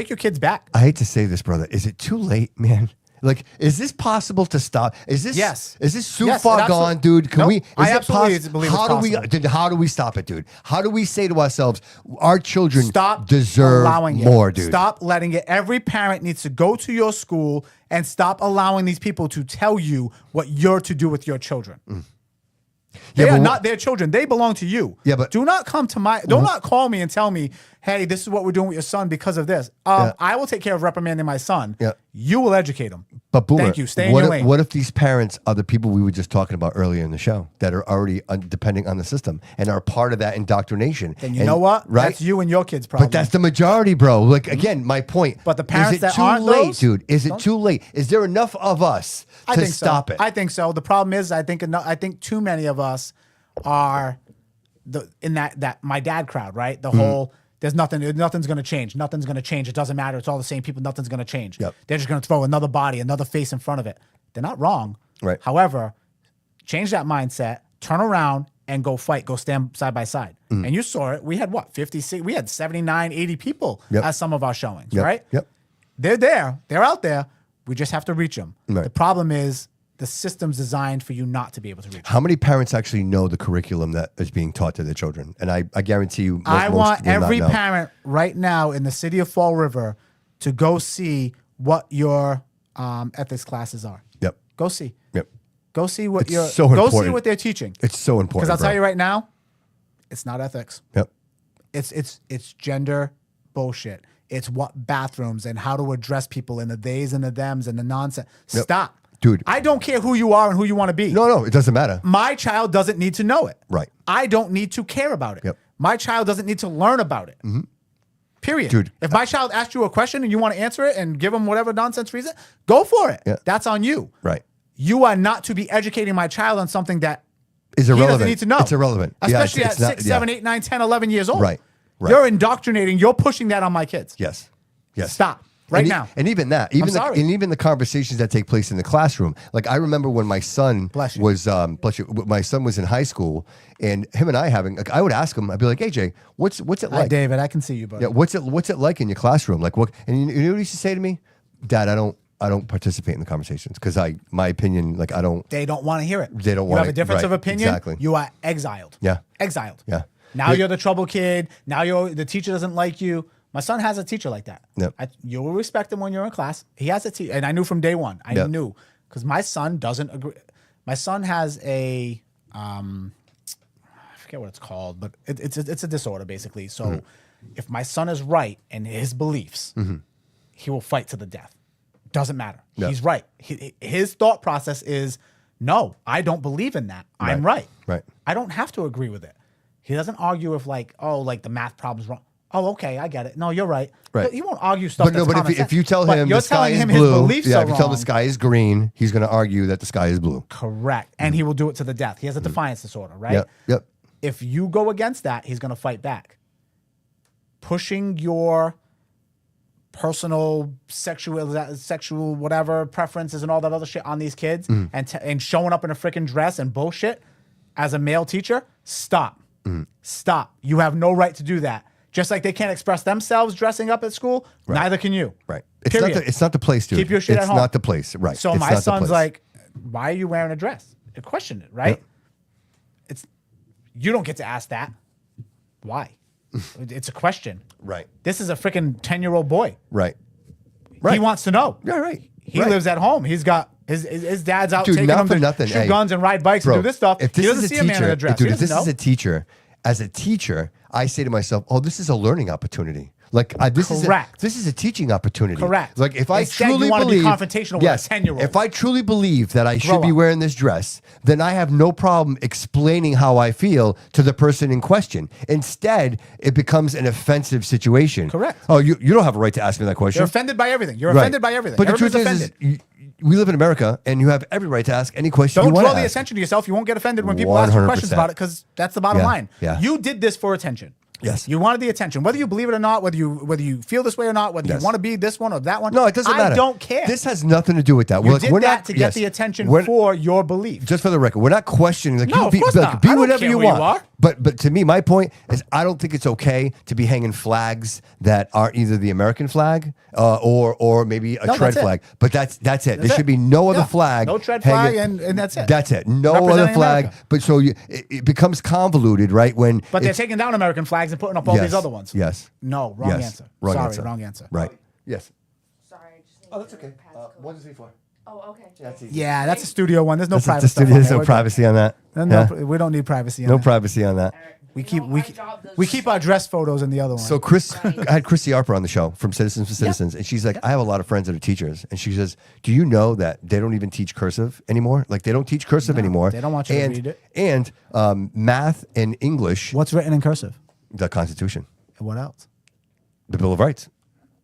your kids back. I hate to say this, brother. Is it too late, man? Like, is this possible to stop? Is this Yes. Is this too Yes, far it gone, absolute- dude? Can Nope. we? Is I it absolutely poss- believe it's how do we? possible. Dude, how do we stop it, dude? How do we say to ourselves, our children Stop deserve allowing it. more, dude? Stop letting it. Every parent needs to go to your school and stop allowing these people to tell you what you're to do with your children. They Yeah, are but not their children. They belong to you. Yeah, but- do not come to do not call me and tell me, hey, this is what we're doing with your son because of this. Yeah. I will take care of reprimanding my son. Yeah. You will educate him. But Boomer, Thank you. Stay in what your if, lane. What if these parents are the people we were just talking about earlier in the show that are already depending on the system and are part of that indoctrination? Then you And- know what? Right? That's you and your kids' problem. But that's the majority, bro. Like again, my point. But the parents is it that too aren't late, those, dude? Is it don't- too late? Is there enough of us I to think stop so. it? I think so. The problem is, I think too many of us are in that my dad crowd, right? Mm-hmm. The whole nothing's going to change. Nothing's going to change. It doesn't matter. It's all the same people. Nothing's going to change. Yep. They're just going to throw another body, another face in front of it. They're not wrong. Right. However, change that mindset, turn around and go fight, go stand side by side. Mm. And you saw it. We had 56, we had 79, 80 people Yep. at some of our showings, Yep. right? Yep. They're there. They're out there. We just have to reach them. Right. The problem is the system's designed for you not to be able to reach them. How many parents actually know the curriculum that is being taught to their children? And I guarantee you, I most want will not every know. parent right now in the city of Fall River to go see what your ethics classes are. Yep. Go see. Yep. Go see what It's your so go see important. what they're teaching. It's so important. Because I'll bro. tell you right now, it's not ethics. Yep. It's gender bullshit. It's what bathrooms and how to address people and the theys and the thems and the nonsense. Yep. Stop. Dude. I don't care who you are and who you want to be. No, it doesn't matter. My child doesn't need to know it. Right. I don't need to care about it. Yep. My child doesn't need to learn about it. Period. Dude. If my child asks you a question and you want to answer it and give them whatever nonsense reason, go for it. Yeah. That's on you. Right. You are not to be educating my child on something that Is he irrelevant. doesn't need to know. It's irrelevant. Yeah, Especially it's at not- 6, yeah. 7, 8, 9, 10, 11 years old. Right. Right. You're indoctrinating. You're pushing that on my kids. Yes. Yes. Stop. now. And even that, even the conversations that take place in the classroom. Like I remember when my son was my son was in high school, and him and I I would ask him, I'd be like, "Hey Jay, what's it like?" Hi, David, I can see you, buddy. Yeah, what's it like in your classroom? Like what? And you know what he used to say to me? Dad, I don't participate in the conversations because my opinion, like I don't. They don't want to hear it. They don't You want. have a difference right, of opinion. Exactly. You are exiled. Yeah. Exiled. Yeah. Now you're the trouble kid. Now the teacher doesn't like you. My son has a teacher like that. Yep. You will respect him when you're in class. He has a teacher, and I knew from day one. I knew because my son doesn't agree. My son has a I forget what it's called, but it's a disorder basically. So if my son is right in his beliefs, he will fight to the death. Doesn't matter. Yep. He's right. His thought process is, no, I don't believe in that. I'm right. Right. I don't have to agree with it. He doesn't argue if the math problem's wrong. Oh, okay, I get it. No, you're right. Right. But he won't argue stuff. But if you tell him you're the sky telling is him blue, his beliefs if are you tell him wrong. the sky is green, he's going to argue that the sky is blue. Correct. And he will do it to the death. He has a defiance disorder, right? Yep. If you go against that, he's going to fight back. Pushing your personal sexual whatever preferences and all that other shit on these kids and showing up in a freaking dress and bullshit as a male teacher, stop. Stop. You have no right to do that. Just like they can't express themselves dressing up at school, neither can you. Right. Period. It's not the place, dude. Keep your shit it's at home. It's not the place. Right. So it's my not the son's place. like, why are you wearing a dress? I question it, right? Yep. You don't get to ask that. Why? It's a question. Right. This is a freaking 10-year-old boy. Right. He wants to know. Yeah, right. He lives at home. He's got his dad's out Dude, taking not him for to nothing. shoot Hey, guns and ride bikes and do this stuff. If this He doesn't is see a a man in teacher, a dress. dude, He if this doesn't is know. a teacher, as a teacher, I say to myself, "Oh, this is a learning opportunity." Like this Correct. This is a teaching opportunity. Correct. Like if I Instead, truly you want to be believe, confrontational with a 10-year-old. If I truly believe that I Grow should be up. wearing this dress, then I have no problem explaining how I feel to the person in question. Instead, it becomes an offensive situation. Correct. Oh, you don't have a right to ask me that question. You're offended by everything. You're Right. offended by everything. But the Everybody's truth is offended. we live in America, and you have every right to ask any question Don't you want draw to the ask. attention to yourself. You won't get offended when people ask you questions 100%. about it because that's the bottom Yeah, line. yeah. You did this for attention. Yes. You wanted the attention, whether you believe it or not, whether you feel this way or not, whether Yes. you want to be this one or that one. No, it doesn't matter. I don't care. This has nothing to do with that. You We're did we're that not, to get yes. the attention We're- for your belief. Just for the record, we're not questioning. Like, No, you of be, course like, not. be I don't whatever care you who you want. are. But to me, my point is, I don't think it's okay to be hanging flags that are either the American flag or maybe a No, tread that's it. flag. But that's it. That's There should it. be no other Yeah. flag. No tread hanging- flag, and that's it. That's it. No other Representing flag. America. But so it becomes convoluted, right? When But they're it's- taking down American flags and putting up all Yes. these other ones. Yes. No, wrong Yes. answer. Wrong Sorry, answer. wrong answer. Right. Yes. Sorry, I just need Oh, that's okay. 1, 2, 3, 4. Oh, okay. That's easy. Yeah, that's a studio one. There's no That's private the stuff. studio. on There's there. no We're good. privacy on that. Yeah. We don't need privacy. On No there. privacy on that. We keep our dress photos in the other one. So I had Chrissy Harper on the show from Citizens for Citizens, and she's like, I have a lot of friends that are teachers, and she says, do you know that they don't even teach cursive anymore? Like they don't teach cursive anymore. they don't want you to read it. And math and English, What's written in cursive? the Constitution, And what else? the Bill of Rights.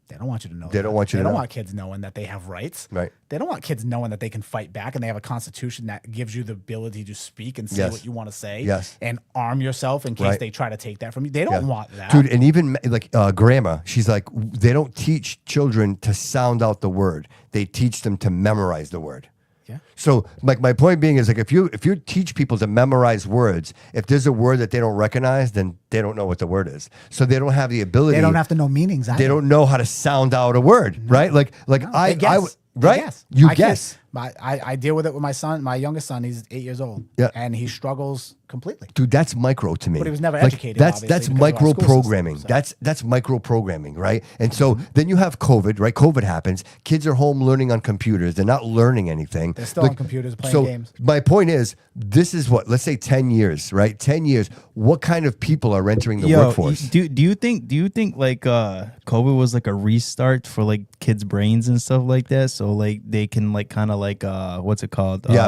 They don't want you to know. They don't want you They to don't know. want kids knowing that they have rights. Right. They don't want kids knowing that they can fight back and they have a constitution that gives you the ability to speak and say Yes. what you want to say. Yes. And arm yourself in case Right. they try to take that from you. They don't want that. Dude, and even like grammar, she's like, they don't teach children to sound out the word. They teach them to memorize the word. Yeah. So like my point being is like if you teach people to memorize words, if there's a word that they don't recognize, then they don't know what the word is. So they don't have the ability. They don't have to know meanings. They don't know how to sound out a word, right? Like I guess. right? Guess. You My guess. kid, I deal with it with my son, my youngest son. He's 8 years old. Yeah. And he struggles completely. Dude, that's micro to me. But he was never Like, educated, That's obviously, because of micro our school programming. system, so. That's micro programming, right? And so then you have COVID, right? COVID happens. Kids are home learning on computers. They're not learning anything. They're still on computers playing so games. my point is, this is what, let's say 10 years, right? 10 years. What kind of people are entering the workforce? Do you think like COVID was like a restart for like kids' brains and stuff like that? So like they can like kind of like what's it called? Kind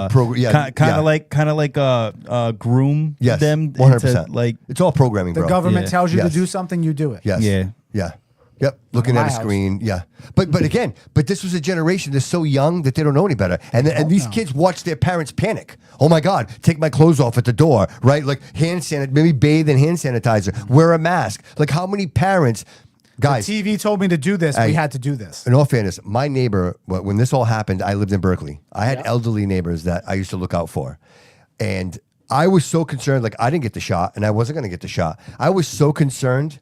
of like groom Yes, them 100%. into like It's all programming, The bro. government Yeah. tells you Yes. to do something, you do it. Yes. Yeah. Yeah. Yep. Looking My at a house. screen. Yeah. But again, this was a generation that's so young that they don't know any better. And these kids watch their parents panic. Oh my God, take my clothes off at the door, right? Like hand sanitizer, maybe bathe in hand sanitizer, wear a mask. Like how many parents Guys, the TV told me to do this. We had to do this. In all fairness, my neighbor, when this all happened, I lived in Berkeley. I had elderly neighbors that I used to look out for. And I was so concerned, like I didn't get the shot and I wasn't going to get the shot. I was so concerned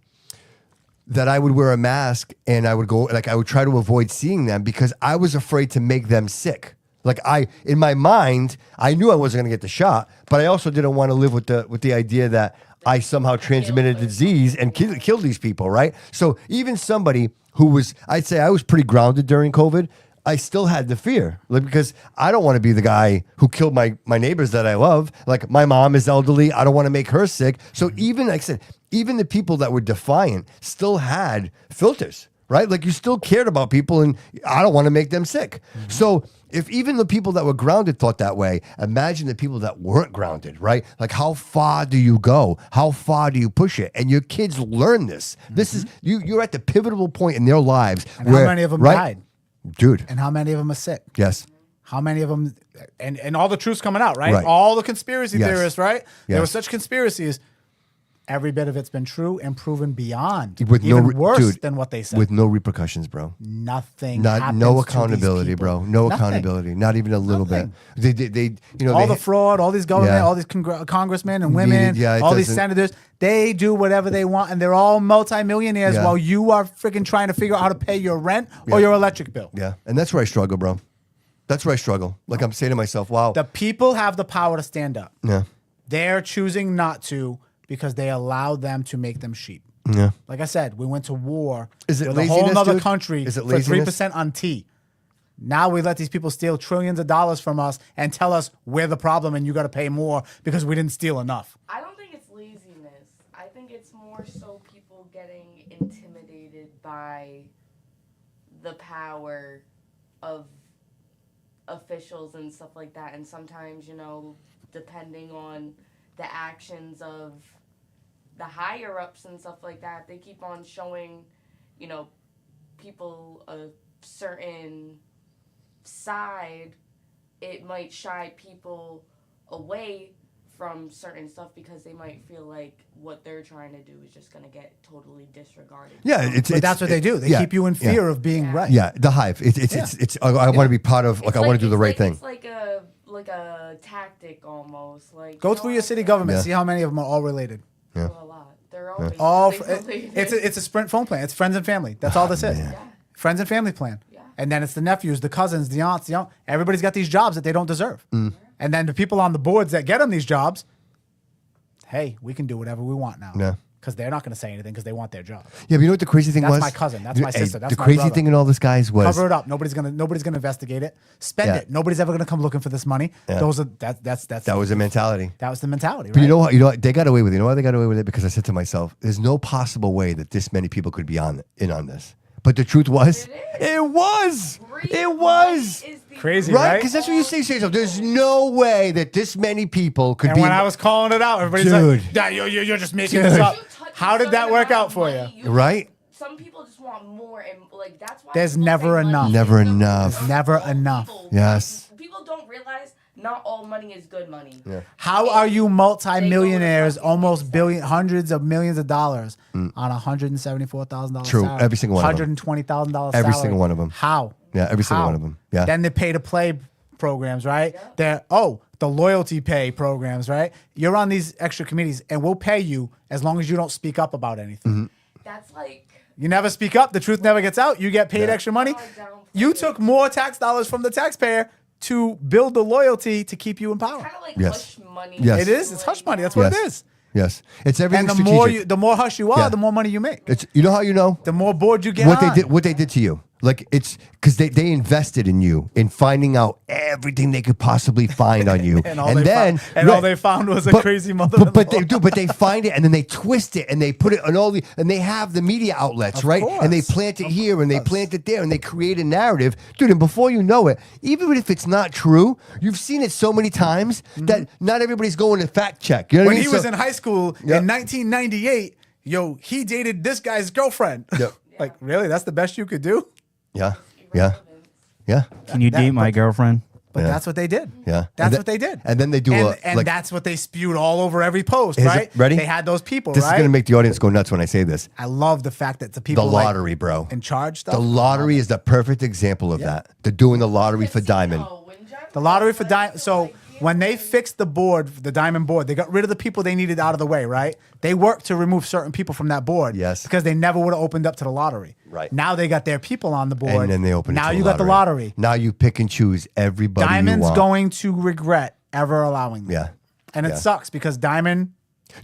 that I would wear a mask and I would I would try to avoid seeing them because I was afraid to make them sick. Like in my mind, I knew I wasn't going to get the shot, but I also didn't want to live with the idea that I somehow transmitted disease and killed these people, right? So even somebody who was, I'd say I was pretty grounded during COVID, I still had the fear, like, because I don't want to be the guy who killed my neighbors that I love. Like my mom is elderly. I don't want to make her sick. So even, like I said, even the people that were defiant still had filters, right? Like you still cared about people and I don't want to make them sick. So if even the people that were grounded thought that way, imagine the people that weren't grounded, right? Like how far do you go? How far do you push it? And your kids learn this. This is, you're at the pivotal point in their lives. And how many of them died? Dude. And how many of them are sick? Yes. How many of them, and all the truth's coming out, right? All the conspiracy theorists, right? There were such conspiracies. Every bit of it's been true and proven beyond, even worse than what they said. With no repercussions, bro. Nothing. No accountability, bro. No accountability. Not even a little bit. They all the fraud, all these government, all these congressmen and women, all these senators, they do whatever they want, and they're all multimillionaires while you are freaking trying to figure out how to pay your rent or your electric bill. Yeah, and that's where I struggle, bro. That's where I struggle. Like I'm saying to myself, wow. The people have the power to stand up. Yeah. They're choosing not to because they allow them to make them sheep. Yeah. Like I said, we went to war with a whole other dude? country Is it for laziness? 3% on tea. Now we let these people steal trillions of dollars from us and tell us we're the problem and you got to pay more because we didn't steal enough. I don't think it's laziness. I think it's more so people getting intimidated by the power of officials and stuff like that. And sometimes, you know, depending on the actions of the higher ups and stuff like that, they keep on showing, you know, people a certain side. It might shy people away from certain stuff because they might feel like what they're trying to do is just going to get totally disregarded. Yeah, but that's what they do. They keep you in fear of being right. Yeah, the hive. It's I want to be part of, like I want to do the right thing. It's like a tactic almost. Like go through your city government, see how many of them are all related. Yeah. A lot. They're all related. It's a Sprint phone plan. It's friends and family. That's all this is. Friends and family plan. And then it's the nephews, the cousins, the aunts, everybody's got these jobs that they don't deserve. And then the people on the boards that get them these jobs, hey, we can do whatever we want now. Yeah. Because they're not going to say anything because they want their job. Yeah, but you know what the crazy thing was? That's my cousin. That's my sister. That's the my crazy brother. thing in all this, guys, was cover it up. Nobody's gonna investigate it. Spend it. Nobody's ever gonna come looking for this money. Yeah. That was the mentality. That was the mentality. Right? But you know what? They got away with it. You know why they got away with it? Because I said to myself, "There's no possible way that this many people could be in on this." But the truth was, it was. Crazy, right? right? Because that's what you say to yourself. There's no way that this many people could be. And when I was calling it out, everybody's like, "Nah, you're just making this up." How did that work out for you? Right? Some people just want more, and like that's why there's never enough. Never enough. Never enough. Yes. People don't realize not all money is good money. Yeah. How are you multi-millionaires, almost hundreds of millions of dollars on $174,000 True. salary? Every single one of them. $120,000 salary. Every single one of them. How? Yeah, every single How? one of them. Yeah. Then the pay-to-play programs, right? Yeah. The loyalty pay programs, right? You're on these extra committees, and we'll pay you as long as you don't speak up about anything. That's like... You never speak up, the truth never gets out, you get paid extra money. You took more tax dollars from the taxpayer to build the loyalty to keep you in power. Kind of like Yes. hush money. Yes. It is. It's hush money. That's what it is. Yes. It's everything And strategic. the more hush you are, the more money you make. It's, you know how you know? The more bored you get what on. they did to you. Like it's because they invested in you in finding out everything they could possibly find on you, all they found was a crazy mother. But they find it and then they twist it and they put it on and they have the media outlets, right? And they plant it here and they plant it there and they create a narrative, dude. And before you know it, even if it's not true, you've seen it so many times that not everybody's going to fact check. You know what I mean? When he was in high school in 1998, he dated this guy's girlfriend. Yep. Like, really? That's the best you could do? Yeah. Can you date my girlfriend? But that's what they did. Yeah. That's what they did. And then they do and that's what they spewed all over every post, Is it- right? ready? They had those people, This right? is going to make the audience go nuts when I say this. I love the fact that the people The lottery, bro. in charge stuff. The lottery is the perfect example of that. They're doing the lottery for Diamond. The lottery for Diamond. So when they fixed the board, the Diamond board, they got rid of the people they needed out of the way, right? They worked to remove certain people from that board. Yes. Because they never would have opened up to the lottery. Right. Now they got their people on the board. And then they open it Now to you got the lottery. Now you pick and choose everybody Diamond's you want. going to regret ever allowing them. Yeah. And it Yeah. sucks because Diamond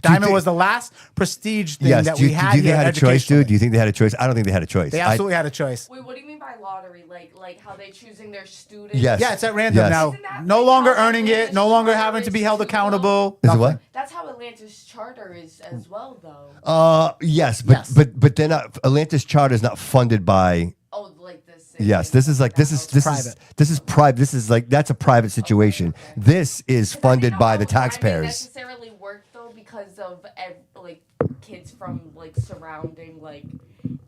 think- was the last prestige thing Yes. that Do you we had think they here had a choice, educationally. dude? Do you think they had a choice? I don't think they had a choice. They absolutely had a choice. Wait, what do you mean by lottery? Like how they choosing their students? Yes. Yeah, it's at random Yes. now. Isn't that No like longer how earning it, Atlanta's no longer charter having to be is held too, accountable. Is it Nothing. what? That's how Atlanta's charter is as well, though. Yes, but Yes. but they're not. Atlantis Charter is not funded by. Oh, like the city. Yes, this is like this is private. This is private. This is like that's a private situation. This is funded by the taxpayers. Necessarily work though because of like kids from like surrounding like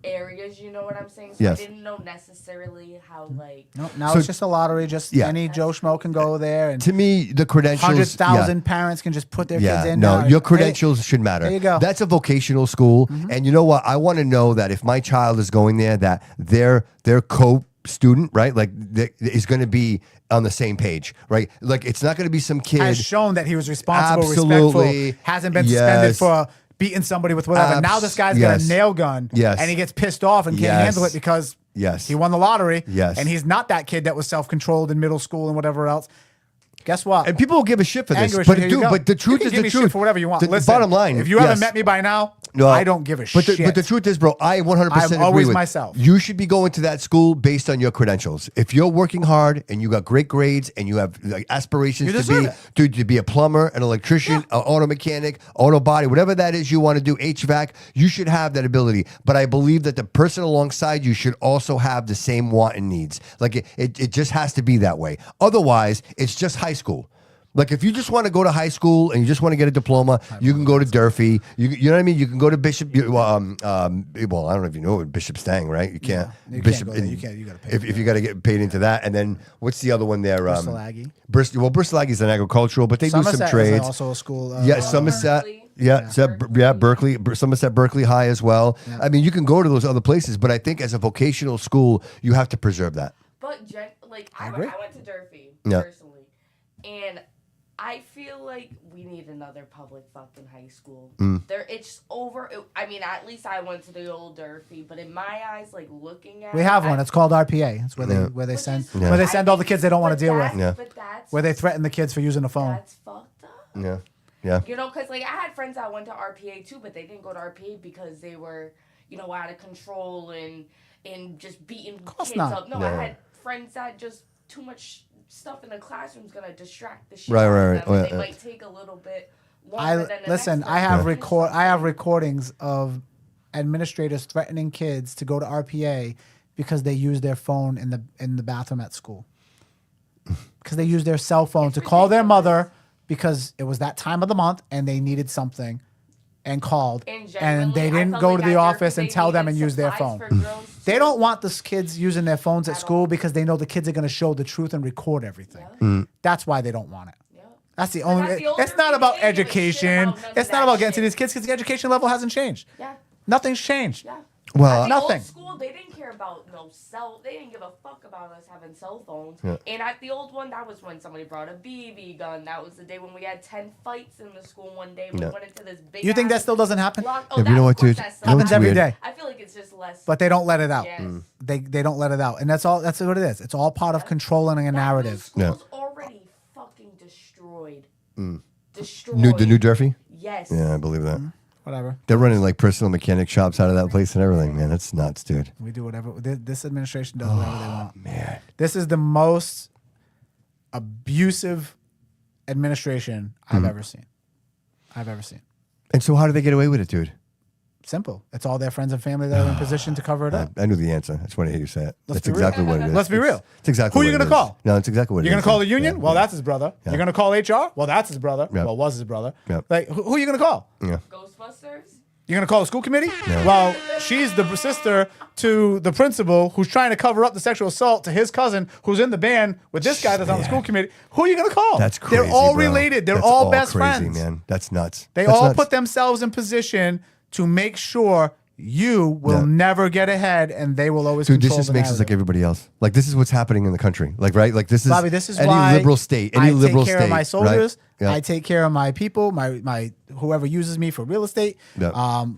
areas. You know what I'm saying? So Yes. I didn't know necessarily how like. Nope, now So- it's just a lottery. Just Yeah. any Joe Schmo can go there, and To me, the credentials. 100,000 parents can just put their Yeah, kids in. no, now. your Hey, credentials should matter. there you go. That's a vocational school, and you know what? I want to know that if my child is going there, that their co-student, right, like is going to be on the same page, right? Like it's not going to be some kid. has shown that he was responsible, Absolutely. respectful, hasn't been suspended Yes. for beating somebody with whatever. Now this guy's got Yes. a nail gun, Yes. and he gets pissed off and can't Yes. handle it because Yes. he won the lottery. Yes. And he's not that kid that was self-controlled in middle school and whatever else. Guess what? And people will give a shit for this, Anger but issue, here you dude, go. but the truth You is can give the me truth. shit for whatever you want. The Listen, bottom line, if you haven't met me by now, No, I don't give a shit. But the truth is, bro, I 100% I'm agree always with myself. You should be going to that school based on your credentials. If you're working hard and you got great grades and you have like aspirations You to deserve be, it. dude, to be a plumber, an electrician, an auto mechanic, auto body, whatever that is you want to do, HVAC, you should have that ability. But I believe that the person alongside you should also have the same want and needs. Like it just has to be that way. Otherwise, it's just high school. Like if you just want to go to high school and you just want to get a diploma, you can go to Durfee. You know what I mean? You can go to Bishop. Well, I don't know if you know Bishop Stang, right? You can't. You Bishop. can't go there. You can't. You gotta pay. If you got to get paid into that, and then what's the other one there? Bristol Aggie. Bristol Aggie is an agricultural, but they do Somerset some is trades. also a school. Yeah, Somerset. Berkeley, Somerset, Berkeley High as well. Yeah. I mean, you can go to those other places, but I think as a vocational school, you have to preserve that. But I agree. went to Durfee Yeah. personally, and I feel like we need another public fucking high school. It's over. I mean, at least I went to the old Durfee, but in my eyes, like looking at We have one. It's called RPA. It's where Yeah. they send Yeah. where they send all the kids they don't want to deal with. Yeah. But that's Where they threaten the kids for using the phone. that's fucked up. Yeah, yeah. You know, because like I had friends that went to RPA too, but they didn't go to RPA because they were, out of control and just beating kids not. up. No, No. I had friends that just too much stuff in the classroom's gonna distract the shit Right, out right, of right. them. And Yeah, they yeah. might take a little bit longer than the Listen. next I have person. I have recordings of administrators threatening kids to go to RPA because they use their phone in the bathroom at school. Because they use their cell phone to call their mother because it was that time of the month and they needed something and called And and they genuinely, I didn't felt go like to the at office Durfee and they tell them needed and use their supplies phone. for girls, They too. don't want the kids using their phones at At school all. because they know the kids are going to show the truth and record everything. Mm. That's why they don't want it. Yeah. That's the But only. that's the older It's not people, about they don't give a shit education. about none of It's not that about getting to shit. these kids because the education level hasn't changed. Yeah. Nothing's changed. Yeah. Well, At the Nothing. old school, they didn't care about they didn't give a fuck about us having cell phones. Yeah. And at the old one, that was when somebody brought a BB gun. That was the day when we had 10 fights in the school one day. We Yeah. went into this big. You think that ass still doesn't happen? block. Yeah, but you know what, dude? That You know what's Happens every weird? day. I feel like it's just less. But they don't let it out. Yes. They don't let it out, and that's all. That's what it is. It's all part of controlling a That narrative. new Yeah. school's already fucking destroyed. Mm. Destroyed. The new Durfee? Yes. Yeah, I believe that. Whatever. They're running like personal mechanic shops out of that place and everything, man. That's nuts, dude. We do whatever. This administration does whatever they want. Man. This is the most abusive administration I've ever seen. And so how do they get away with it, dude? Simple. It's all their friends and family that are in position to cover it up. I knew the answer. I just want to hear you say it. Let's That's be real. exactly what it is. Let's be real. It's exactly Who are what you it gonna is. call? No, it's exactly what it You're is. gonna call the union? Yeah, Well, yeah. that's his brother. Yeah. You're gonna call HR? Well, that's his brother. Yeah. Well, was his brother. Yeah. Like, who are you gonna call? Yeah. Ghostbusters? You're going to call the school committee? No. Well, she's the sister to the principal who's trying to cover up the sexual assault to his cousin who's in the band with this guy that's on the school committee. Who are you going to call? That's crazy. They're all bro. related. They're That's all best crazy, friends. Man. That's nuts. They That's all nuts. put themselves in position to make sure you will never get ahead, and they will always Dude, control this just the makes us narrative. like everybody else. Like, this is what's happening in the country. Like, right? Like, this is, Bobby, this is any why liberal state, any I liberal take care state. of my soldiers. Right? Yeah. I take care of my people, my whoever uses me for real estate. Yeah.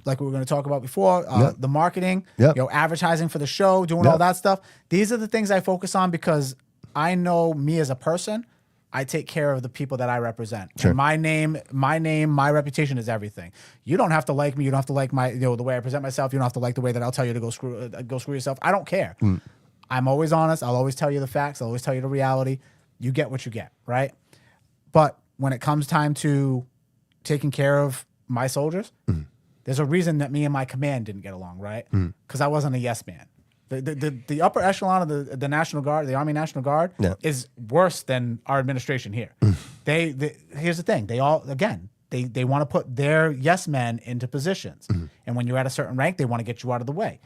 Like we were going to talk about before, Yeah. the marketing, Yeah. advertising for the show, doing Yeah. all that stuff. These are the things I focus on because I know me as a person. I take care of the people that I represent. Sure. And my name, my reputation is everything. You don't have to like me. You don't have to like my, the way I present myself. You don't have to like the way that I'll tell you to go screw yourself. I don't care. I'm always honest. I'll always tell you the facts. I'll always tell you the reality. You get what you get, right? But when it comes time to taking care of my soldiers, there's a reason that me and my command didn't get along, right? Because I wasn't a yes man. The upper echelon of the National Guard, the Army National Guard, is worse than our administration here. Here's the thing: they all they want to put their yes men into positions, and when you're at a certain rank, they want to get you out of the way.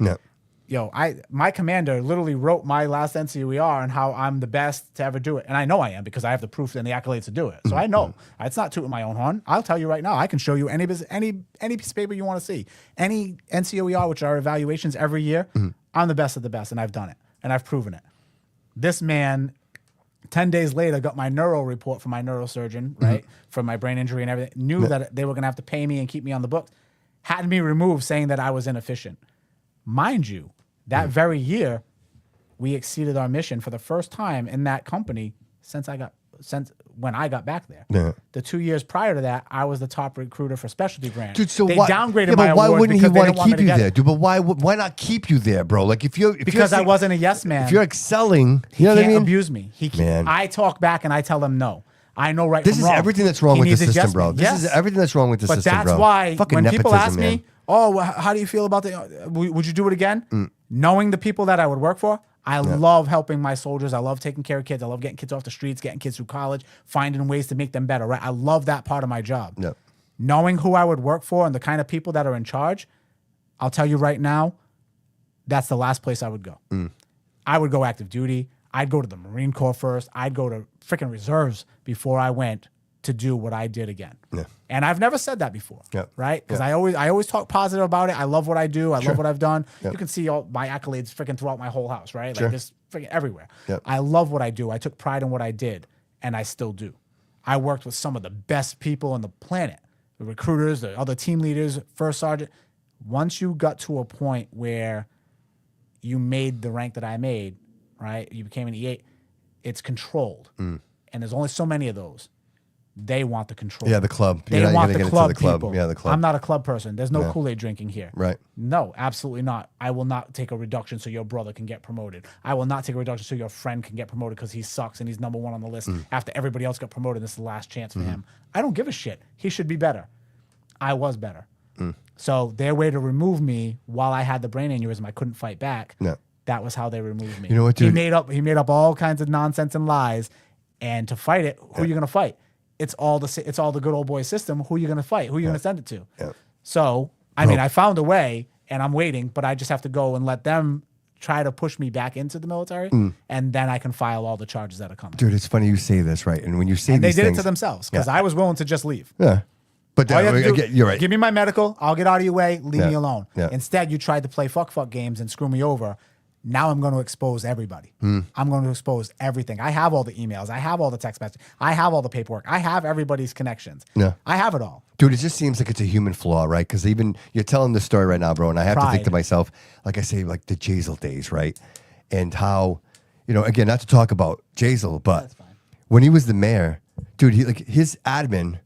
My commander literally wrote my last NCOER and how I'm the best to ever do it, and I know I am because I have the proof and the accolades to do it. So I know it's not tooting my own horn. I'll tell you right now, I can show you any piece of paper you want to see, any NCOER, which are evaluations every year. I'm the best of the best, and I've done it, and I've proven it. This man, 10 days later, got my neuro report from my neurosurgeon, right, for my brain injury and everything, knew that they were going to have to pay me and keep me on the books, had me removed saying that I was inefficient. Mind you, that very year, we exceeded our mission for the first time in that company since when I got back there. The 2 years prior to that, I was the top recruiter for specialty brands. Dude, so they why, downgraded my why award wouldn't he because they want didn't to want me keep you get there, it. dude? But why not keep you there, bro? Like Because I wasn't a yes man. If you're excelling, He you know can't what I mean? abuse me. He can't. Man. I talk back and I tell him no. I know right This from is wrong. everything that's wrong He with the needs a system, yes bro. man. This Yes. is everything that's wrong with the But system, bro. that's why Fucking when nepotism, people ask man. me, "Oh, how do you feel about the? Would you do it again?" Knowing the people that I would work for, I love helping my soldiers. I love taking care of kids. I love getting kids off the streets, getting kids through college, finding ways to make them better. Right? I love that part of my job. Yeah. Knowing who I would work for and the kind of people that are in charge, I'll tell you right now, that's the last place I would go. I would go active duty. I'd go to the Marine Corps first. I'd go to freaking reserves before I went to do what I did again. Yeah. And I've never said that before, Yeah. right? Because Yeah. I always talk positive about it. I love what I do. I Sure. love what I've done. Yeah. You can see all my accolades freaking throughout my whole house, right? Sure. Like this freaking everywhere. Yeah. I love what I do. I took pride in what I did, and I still do. I worked with some of the best people on the planet, the recruiters, the other team leaders, first sergeant. Once you got to a point where you made the rank that I made, right? You became an E8, it's controlled. And there's only so many of those. They want the control. Yeah, the club. They You're not want gonna the get club into the club. people. Yeah, the club. I'm not a club person. There's no Yeah. Kool-Aid drinking here. Right. No, absolutely not. I will not take a reduction so your brother can get promoted. I will not take a reduction so your friend can get promoted because he sucks and he's number one on the list after everybody else got promoted. This is the last chance for him. I don't give a shit. He should be better. I was better. So their way to remove me while I had the brain aneurysm, I couldn't fight back. No. That was how they removed me. You know what, dude? He made up all kinds of nonsense and lies, and to fight it, who are you gonna fight? It's all the good old boy system. Who are you gonna fight? Who are you gonna send it to? Yeah. So I mean, I found a way, and I'm waiting, but I just have to go and let them try to push me back into the military, and then I can file all the charges that are coming. Dude, it's funny you say this, right? And when you say And they these did things, it to themselves because Yeah. I was willing to just leave. Yeah. But All you have to do- you're right. Give me my medical. I'll get out of your way. Leave Yeah. me alone. Yeah. Instead, you tried to play fuck games and screw me over. Now I'm going to expose everybody. I'm going to expose everything. I have all the emails. I have all the text messages. I have all the paperwork. I have everybody's connections. Yeah. I have it all. Dude, it just seems like it's a human flaw, right? Because even you're telling this story right now, bro, and I have to think to Pride. myself, like I say, like the Jazel days, right? And how, again, not to talk about Jazel, but when he was the mayor, dude, his admin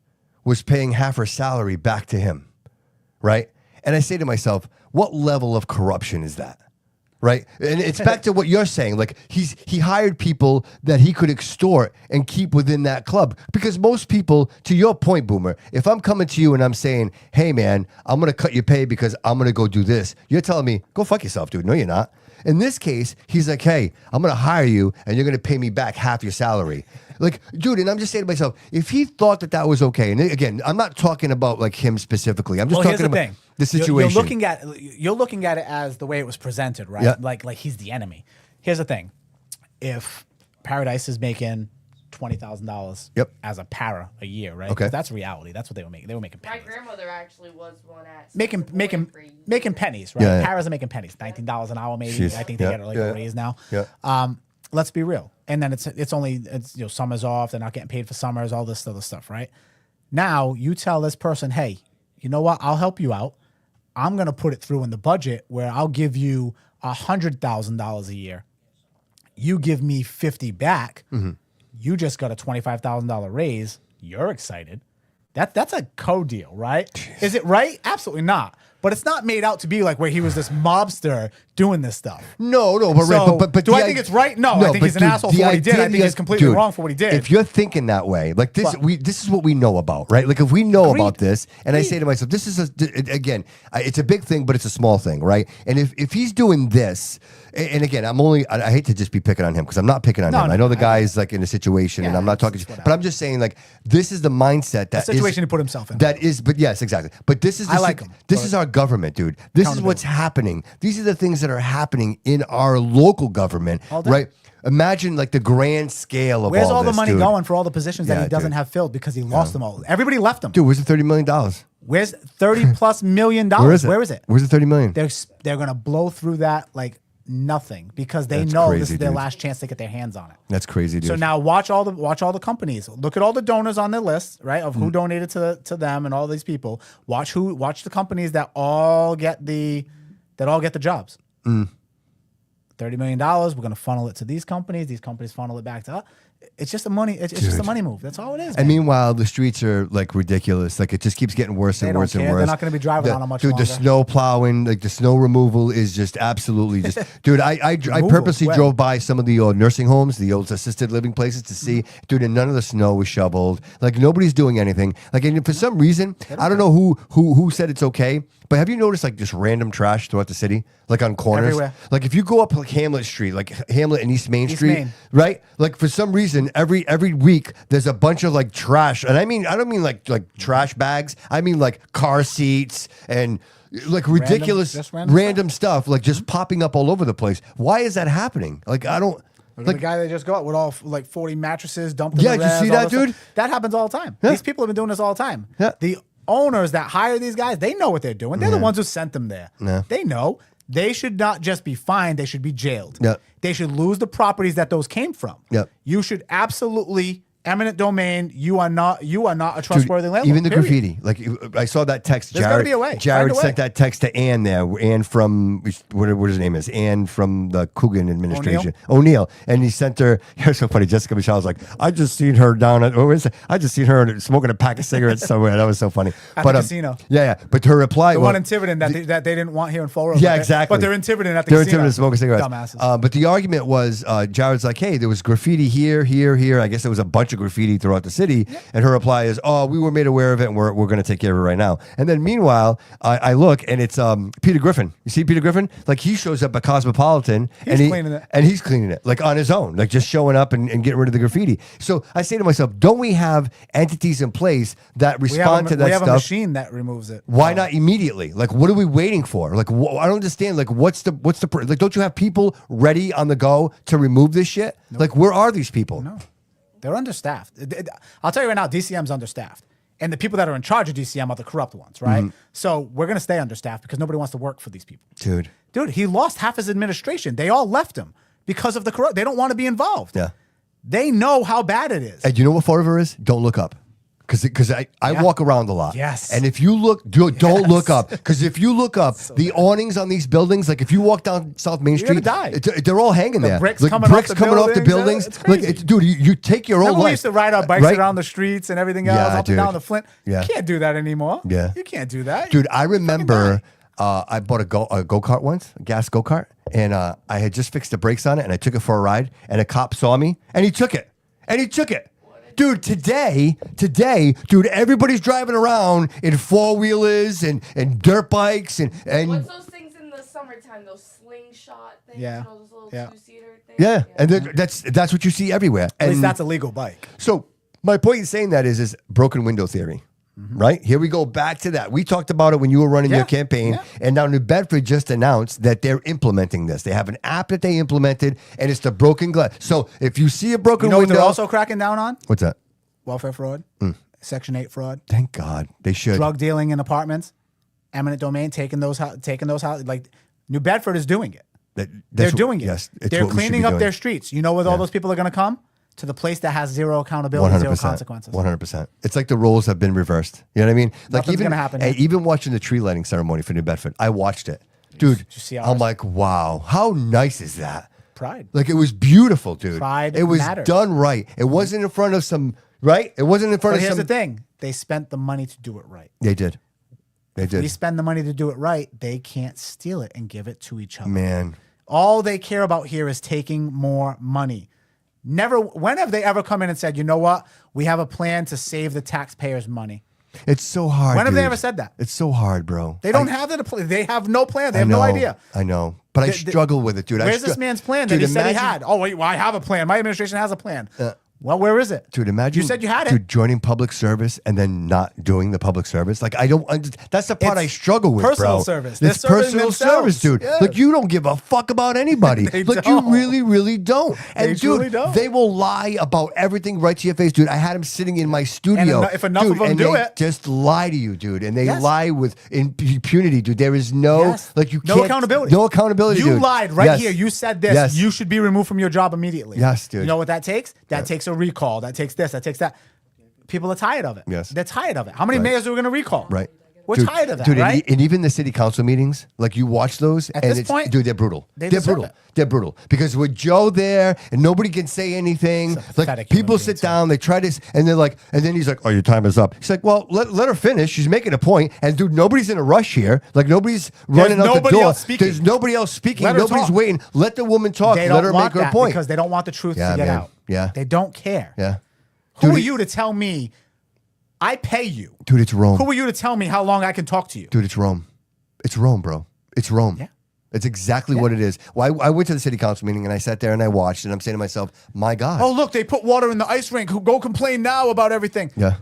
was paying half her salary back to him, right? And I say to myself, what level of corruption is that? Right? And it's back to what you're saying. Like he hired people that he could extort and keep within that club. Because most people, to your point, Boomer, if I'm coming to you and I'm saying, hey man, I'm gonna cut your pay because I'm gonna go do this, you're telling me, go fuck yourself, dude. No, you're not. In this case, he's like, hey, I'm going to hire you and you're going to pay me back half your salary. Like, dude, and I'm just saying to myself, if he thought that was okay, and again, I'm not talking about like him specifically. I'm just talking about the situation. You're looking at it as the way it was presented, right? Yeah. Like he's the enemy. Here's the thing: if Paradise is making $20,000 as a para a year, right? Okay, that's reality. That's what they were making. They were making pennies. My grandmother actually was one at making pennies, right? Yeah, yeah. Paras are making pennies, $19 an hour maybe. Jeez. I think they get like a raise now. Yeah. Let's be real. And then it's only summers off. They're not getting paid for summers. All this other stuff, right? Now you tell this person, hey, you know what? I'll help you out. I'm gonna put it through in the budget where I'll give you $100,000 a year. You give me 50 back. Mm-hmm. You just got a $25,000 raise. You're excited. That's a co-deal, right? Jeez. Is it right? Absolutely not. But it's not made out to be like where he was this mobster doing this stuff. No, but do I think it's right? No, I think he's an asshole for what he did. I think he's completely wrong for what he did. If you're thinking that way, like this, this is what we know about, right? Like if we know about this, and I say to myself, this is it's a big thing, but it's a small thing, right? And if he's doing this, and again, I hate to just be picking on him because I'm not picking on him. I know the guy's like in a situation, and I'm not talking, but I'm just saying like this is the mindset that the situation he put himself in. That is, but yes, exactly. But this is this is our government, dude. This is what's happening. These are the things that are happening in our local government, right? Imagine like the grand scale of where's all the this, money dude. going for all the positions that he doesn't have filled because he lost them all? Everybody left him. Dude, where's the $30 million? Where's $30+ million? Where is it? Where is it? Where's the $30 million? They're gonna blow through that like nothing because they That's know crazy, this is their dude. last chance to get their hands on it. That's crazy, dude. So now watch all the companies. Look at all the donors on their list, right? Of who donated to them and all these people. Watch the companies that all get the jobs. $30 million. We're gonna funnel it to these companies. These companies funnel it back to us. It's just a money. It's just a money move. That's all it is. And man. meanwhile, the streets are like ridiculous. Like it just keeps getting worse and worse and worse. They're not going to be driving on them much longer. The snow plowing, like the snow removal, is just absolutely just. Dude, I purposely drove by some of the old nursing homes, the old assisted living places to see. Dude, and none of the snow was shoveled. Like nobody's doing anything. Like, and for some reason, I don't know who said it's okay, but have you noticed like just random trash throughout the city, like on corners? Everywhere. Like if you go up like Hamlet Street, like Hamlet and East Main Street, right? Like for some reason, every week there's a bunch of like trash, and I don't mean like trash bags. I mean like car seats and like ridiculous random stuff, like just popping up all over the place. Why is that happening? Like I don't. Like the guy they just got with all like 40 mattresses dumped in the did you see that, dude? That happens all the time. Yeah. These people have been doing this all the time. Yeah. The owners that hire these guys, they know what they're doing. They're the ones who sent them there. Yeah. They know. They should not just be fined, they should be jailed. Yeah. They should lose the properties that those came from. Yeah. You should absolutely eminent domain. You are not a trustworthy landlord. Even the period. graffiti. Like I saw that text. There's gotta be a way. Jared Find a way. sent that text to Ann there. Ann from what his name is. Ann from the Coogan administration. O'Neill. And he sent her. It's so funny. Jessica Michelle was like, I just seen her down at. I just seen her smoking a pack of cigarettes somewhere. That was so funny. At the casino. Yeah. But her reply. The one in Tiverton that they didn't want here in Fall River. Yeah, exactly. But they're in Tiverton at the They're casino. in Tiverton smoking cigarettes. Dumbasses. But the argument was, Jared's like, hey, there was graffiti here. I guess there was a bunch of graffiti throughout the city. Yeah. And her reply is, oh, we were made aware of it and we're going to take care of it right now. And then meanwhile, I look and it's Peter Griffin. You see Peter Griffin? Like he shows up at Cosmopolitan and he's cleaning it like on his own, like just showing up and getting rid of the graffiti. So I say to myself, don't we have entities in place that respond to that stuff? We have a machine that removes it. Why not immediately? Like, what are we waiting for? Like, I don't understand. Like, what's the like? Don't you have people ready on the go to remove this shit? Nope. Like, where are these people? No, they're understaffed. I'll tell you right now, DCM's understaffed, and the people that are in charge of DCM are the corrupt ones, right? Mm-hmm. So we're gonna stay understaffed because nobody wants to work for these people. Dude, he lost half his administration. They all left him because of the corrupt. They don't want to be involved. Yeah, they know how bad it is. And you know what forever is? Don't look up. Because I walk around a lot. Yes. And if you look, don't look up. Because if you look up, the awnings on these buildings, like if you walk down South Main Street, they're all hanging there. Bricks like coming off the buildings. It's crazy. Like, dude, you take your own life. We used to ride our bikes around the streets and everything else, up and down the Flint. Yeah. You can't do that anymore. Yeah. You can't do that. Dude, I remember I bought a go-kart once, a gas go-kart, and I had just fixed the brakes on it, and I took it for a ride, and a cop saw me, and he took it. Dude, today, dude, everybody's driving around in four-wheelers and dirt bikes and What's those things in the summertime kind, those slingshot things, Yeah. you know, those little Yeah. two-seater things. Yeah, and then that's what you see everywhere. At least And that's a legal bike. so my point in saying that is broken window theory. Right? Here we go back to that. We talked about it when you were running your campaign. And now New Bedford just announced that they're implementing this. They have an app that they implemented, and it's the broken glass. So if you see a broken You know what window. they're also cracking down on? What's that? Welfare fraud, Section 8 fraud, Thank God. They should. drug dealing in apartments, eminent domain, taking those like New Bedford is doing it. They're doing it. Yes, it's They're what we should cleaning be up doing. their streets. You know where all those people are going to come? To the place that has zero accountability, zero consequences. 100%. It's like the roles have been reversed. You know what I mean? Like Nothing's even gonna happen hey, here. even watching the tree lighting ceremony for New Bedford, I watched it, dude. you see I'm ours? like, wow, how nice is that? Pride. Like it was beautiful, dude. Pride It was matters. done right. It wasn't in front of some right. It wasn't in front But of here's some. the thing: they spent the money to do it right. They did. They did. We spend the money to do it right. They can't steal it and give it to each other. Man, All they care about here is taking more money. Never. When have they ever come in and said, "You know what? We have a plan to save the taxpayers' money"? it's so hard. When have they dude. ever said that? It's so hard, bro. They don't have that. They have no plan. They I have no know, idea. I know, but I The- struggle with it, dude. Where's this man's plan that Dude, he said he imagine- had? Oh wait, well, I have a plan. My administration has a plan. Well, where is it? Dude, imagine You said you had it. Dude, joining public service and then not doing the public service. Like I don't. That's the part It's I struggle with, personal bro. service. They're It's serving personal themselves. service, dude. Yeah. Like you don't give a fuck about anybody. They like don't. you really, really don't. And They dude, truly don't. they will lie about everything right to your face, dude. I had him sitting in my studio. if enough dude, of them and do they it- just lie to you, dude. And they Yes. lie with impunity, dude. There is no Yes. like you no can't accountability. No accountability. You dude. lied right Yes. here. You said this. Yes. You should be removed from your job immediately. Yes, dude. You know what that takes? That takes a recall. That takes this. That takes that. People are tired of it. Yes. They're tired of it. How many Right. mayors are we going to recall? Right. We're Dude, tired of that, dude, right? and even the city council meetings, like you watch those, At and this it's, point, dude, they're brutal. they They're deserve brutal. it. They're brutal because with Joe there, and nobody can say anything. Like pathetic people human sit being, down, they try to, and they're like, and then he's like, "Oh, your time is up." He's like, "Well, let her finish. She's making a point." And dude, nobody's in a rush here. Like nobody's running out the nobody door. else speaking. There's nobody else speaking. Let her Nobody's talk. waiting. Let the woman talk. They Let don't her want make her that point. because they don't want the truth Yeah, to get man. out. Yeah. They don't care. Yeah. Who Dude, are you to tell me? I pay you. Dude, it's Rome. Who are you to tell me how long I can talk to you? Dude, it's Rome. It's Rome, bro. It's Rome. Yeah. It's exactly what it is. Well, I went to the city council meeting and I sat there and I watched and I'm saying to myself, my God. Oh, look, they put water in the ice rink. Go complain now about everything. Yeah.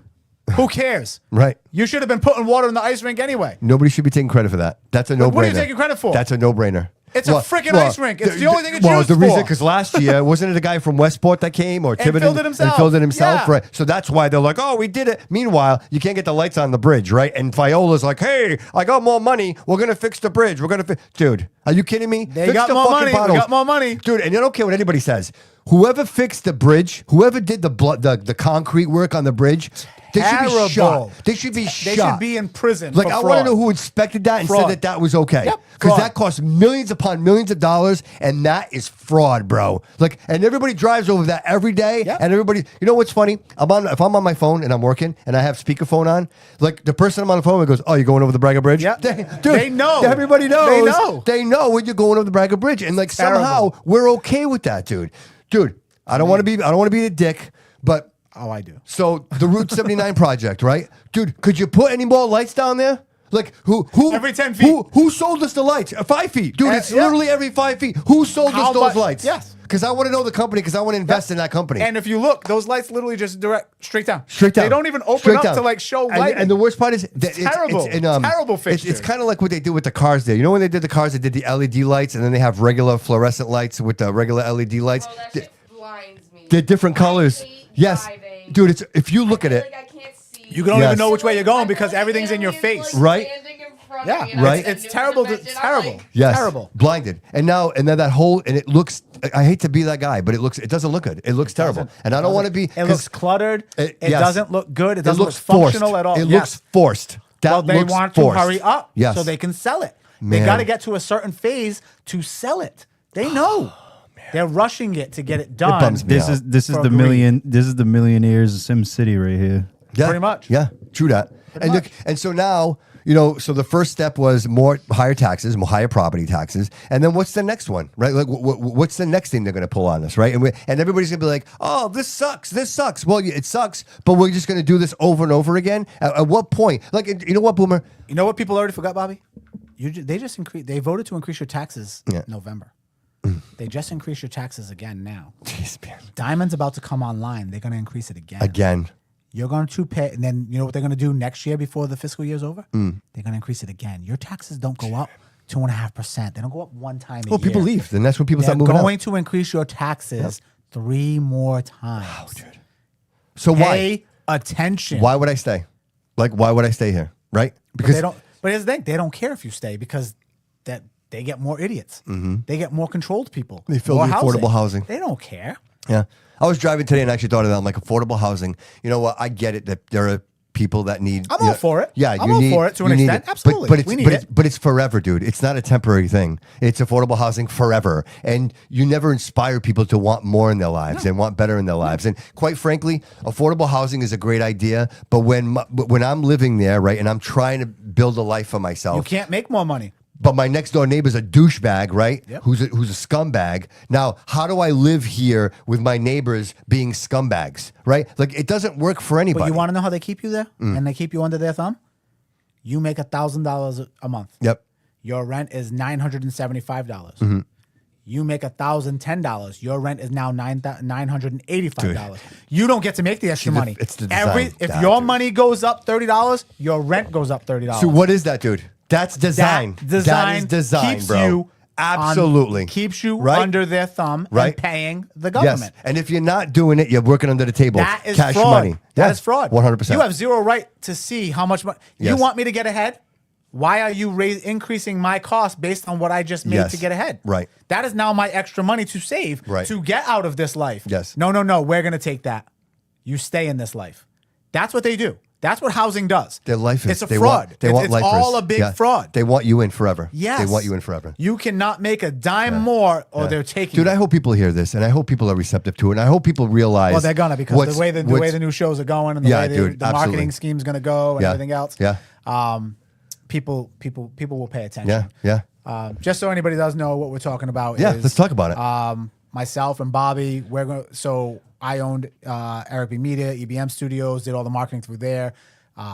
Who cares? Right. You should have been putting water in the ice rink anyway. Nobody should be taking credit for that. That's a no-brainer. what are you taking credit for? That's a no-brainer. It's a freaking ice rink. It's the only thing it's used the reason, for. because last year, wasn't it a guy from Westport that came or And Tiverton? filled it himself. And filled it himself, Yeah. right? So that's why they're like, oh, we did it. Meanwhile, you can't get the lights on the bridge, right? And Viola's like, hey, I got more money. We're going to fix the bridge. We're going to Dude, are you kidding me? They Fix got the more fucking money. potholes. We got more money. Dude, and I don't care what anybody says. Whoever fixed the bridge, whoever did the concrete work on the bridge, they should be Terrible. shot. They should be They shot. should be in prison. Like, for I fraud. want to know who inspected that and Fraud. said that was okay. Yep, Because fraud. that costs millions upon millions of dollars, and that is fraud, bro. Like, and everybody drives over that every day, Yep. and everybody, you know what's funny? If I'm on my phone and I'm working and I have speakerphone on, like the person I'm on the phone with goes, "Oh, you're going over the Braga Bridge?" Yep. Dude, They know. Everybody knows. They know. They know when you're going over the Braga Bridge, and like Terrible. somehow we're okay with that, dude. Dude, I don't want to be a dick, but. Oh, I do. So the Route 79 project, right? Dude, could you put any more lights down there? Like who Every 10 feet. Who sold us the lights? 5 feet. Dude, it's yeah. literally every 5 feet. Who sold How us those much- lights? Yes. Because I want to know the company because I want to invest in that company. And if you look, those lights literally just direct straight down. Straight down. They don't even open Straight up down. to like show And- lighting. And the worst part is that terrible. Terrible fixture. It's kind of like what they do with the cars there. You know when they did the cars, they did the LED lights and then they have regular fluorescent lights with the regular LED lights. Oh, that shit blinds me. They're different colors. hate Yes. driving. Dude, it's if you look at I it. feel like I can't see. You don't Yes. even know which way you're going I feel because like everything's in your aliens, face. like, Right? standing in front Yeah, of me, and right. I'm It's in a terrible. new It's dimension. terrible. I'm like, Yes, Terrible. blinded, and then that whole and it looks. I hate to be that guy, but it doesn't look good. It looks terrible, and I don't want to be. It looks cluttered. It yes. doesn't look good. It doesn't looks look functional forced. at all. It Yes. looks forced. That Well, they looks want forced. to hurry up Yes. so they can sell it. Man. They got to get to a certain phase to sell it. They know. They're rushing it to get it done. bums me This out. is For the greed. This is the millionaires of Sim City right here. Yeah, Pretty much. Yeah, true that. And so now, so the first step was higher taxes, more higher property taxes, and then what's the next one, right? Like, what's the next thing they're going to pull on us, right? And everybody's going to be like, "Oh, this sucks. This sucks." Well, it sucks, but we're just going to do this over and over again. At what point? Like, you know what, Boomer? You know what people already forgot, Bobby? They just increased. They voted to increase your taxes Yeah. November. They just increased your taxes again now. Jeez, man. Diamond's about to come online. They're going to increase it again. Again. You're going to pay, and then you know what they're going to do next year before the fiscal year's over? They're going to increase it again. Your taxes don't go up 2.5%. They don't go up one time a year. Well, people leave. Then that's when people They're start moving going out. to increase your taxes 3 more times. Wow, dude. So Pay attention. Why would I stay? Like, why would I stay here? Right? Because they don't. But here's the thing: they don't care if you stay because that they get more idiots. They get more controlled people. They fill more the affordable housing. They don't care. Yeah. I was driving today and actually thought of that. I'm like, affordable housing. You know what? I get it that there are people that need. I'm all for it. Yeah, I'm all for it to an you need extent. it. Absolutely. But it's We need it. But it's forever, dude. It's not a temporary thing. It's affordable housing forever, and you never inspire people to want more in their lives and want better in their lives. And quite frankly, affordable housing is a great idea. But when I'm living there, right, and I'm trying to build a life for myself, You can't make more money. but my next door neighbor's a douchebag, right? Yep. Who's a scumbag. Now, how do I live here with my neighbors being scumbags, right? Like, it doesn't work for anybody. But you want to know how they keep you there and they keep you under their thumb? You make $1,000 a month. Yep. Your rent is $975. Mm-hmm. You make $1,010. Your rent is now $985. You don't get to make the extra See, money. it's the design. If Nah, your dude. money goes up $30, your rent goes up $30. So what is that, dude? That's design. That design, that is design, keeps bro. you Absolutely. keeps you Right? under their thumb Right? and paying the Yes. government. And if you're not doing it, you're working under the table. That is Cash fraud. money. That Yeah, is fraud. 100%. You have zero right to see how much money. You Yes. want me to get ahead? Why are you increasing my cost based on what I just made Yes. to get ahead? Right. That is now my extra money to save Right. to get out of this life. Yes. No. We're going to take that. You stay in this life. That's what they do. That's what housing does. Their life is. It's a they fraud. Want, they want it's lifers. all a big Yeah. fraud. They want you in forever. Yes. They want you in forever. You cannot make a dime more or Yeah. they're taking Dude, it. I hope people hear this, and I hope people are receptive to it, and I hope people realize. Well, they're gonna because the way the new shows are going and the way dude, the marketing absolutely. scheme's gonna go and Yeah. everything else. Yeah. People will pay attention. Yeah. Yeah. Just so anybody does know what we're talking about. Yeah, is, let's talk about it. Myself and Bobby, so I owned Eric B Media, EBM Studios, did all the marketing through there,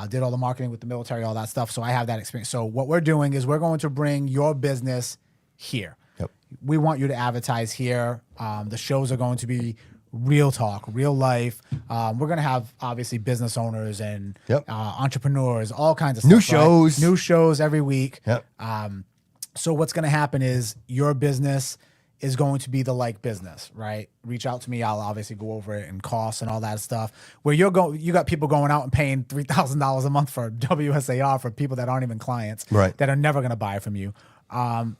did all the marketing with the military, all that stuff. So I have that experience. So what we're doing is we're going to bring your business here. Yep. We want you to advertise here. The shows are going to be real talk, real life. We're going to have obviously business owners and Yep. entrepreneurs, all kinds of New stuff. Right? shows. New shows every week. Yep. So what's going to happen is your business is going to be the like business, right? Reach out to me. I'll obviously go over it and costs and all that stuff. Where you got people going out and paying $3,000 a month for WSAR for people that aren't even clients, Right. that are never going to buy from you.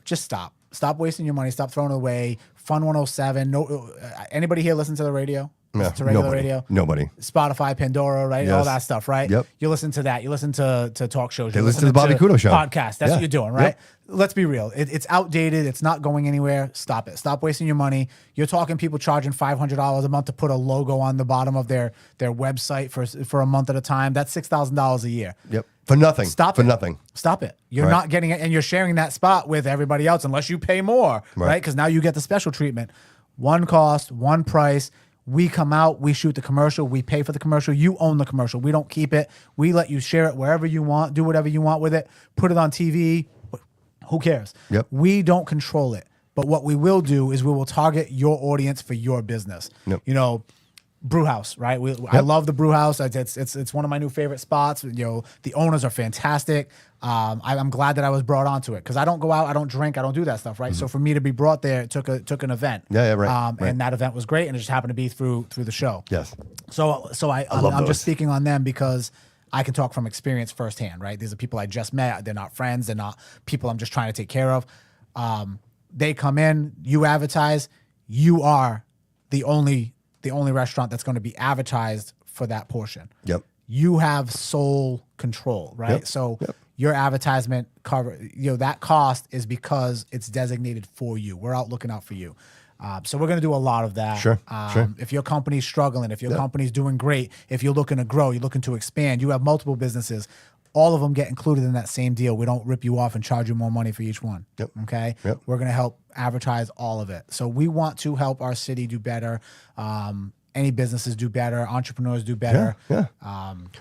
Just stop. Stop wasting your money. Stop throwing it away. Fun 107. No, anybody here listen to the radio? Listen to regular radio? Nobody. Spotify, Pandora, right? Yes. All that stuff, right? Yep. You listen to that. You listen to talk shows. You listen to the Bobby Couto show. Podcast. That's Yeah. what you're doing, right? Let's be real. It's outdated. It's not going anywhere. Stop it. Stop wasting your money. You're talking people charging $500 a month to put a logo on the bottom of their website for a month at a time. That's $6,000 a year. Yep. For nothing. Stop For it. nothing. Stop it. You're Right. not getting it, and you're sharing that spot with everybody else unless you pay more, right? Because now you get the special treatment. One cost, one price. We come out, we shoot the commercial, we pay for the commercial. You own the commercial. We don't keep it. We let you share it wherever you want, do whatever you want with it, put it on TV. Who cares? Yep. We don't control it. But what we will do is we will target your audience for your business. Yep. You know, brew house, right? I love the brew house. It's one of my new favorite spots. You know, the owners are fantastic. I'm glad that I was brought onto it because I don't go out, I don't drink, I don't do that stuff, right? So for me to be brought there, it took an event. Yeah, right. And that event was great, and it just happened to be through the show. Yes. So I'm those. just speaking on them because I can talk from experience firsthand, right? These are people I just met. They're not friends. They're not people I'm just trying to take care of. They come in, you advertise, you are the only restaurant that's going to be advertised for that portion. Yep. You have sole control, right? Yep. So your advertisement cover, that cost is because it's designated for you. We're out looking out for you. So we're going to do a lot of that. Sure. If your company's struggling, if your company's doing great, if you're looking to grow, you're looking to expand, you have multiple businesses, all of them get included in that same deal. We don't rip you off and charge you more money for each one. Yep. Okay. Yep. We're going to help advertise all of it. So we want to help our city do better. any businesses do better, entrepreneurs do better. Yeah.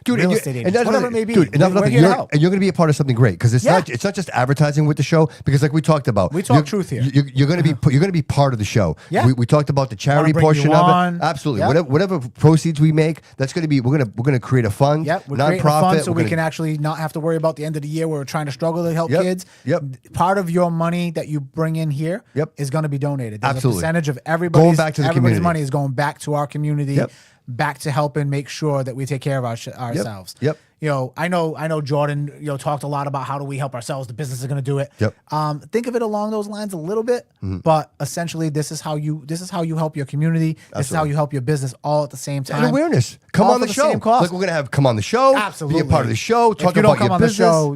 Dude, real estate agents, whatever it may be. Dude, we're here to help. and you're going to be a part of something great because it's not just advertising with the show. Because like we talked about, we talk truth here. You're going to be part of the show. Yeah. We talked about the charity portion of it. Absolutely. Yep. Whatever proceeds we make, that's going to be we're going to create a fund. Yep. We're nonprofit. creating a fund so we can actually not have to worry about the end of the year where we're trying to struggle to help kids. Yep. Part of your money that you bring in here is going to be donated. There's Absolutely. a percentage of everybody's community. money is going back to our community. Back to helping make sure that we take care of ourselves. Yep. You know, I know Jordan, talked a lot about how do we help ourselves. The business is going to do it. Yep. Think of it along those lines a little bit, but essentially this is how you help your community. This is how you help your business all at the same time. And awareness. Come All on for the the show. same cost. Like we're gonna have come on the show. Absolutely. Be a part of the show. Talk if you don't about come your on business. the show,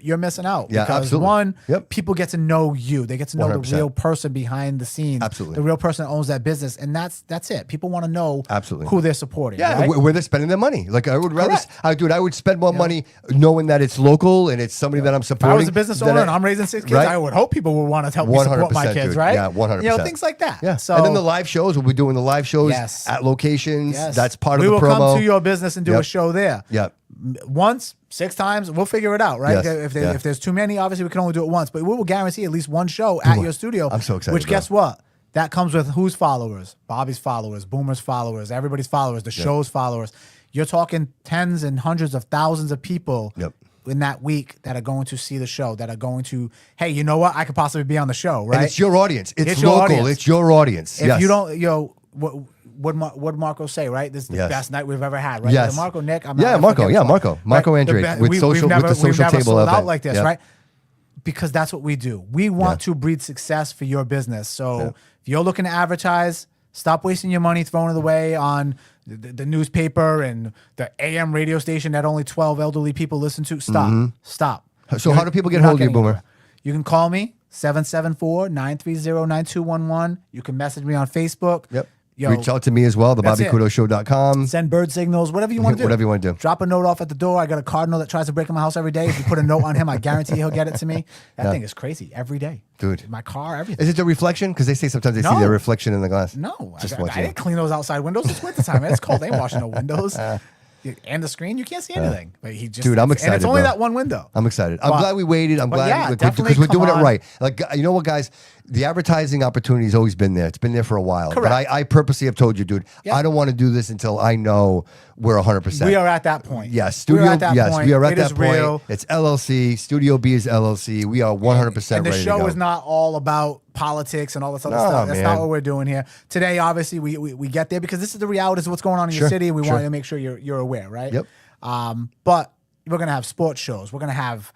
you're missing out. Yeah, because absolutely. one, Yep. people get to know you. They get to know 100%. the real person behind the scenes. Absolutely. The real person that owns that business, and that's it. People want to know Absolutely. who they're supporting. Yeah, right? where they're spending their money. Like I would rather, Correct. I would spend more money knowing that it's local and it's somebody that I'm If supporting. I was a business owner and I'm raising 6 kids, Right? I would hope people would want to help me support my 100%, kids, dude. right? Yeah, 100%. Things like that. Yeah. So And then the live shows, we'll be doing the live shows Yes. at locations. yes. That's part of we the will promo. come to your business and do a show there. Yeah. Once, 6 times, we'll figure it out, right? Yes. If there's too many, obviously we can only do it once, but we will guarantee at least one show at your studio. I'm so excited, Which bro. guess what? That comes with whose followers? Bobby's followers, Boomer's followers, everybody's followers, the show's followers. You're talking tens and hundreds of thousands of people in that week that are going to see the show, that are going to, hey, you know what? I could possibly be on the show, right? And it's your audience. It's your local. audience. It's your audience. If yes. you don't, what Marco say, right? This is the Yes. best night we've ever had, right? Yes. Either Marco, Nick, Marco. Yeah, Marco and Drake with we've social never, with the we've social never table sold out event. like this, Yep. right? Because that's what we do. We want to breed success for your business. So if you're looking to advertise, stop wasting your money throwing it away on the newspaper and the AM radio station that only 12 elderly people listen to. Stop. Stop. So how do people get hold of you, Boomer? You can call me, 774-930-9211. You can message me on Facebook. Yep. Yo, Reach out to me as well, that's it. thebobbycoutoshow.com. Send bird signals, whatever you want to do. Whatever you want to do. Drop a note off at the door. I got a cardinal that tries to break in my house every day. If you put a note on him, I guarantee he'll get it to me. That thing is crazy every day. Dude. My car, everything. Is it the reflection? Because they say sometimes they see No. their reflection in the glass. No, Just I watching. didn't clean those outside windows. It's winter time. It's cold. I ain't washing no windows. And the screen, you can't see anything. But he just, Dude, I'm excited. And it's only bro. that one window. I'm excited. I'm But- glad we waited. I'm but glad yeah, definitely because we're doing come it on. right. Like you know what, guys, the advertising opportunity has always been there. It's been there for a while. Correct. But I purposely have told you, dude, I don't want to do this until I know we're 100%. We are at that point. Yes, Studio. We're at that Yes, point. we are at It that is point. real. It's LLC. Studio B is LLC. We are 100% And the ready show to go. is not all about politics and all this other No, stuff. That's man. not what we're doing here. Today, obviously, we get there because this is the reality of what's going on in Sure, your city, and we sure. want to make sure you're aware, right? Yep. But we're gonna have sports shows. We're gonna have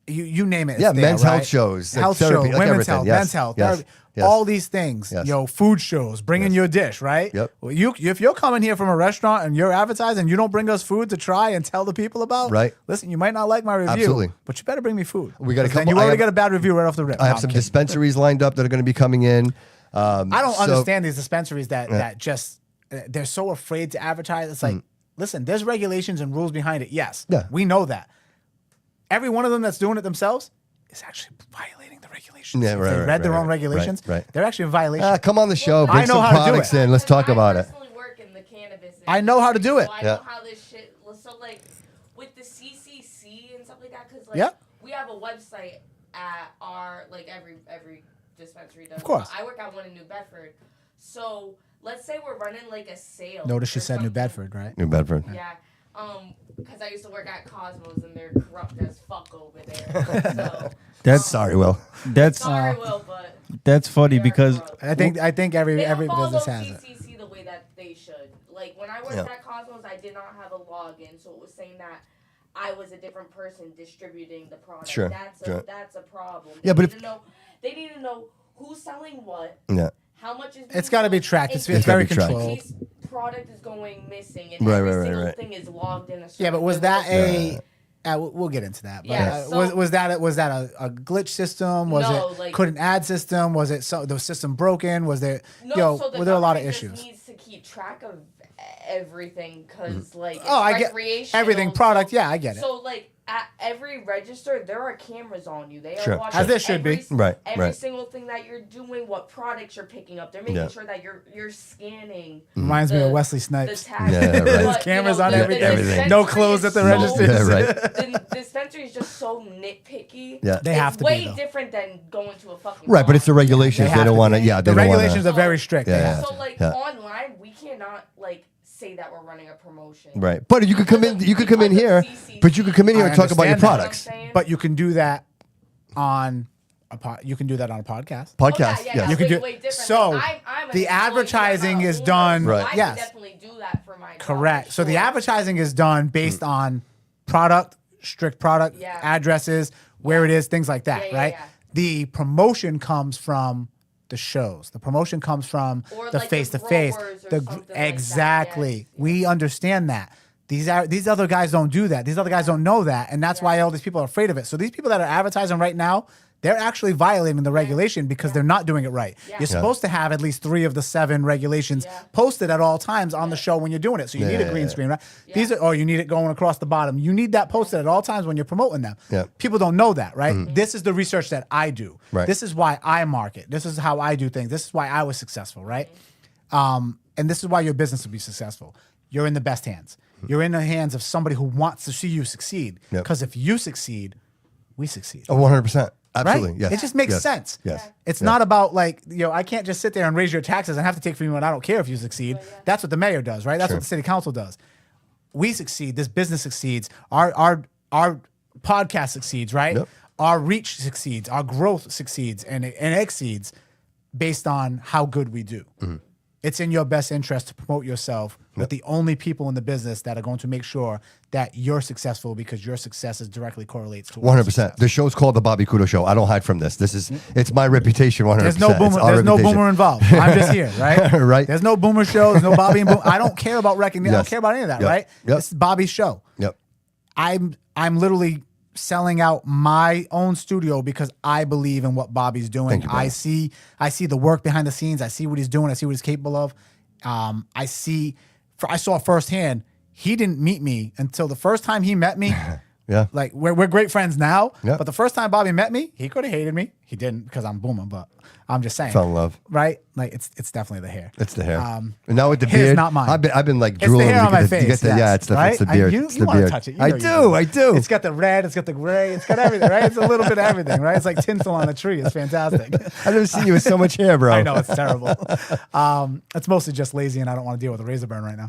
you name it. it's Yeah, there, men's right? health shows, like health therapy, shows, like women's everything. health, Yes, men's health, yes, therapy, yes. all these things. Yes. Food shows, bringing your dish, right? Yep. Well, if you're coming here from a restaurant and you're advertising, you don't bring us food to try and tell the people about. Right. Listen, you might not like my review, Absolutely. but you better bring me food. We got a 'Cause then couple- You I already have- got a bad review right off the rip. I No, have I'm some kidding. dispensaries lined up that are going to be coming in. I don't so- understand these dispensaries that just they're so afraid to advertise. It's like, listen, there's regulations and rules behind it. Yes, Yeah. we know that. Every one of them that's doing it themselves is actually violating the regulations. Yeah, If right, they right, read their right, own right, regulations. right. They're actually in violation. Come on the show. Bring I know some how to do products it. in. Let's talk about it. I personally work in the cannabis I know how to do it. So I Yeah. know how this shit. So like with the CCC and stuff like that, because like Yeah. we have a website at our like every dispensary does. Of course. I work at one in New Bedford, so let's say we're running like a sale. Notice she or said New something. Bedford, right? New Bedford. Yeah. Because I used to work at Cosmos and they're corrupt as fuck over there. So, That's Sorry, Will. That's sorry, Will, but that's funny because I think every they every don't follow business has it. CCC the way that they should. Like when I worked Yeah. at Cosmos, I did not have a login, so it was saying that I was a different person distributing the product. Sure, That's sure. that's a problem. Yeah, but they need to know who's selling what, Yeah. how much is. It's got to be tracked. in It's case- very gotta be tracked. controlled. in case product is going missing and Right, every right, right, single right. thing is logged in a Yeah, but certain was way. that a? We'll get into that. But Yeah, so- was that a glitch system? Was No, it like- couldn't add system? Was it the system broken? Was there No, so the were there a lot of government just issues? needs to keep track of everything because like it's Oh, I get recreational, everything product. Yeah, I get it. So like at every register, there are cameras on you. They are Sure. watching As there should be. every single thing that you're doing, what products you're picking up. They're making sure that you're scanning. Reminds me of Wesley Snipes. The tags. Yeah, right. There's cameras on everything. No clothes at the registers. Yeah, right. The dispensary is just so nitpicky. Yeah. They have to way be, though. different than going to a fucking Right, but it's the bar. regulations. They have don't to want to. be. Yeah, they The don't wanna- regulations are very strict. They Yeah. have So to. like Yeah. online, we cannot like say that we're running a promotion. Right, but you could come in. You could come in here, but you could come in here and talk about your understand that. products. But you can do that on you can do that on a podcast. Podcast. Yeah, yes. You could do way different. so. Like, I'm The an advertising employee, I'm is not a done. owner, Right. so I Yes. can definitely do that for my job, Correct. for So the sure. advertising is done based on product, strict product, Yeah. addresses, where it is, things like that, Yeah, right? yeah. The promotion comes from the shows. The promotion comes from Or the like the face to face. growers or something like that, Exactly. yes. We understand that. These other guys don't do that. These other guys don't know that, and that's why all these people are afraid of it. So these people that are advertising right now, they're actually violating the regulation because they're not doing it right. Yeah. You're supposed to have at least 3 of the 7 regulations posted at all times on the show when you're doing it. So you need a green screen, right? These are, you need it going across the bottom. You need that posted at all times when you're promoting them. Yeah. People don't know that, right? This is the research that I do. Right. This is why I market. This is how I do things. This is why I was successful, right? And this is why your business will be successful. You're in the best hands. You're in the hands of somebody who wants to see you succeed. Yep. Because if you succeed, we succeed. Oh, 100%. Absolutely. Right? Yes. It just makes Yes. sense. Yes. It's not about like, I can't just sit there and raise your taxes and have to take from you and I don't care if you succeed. That's what the mayor does, right? That's what the city council does. We succeed. This business succeeds. Our podcast succeeds, right? Yep. Our reach succeeds. Our growth succeeds and exceeds based on how good we do. It's in your best interest to promote yourself with the only people in the business that are going to make sure that you're successful because your success is directly correlates to 100%. The show's called the Bobby Couto Show. I don't hide from this. This is it's my reputation. 100%. There's no boomer. There's no boomer involved. I'm just here, right? Right. There's no boomer show. There's no Bobby and Boom. I don't care about recognition. I Yes. don't care about any of that, Yep. right? Yep. This is Bobby's show. Yep. I'm literally selling out my own studio because I believe in what Bobby's doing. Thank you, brother. I see the work behind the scenes. I see what he's doing. I see what he's capable of. I saw firsthand. He didn't meet me until the first time he met me. Yeah. Like we're great friends now, Yeah. but the first time Bobby met me, he could have hated me. He didn't because I'm booming, but I'm just saying. Fell in love. Right? Like it's definitely the hair. It's the hair. Um, and now with the hair's beard, not mine. I've been like It's the drooling. hair on my You face. get the, yes, yeah, it's the right? beard. You It's the want to beard. touch it. You I know you do. I do. It's got the red. It's got the gray. It's got everything, right? It's a little bit of everything, right? It's like tinsel on a tree. It's fantastic. I've never seen you with so much hair, bro. I know it's terrible. It's mostly just lazy, and I don't want to deal with a razor burn right now.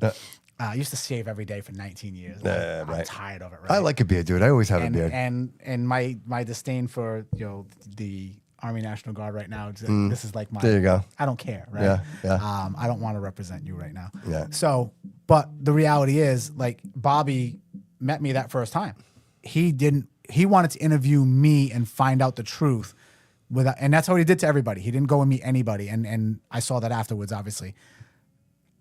I used to shave every day for 19 years. I'm right. tired of it. Right? I like a beard, dude. I always have a beard. And my disdain for the Army National Guard right now. This is like my. There you go. I don't care, right? Yeah, yeah. I don't want to represent you right now. Yeah. So, but the reality is, like Bobby met me that first time. He didn't. He wanted to interview me and find out the truth. And that's what he did to everybody. He didn't go and meet anybody. And I saw that afterwards. Obviously,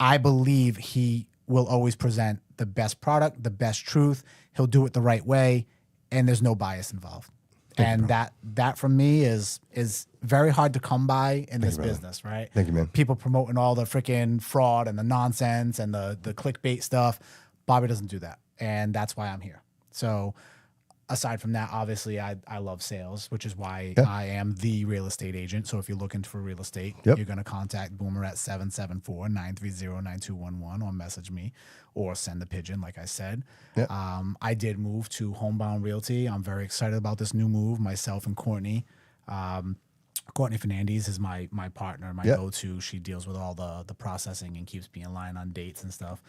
I believe he will always present the best product, the best truth. He'll do it the right way, and there's no bias involved. And that for me is very hard to come by in this business, right? Thank you, man. People promoting all the freaking fraud and the nonsense and the clickbait stuff. Bobby doesn't do that, and that's why I'm here. So aside from that, obviously, I love sales, which is why I am the real estate agent. So if you're looking for real estate, you're going to contact Boomer at 774-930-9211 or message me or send the pigeon, like I said. I did move to Homebound Realty. I'm very excited about this new move, myself and Courtney. Courtney Fernandez is my partner, my go-to. She deals with all the processing and keeps me in line on dates and stuff.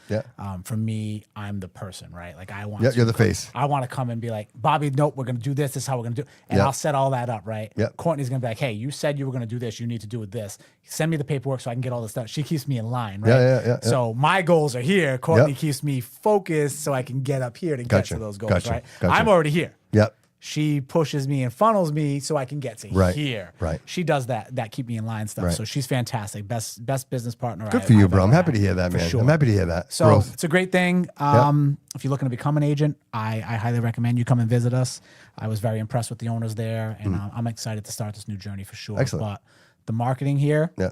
For me, I'm the person, right? Like I want. You're the face. I want to come and be like, Bobby, nope, we're gonna do this. This is how we're gonna do it. And I'll set all that up, right? Courtney's gonna be like, hey, you said you were gonna do this. You need to do it this. Send me the paperwork so I can get all this stuff. She keeps me in line, right? So my goals are here. Courtney keeps me focused so I can get up here to get to those goals, right? I'm already here. She pushes me and funnels me so I can get to here. She does that keep me in line stuff. So she's fantastic. Best business partner. Good for you, bro. I'm happy to hear that, man. Sure. I'm happy to hear that. So Growth. it's a great thing. If you're looking to become an agent, I highly recommend you come and visit us. I was very impressed with the owners there, and I'm excited to start this new journey for sure. Excellent. But the marketing here. Yeah.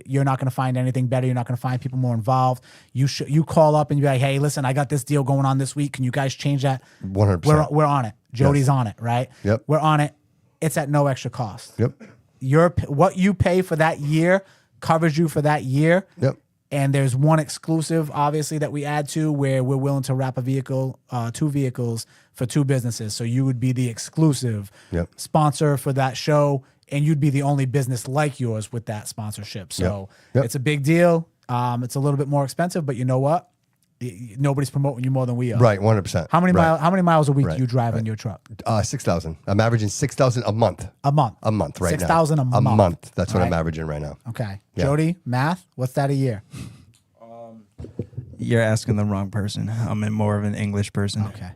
You're not gonna find anything better. You're not gonna find people more involved. You call up and you be like, hey, listen, I got this deal going on this week. Can you guys change that? 100%. We're on it. Jody's on it, right? Yep. We're on it. It's at no extra cost. Yep. What you pay for that year covers you for that year. Yep. And there's one exclusive, obviously, that we add to where we're willing to wrap a vehicle, 2 vehicles for 2 businesses. So you would be the exclusive sponsor for that show, and you'd be the only business like yours with that sponsorship. So it's a big deal. It's a little bit more expensive, but you know what? Nobody's promoting you more than we are. Right, 100%. How many miles a week do you drive in your truck? 6,000. I'm averaging 6,000 a month. A month right 6,000 now. a month. That's what I'm averaging right now. Okay. Yeah. Jody, math, what's that a year? You're asking the wrong person. I'm more of an English person. Okay.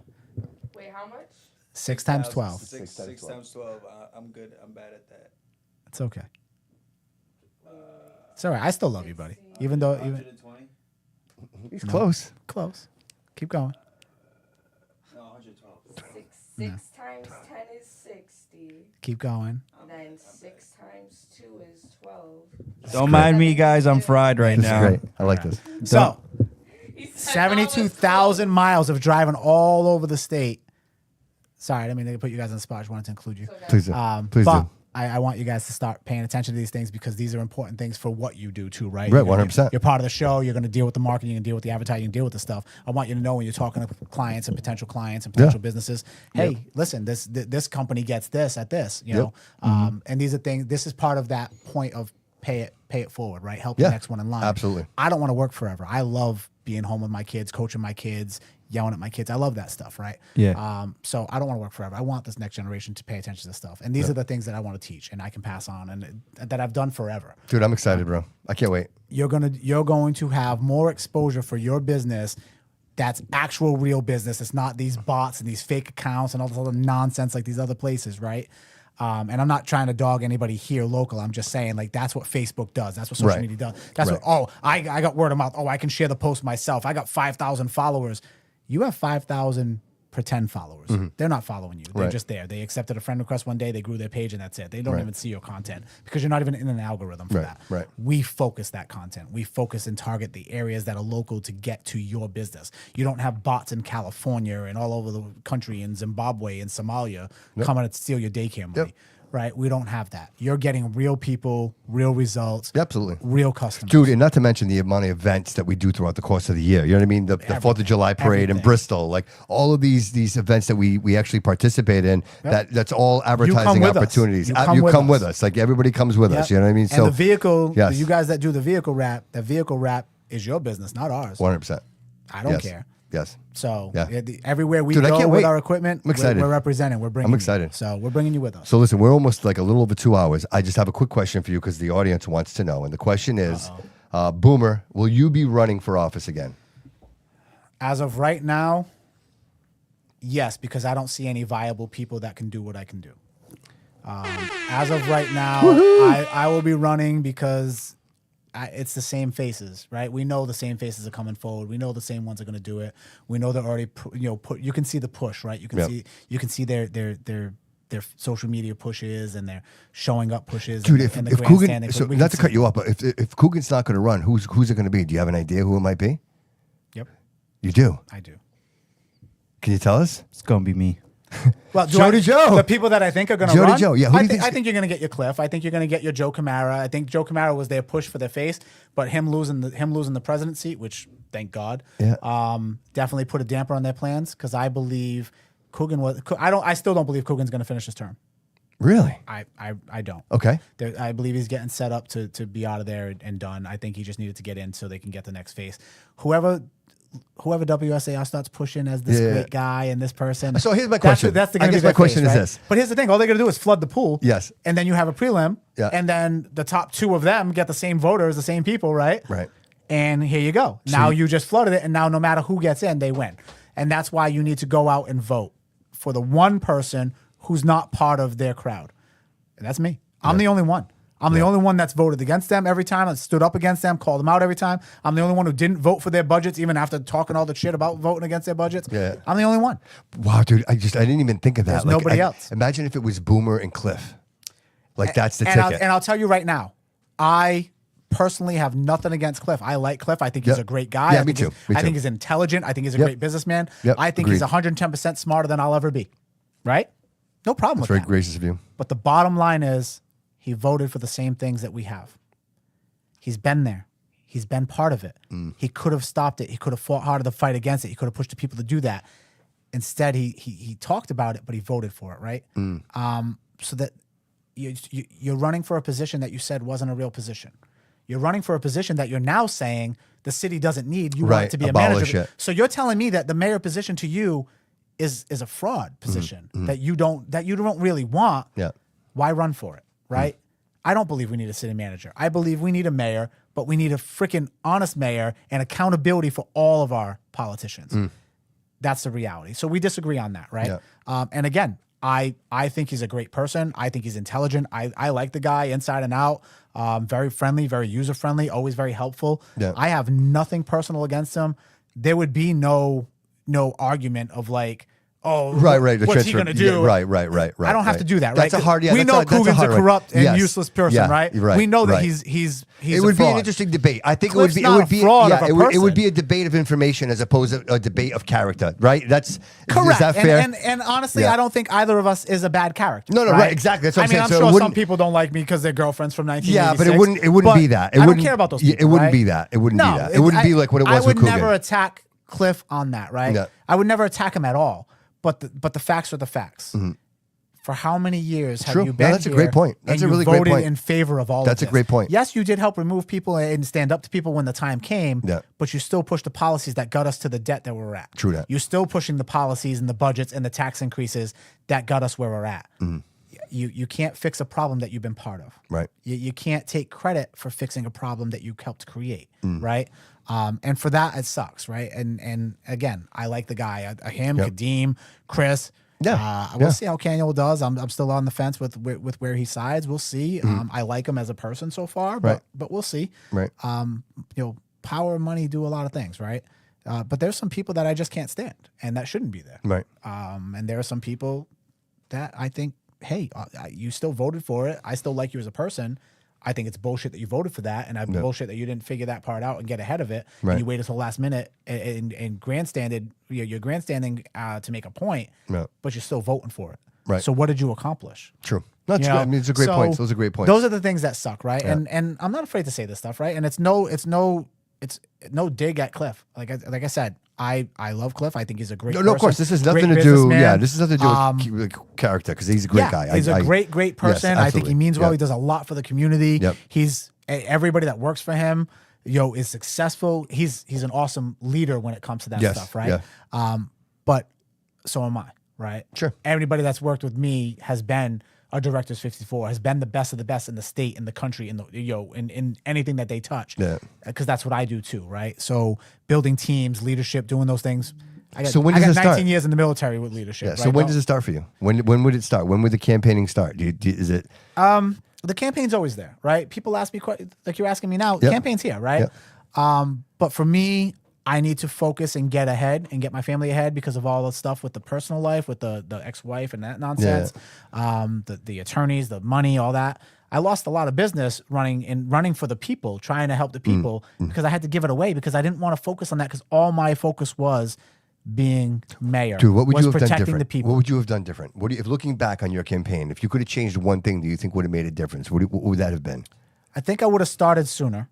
Wait, how much? 6 times 12. 6 times 12. I'm good. I'm bad at that. It's okay. It's all right. I still love you, buddy. Even though... 120? He's close. Close. Keep going. No, 112. 6 times 10 is 60. Keep going. Then 6 times 2 is 12. Don't mind me, guys. I'm fried right This now. is great. I like this. So, 72,000 miles of driving all over the state. Sorry, I didn't mean to put you guys on the spot. I just wanted to include you. Please do. Please but do. I want you guys to start paying attention to these things because these are important things for what you do too, right? Right, 100%. You're part of the show. You're going to deal with the marketing. You're going to deal with the advertising. You can deal with the stuff. I want you to know when you're talking to clients and potential businesses, hey, listen, this company gets this at this, you know, and these are things. This is part of that point of pay it forward, right? Help the next one in line. Absolutely. I don't want to work forever. I love being home with my kids, coaching my kids, yelling at my kids. I love that stuff, right? Yeah. So I don't want to work forever. I want this next generation to pay attention to stuff. And these are the things that I want to teach and I can pass on and that I've done forever. Dude, I'm excited, bro. I can't wait. You're going to have more exposure for your business that's actual real business. It's not these bots and these fake accounts and all this other nonsense like these other places, right? And I'm not trying to dog anybody here local. I'm just saying, like, that's what Facebook does. That's what social media does. That's what, I got word of mouth. Oh, I can share the post myself. I got 5,000 followers. You have 5,000 pretend followers. They're not following you. They're just there. They accepted a friend request one day. They grew their page and that's it. They don't even see your content because you're not even in an algorithm for that. Right. We focus that content. We focus and target the areas that are local to get to your business. You don't have bots in California and all over the country in Zimbabwe and Somalia coming to steal your daycare money. Right? We don't have that. You're getting real people, real results, Absolutely. real customers. Dude, and not to mention the amount of events that we do throughout the course of the year. You know what I mean? The 4th of July parade in Bristol, like all of these events that we actually participate in, that's all advertising opportunities. You come with us. Like everybody comes with us. You know what I mean? And the vehicle, you guys that do the vehicle wrap, the vehicle wrap is your business, not ours. 100%. I don't care. Yes. So everywhere we Dude, I go can't with wait. our equipment, I'm excited. we're representing. We're bringing. I'm excited. So we're bringing you with us. So listen, we're almost like a little over 2 hours. I just have a quick question for you because the audience wants to know. And the question is, Boomer, will you be running for office again? As of right now, yes, because I don't see any viable people that can do what I can do. As of right now, I will be running because it's the same faces, right? We know the same faces are coming forward. We know the same ones are going to do it. We know they're already, you can see the push, right? You can see their social media pushes and their showing up pushes. Dude, and if Coogan, so not to cut you off, but if Coogan's not going to run, who's it going to be? Do you have an idea who it might be? Yep. You do? I do. Can you tell us? It's going to be me. Well, Jody Jo. The people that I think are going to Jody run. Jo, yeah. I think you're going to get your Cliff. I think you're going to get your Joe Camara. I think Joe Camara was their push for their face, but him losing the president seat, which thank God, definitely put a damper on their plans because I believe Coogan was. I still don't believe Coogan's going to finish his term. Really? I don't. Okay. I believe he's getting set up to be out of there and done. I think he just needed to get in so they can get the next face. Whoever WSAR starts pushing as this great guy and this person. So here's my question. That's the I guess my question is this. But here's the thing. All they're going to do is flood the pool. Yes. And then you have a prelim. Yeah. And then the top 2 of them get the same voters, the same people, right? Right. And here you go. Now you just flooded it. And now no matter who gets in, they win. And that's why you need to go out and vote for the one person who's not part of their crowd. And that's me. I'm the only one. I'm the only one that's voted against them every time. I stood up against them, called them out every time. I'm the only one who didn't vote for their budgets, even after talking all the shit about voting against their budgets. Yeah. I'm the only one. Wow, dude, I didn't even think of that. There's nobody else. Imagine if it was Boomer and Cliff. Like that's the and ticket. I'll tell you right now, I personally have nothing against Cliff. I like Cliff. I think he's a great guy. Yeah, me too. I think he's intelligent. I think he's a great businessman. I think he's 110% smarter than I'll ever be. Right? No problem with very that. gracious of you. But the bottom line is he voted for the same things that we have. He's been there. He's been part of it. He could have stopped it. He could have fought harder to fight against it. He could have pushed the people to do that. Instead, he talked about it, but he voted for it, right? So that you're running for a position that you said wasn't a real position. You're running for a position that you're now saying the city doesn't need. You want it to be abolish a manager. it. So you're telling me that the mayor position to you is a fraud position that you don't really want. Yeah. Why run for it, right? I don't believe we need a city manager. I believe we need a mayor, but we need a freaking honest mayor and accountability for all of our politicians. That's the reality. So we disagree on that, right? Yeah. And again, I think he's a great person. I think he's intelligent. I like the guy inside and out. Very friendly, very user-friendly, always very helpful. Yeah. I have nothing personal against him. There would be no argument of like, oh, Right. what's he going to do? Yeah, right. I don't have to do that, right? That's a hard. Yeah, we that's know a, that's a Coogan's hard a one. corrupt and Yes. useless person, Yeah, right? right? We know that right. he's It a would be fraud. an interesting debate. I think Cliff's it not would be a fraud of a it would person. be a debate of information as opposed to a debate of character, right? That's correct. Is that fair? And honestly, Yeah. I don't think either of us is a bad character. No, right, exactly. That's what I'm saying. I'm So it sure some wouldn't- people don't like me because they're girlfriends from 1986. Yeah, but it wouldn't be that. It I don't wouldn't care about those yeah, people. It wouldn't right? be that. It wouldn't No, be that. It wouldn't be like what it was I would with Coogan. never attack Cliff on that, right? Yeah. I would never attack him at all. But the facts are the facts. For how many years have True. you No, been that's a here great point. That's and a you really great voted point. in favor of all That's of a this? great point. Yes, you did help remove people and stand up to people when the time came, Yeah. but you still pushed the policies that got us to the debt that we're at. True that. You're still pushing the policies and the budgets and the tax increases that got us where we're at. You can't fix a problem that you've been part of. Right. You can't take credit for fixing a problem that you helped create, right? And for that, it sucks, right? And again, I like the guy, him, Kadeem, Chris. Yeah. We'll see how Kaniel does. I'm still on the fence with where he sides. We'll see. I like him as a person so far, but we'll see. Right. Power and money do a lot of things, right? But there's some people that I just can't stand, and that shouldn't be there. Right. And there are some people that I think, hey, you still voted for it. I still like you as a person. I think it's bullshit that you voted for that, and bullshit that you didn't figure that part out and get ahead of it. Right. And you waited till the last minute and grandstanded. You're grandstanding to make a point, but you're still voting for it. Right. So what did you accomplish? True. That's You good. know? I mean, it's a great point. So Those are great points. Those are the things that suck, right? Yeah. And I'm not afraid to say this stuff, right? And it's no dig at Cliff. Like I said, I love Cliff. I think he's a great person. No, of course. This has nothing to great do. businessman. Yeah, this has nothing to do with character because he's a great guy. He's a great person. Yes, I think he means well. Yep. He does a lot for the community. Yep. He's everybody that works for him, is successful. He's an awesome leader when it comes to that Yes, stuff, right? yeah. But so am I, right? Sure. Everybody that's worked with me has been a Directors 54, has been the best of the best in the state, in the country, in anything that they touch. Yeah. Because that's what I do too, right? So building teams, leadership, doing those things. So when does I it got start? years in the military with leadership. Yeah. Right? So when does it start for you? When would it start? When would the campaigning start? Is it? The campaign's always there, right? People ask me, like you're asking me now, the campaign's here, right? But for me, I need to focus and get ahead and get my family ahead because of all the stuff with the personal life, with the ex-wife and that nonsense, the attorneys, the money, all that. I lost a lot of business running for the people, trying to help the people because I had to give it away because I didn't want to focus on that because all my focus was being mayor. Dude, what would you have done protecting different? the people. What would you have done different? If looking back on your campaign, if you could have changed one thing, do you think would have made a difference? What would that have been? I think I would have started sooner.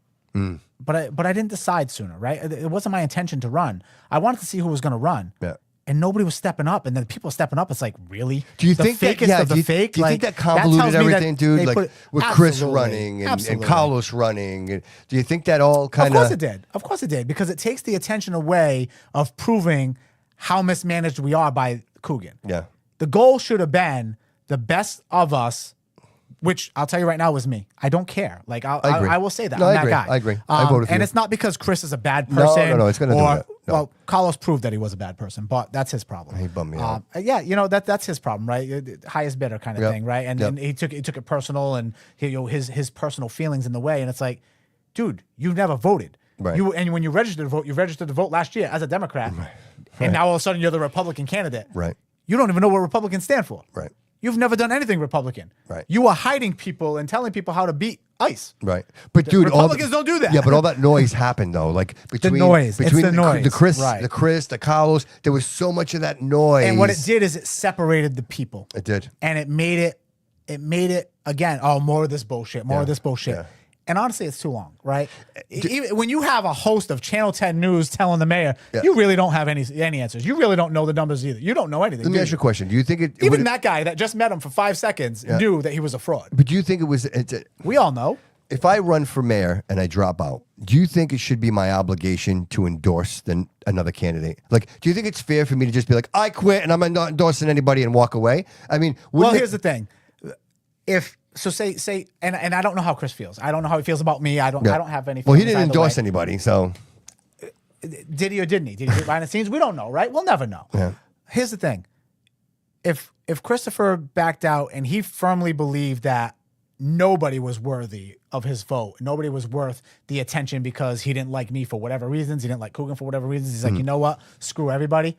But I didn't decide sooner, right? It wasn't my intention to run. I wanted to see who was going to run. Yeah. And nobody was stepping up. And then people stepping up, it's like, really? Do you the think that? fakest Yeah. of the fake? Do you think Like, that convoluted tells me that everything, dude? they Like put- with Chris Absolutely. running and Absolutely. Carlos running. Do you think that all kind Of course it did. Of course it did. Because it takes the attention away of proving how mismanaged we are by Coogan. Yeah. The goal should have been the best of us, which I'll tell you right now was me. I don't care. Like I agree. I will say that. No, I'm I that agree. guy. I agree. I voted for and you. it's not because Chris is a bad No, person. no, it's got nothing to do with that. No. Well, Carlos proved that he was a bad person, but that's his problem. He bummed me out. Yeah, that's his problem, right? Highest bidder kind of Yep. thing, right? And, Yep. and he took it personal, and his personal feelings in the way. And it's like, dude, you've never voted. Right. And when you registered to vote last year as a Democrat, and now all of a sudden you're the Republican candidate. Right. You don't even know what Republicans stand for. Right. You've never done anything Republican. Right. You are hiding people and telling people how to beat ICE. Right. But dude, Republicans don't do that. Yeah, but all that noise happened though. Like between the noise. between It's the noise. the Chris, the Carlos, there was so much of that noise. And what it did is it separated the people. It did. And it made it again, more of this bullshit, more of this bullshit. Yeah. And honestly, it's too long, right? Even when you have a host of Channel 10 News telling the mayor, you really don't have any answers. You really don't know the numbers either. You don't know anything. Let me ask you a question. Do you think it even that guy that just met him for 5 seconds knew that he was a fraud? But do you think it was? We all know. If I run for mayor and I drop out, do you think it should be my obligation to endorse another candidate? Like, do you think it's fair for me to just be like, I quit and I'm not endorsing anybody and walk away? I mean, here's the thing. Say, and I don't know how Chris feels. I don't know how he feels about me. I don't have any. Well, he didn't endorse anybody, so did he or didn't he? Did he do it behind the scenes? We don't know, right? We'll never know. Yeah. Here's the thing: if Christopher backed out and he firmly believed that nobody was worthy of his vote, nobody was worth the attention because he didn't like me for whatever reasons, he didn't like Coogan for whatever reasons, he's like, you know what? Screw everybody.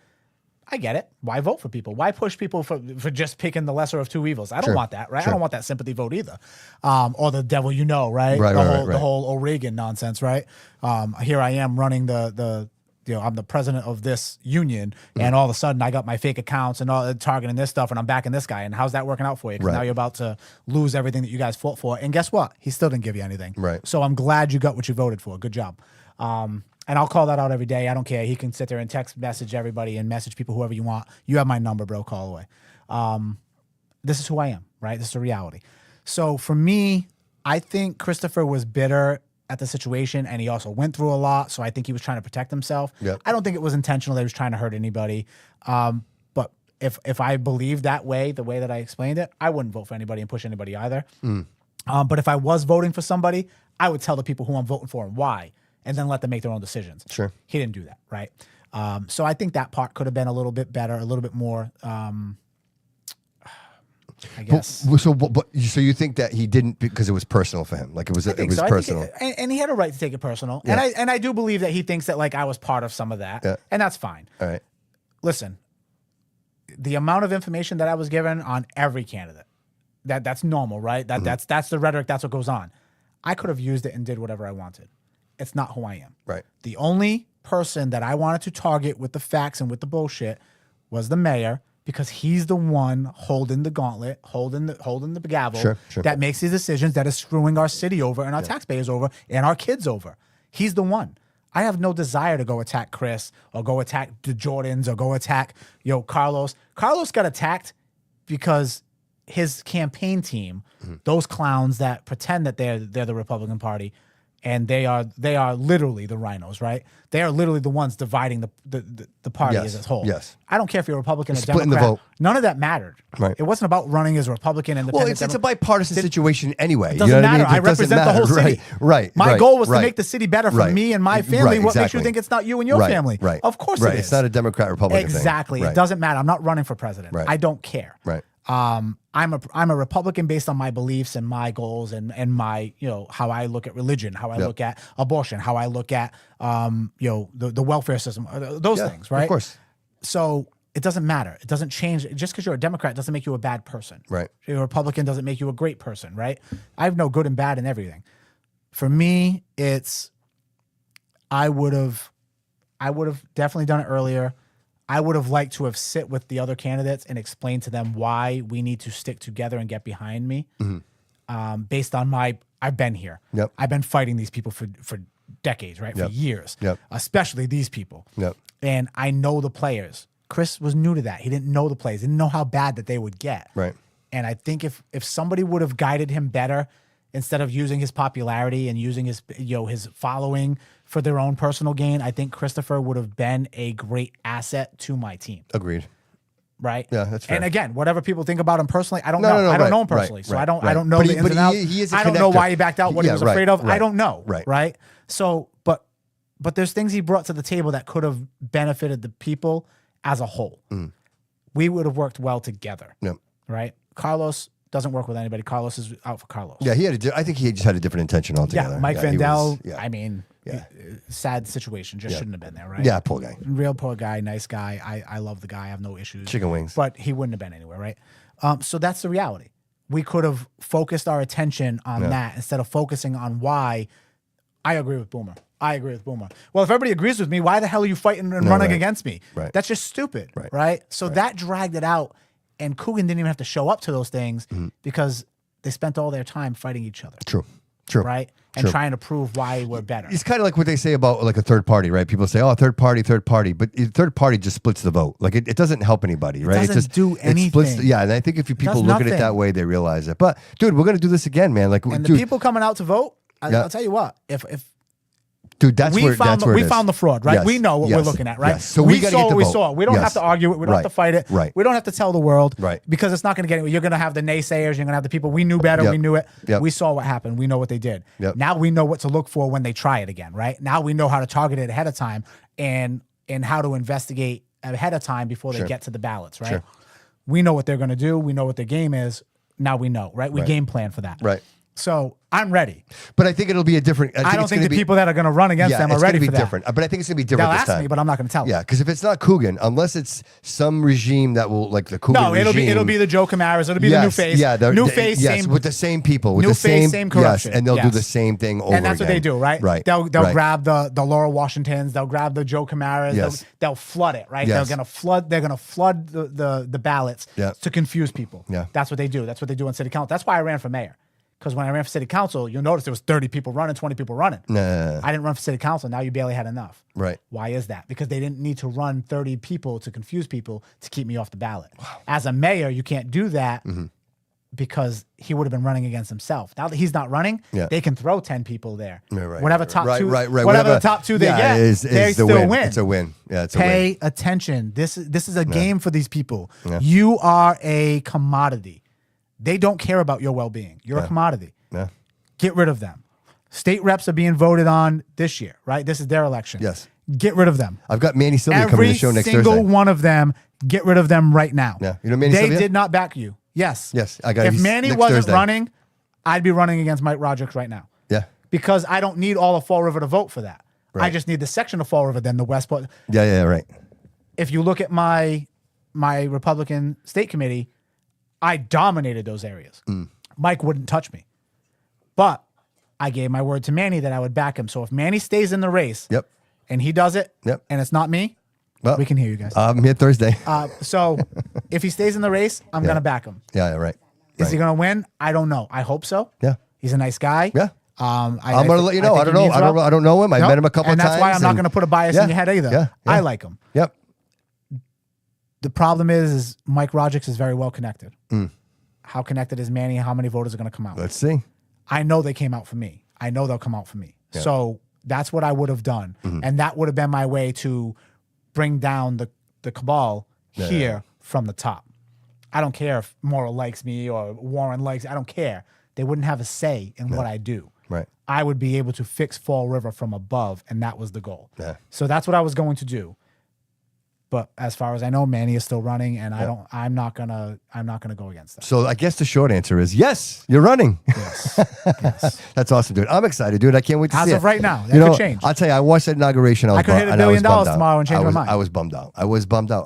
I get it. Why vote for people? Why push people for just picking the lesser of two evils? I don't want that, right? I don't want that sympathy vote either. Or the devil you know, right? The whole O'Regan nonsense, right? Here I am running I'm the president of this union, and all of a sudden I got my fake accounts and all targeting this stuff, and I'm backing this guy. And how's that working out for you? Because now you're about to lose everything that you guys fought for. And guess what? He still didn't give you anything. Right. So I'm glad you got what you voted for. Good job. And I'll call that out every day. I don't care. He can sit there and text message everybody and message people, whoever you want. You have my number, bro. Call away. This is who I am, right? This is a reality. So for me, I think Christopher was bitter at the situation, and he also went through a lot. So I think he was trying to protect himself. Yep. I don't think it was intentional that he was trying to hurt anybody. But if I believed that way, the way that I explained it, I wouldn't vote for anybody and push anybody either. But if I was voting for somebody, I would tell the people who I'm voting for and why, and then let them make their own decisions. Sure. He didn't do that, right? So I think that part could have been a little bit better, a little bit more, I guess. But so you think that he didn't because it was personal for him? Like it was personal. And he had a right to take it personal. Yeah. And I do believe that he thinks that like I was part of some of that. Yeah. And that's fine. All right. Listen, the amount of information that I was given on every candidate, that's normal, right? That's the rhetoric, that's what goes on. I could have used it and did whatever I wanted. It's not who I am. Right. The only person that I wanted to target with the facts and with the bullshit was the mayor, because he's the one holding the gauntlet, holding the gavel Sure. that makes these decisions that is screwing our city over and our taxpayers over and our kids over. He's the one. I have no desire to go attack Chris or go attack the Jordans or go attack Carlos. Carlos got attacked because his campaign team, those clowns that pretend that they're the Republican Party, and they are literally the rhinos, right? They are literally the ones dividing the party as a whole. Yes. I don't care if you're a Republican or Splitting Democrat. the vote. None of that mattered. Right. It wasn't about running as a Republican, independent. Well, it's a bipartisan situation anyway. It doesn't you know matter. what I mean? I represent the whole city. Right. My goal was to make the city better for me and my family. What makes you think it's not you and your family? Right. Of course it is. It's not a Democrat-Republican thing. Exactly. Right. It doesn't matter. I'm not running for president. Right. I don't care. Right. I'm a Republican based on my beliefs and my goals and my how I look at religion, how I look at abortion, how I look at the welfare system, those things, right? Of course. So it doesn't matter. It doesn't change. Just because you're a Democrat doesn't make you a bad person. Right. You're a Republican doesn't make you a great person, right? I have no good and bad in everything. For me, it's I would have definitely done it earlier. I would have liked to have sit with the other candidates and explain to them why we need to stick together and get behind me. Based on I've been here. Yep. I've been fighting these people for decades, right? Yep. For years. Yep. Especially these people. Yep. And I know the players. Chris was new to that. He didn't know the players. Didn't know how bad that they would get. Right. And I think if somebody would have guided him better, instead of using his popularity and using his his following for their own personal gain, I think Christopher would have been a great asset to my team. Agreed. Right? Yeah, that's fair. And again, whatever people think about him personally, I don't No, know. no, no, I don't right, know him personally. right, So right, I don't right. know But the he- ins but and outs. he is a I don't know connector. why he backed out, what he Yeah, was right, afraid of. I right, don't know. right. Right? So but there's things he brought to the table that could have benefited the people as a whole. We would have worked well together. Yep. Right? Carlos doesn't work with anybody. Carlos is out for Carlos. Yeah, I think he just had a different intention altogether. Yeah, Mike he Vandell, was- yeah. I mean, Sad situation. Just shouldn't have been there, right? Yeah, poor guy. Real poor guy, nice guy. I love the guy. I have no issues. Chicken wings. But he wouldn't have been anywhere, right? So that's the reality. We could have focused our attention on that instead of focusing on why. I agree with Boomer. Well, if everybody agrees with me, why the hell are you fighting and running against me? Right. That's just stupid, right? So that dragged it out, and Coogan didn't even have to show up to those things because they spent all their time fighting each other. True. Right? And trying to prove why we're better. It's kind of like what they say about like a third party, right? People say, "Oh, third party," but third party just splits the vote. Like it doesn't help anybody, right? It doesn't do anything. It splits, and I think if people look at it that way, they realize it. But dude, we're gonna do this again, man. Like, and dude, the people coming out to vote, I'll tell you what, if dude, we found the fraud, right? We know what we're looking at, right? Yes. So we saw what we saw. We don't have to argue it. We don't have to fight it. Right. We don't have to tell the world. Right. Because it's not going to get anywhere. You're going to have the naysayers. You're going to have the people. We knew better. We knew it. Yep. We saw what happened. We know what they did. Yep. Now we know what to look for when they try it again, right? Now we know how to target it ahead of time and how to investigate ahead of time before they get to the ballots, right? Sure. We know what they're going to do. We know what their game is. Now we know, right? We game plan for that. Right. So I'm ready. But I think it'll be a different. I don't think the people that are going to run against them are ready for that. Different. But I think it's going to be different They'll this ask time. me, but I'm not going to tell them. Yeah, because if it's not Coogan, unless it's some regime that will like the Coogan regime. it'll be the Joe Camaras. It'll be the new face. Yeah, new face. Yes, same, with the same people, with new the face, same corruption. Yes, and they'll do the same thing over again. And that's what they do, right? Right. They'll grab the Laura Washingtons. They'll grab the Joe Camaras. Yes. They'll flood it, right? Yes. They're gonna flood the ballots to confuse people. Yeah. That's what they do. That's what they do on city council. That's why I ran for mayor. Because when I ran for city council, you'll notice there was 30 people running, 20 people running. Nah. I didn't run for city council. Now you barely had enough. Right. Why is that? Because they didn't need to run 30 people to confuse people to keep me off the ballot. Wow. As a mayor, you can't do that because he would have been running against himself. Now that he's not running, they can throw 10 people there. Yeah, right. Whatever top two, Whatever the top two they get, they still win. It's a win. Yeah, it's a Pay win. attention. This is a game for these people. Yeah. You are a commodity. They don't care about your well-being. You're a commodity. Yeah. Get rid of them. State reps are being voted on this year, right? This is their election. Yes. Get rid of them. I've got Manny Sylvia coming to the show next Thursday. Every single one of them, get rid of them right now. Yeah. You know Manny They Sylvia? did not back you. Yes. Yes. I got If Manny wasn't Thursday. running, I'd be running against Mike Roderick right now. Yeah. Because I don't need all of Fall River to vote for that. Right. I just need the section of Fall River, then the West part. Yeah, right. If you look at my Republican state committee, I dominated those areas. Mike wouldn't touch me. But I gave my word to Manny that I would back him. So if Manny stays in the race and he does it and it's not me, we can hear you guys. I'm here Thursday. So if he stays in the race, I'm going to back him. Yeah, right. Is he going to win? I don't know. I hope so. Yeah. He's a nice guy. Yeah. I'm going to let you know. I don't know. I don't know him. I met him a couple of times. And that's why I'm not going to put a bias in your head either. Yeah. I like him. Yep. The problem is Mike Roderick is very well connected. How connected is Manny? How many voters are going to come out? Let's see. I know they came out for me. I know they'll come out for me. Yeah. So that's what I would have done. And that would have been my way to bring down the cabal here from the top. I don't care if Morrill likes me or Warren likes. I don't care. They wouldn't have a say in what I do. Right. I would be able to fix Fall River from above, and that was the goal. Yeah. So that's what I was going to do. But as far as I know, Manny is still running, and I'm not gonna go against that. So I guess the short answer is yes, you're running. Yes. That's awesome, dude. I'm excited, dude. I can't wait to see it. As of right now, that could change. I'll tell you, I watched that inauguration. I could hit $1 billion tomorrow and change my mind. I was bummed out. I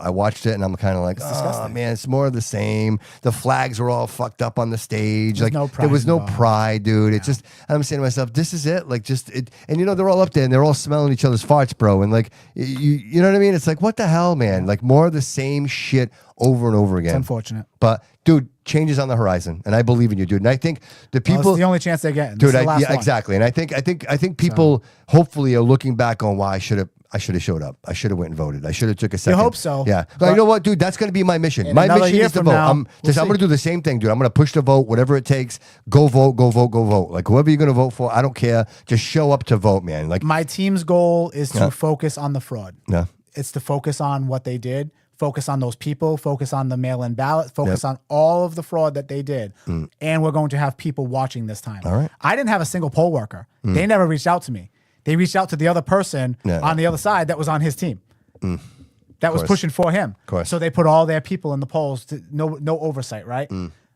watched it and I'm kind of like, oh man, it's more of the same. The flags were all fucked up on the stage. There's like there was no pride, dude. It's just, I'm saying to myself, this is it. Like just it, and they're all up there and they're all smelling each other's farts, bro. And like you know what I mean? It's like, what the hell, man? Like more of the same shit over and over again. It's unfortunate. But dude, change is on the horizon, and I believe in you, dude. And I think the people, it's the only chance they're getting, dude. Exactly. And I think people hopefully are looking back on why I should have showed up. I should have went and voted. I should have took a second. You hope so. Yeah. But you know what, dude? That's going to be my mission. My another mission year is to from vote. now, I'm going to do the same thing, dude. I'm going to push the vote, whatever it takes. Go vote, go vote, go vote. Like whoever you're going to vote for, I don't care. Just show up to vote, man. Like my team's goal is to focus on the fraud. Yeah. It's to focus on what they did. Focus on those people, focus on the mail-in ballot, focus on all of the fraud that they did. And we're going to have people watching this time. All right. I didn't have a single poll worker. They never reached out to me. They reached out to the other person on the other side that was on his team. That was pushing for him. So they put all their people in the polls. No oversight, right?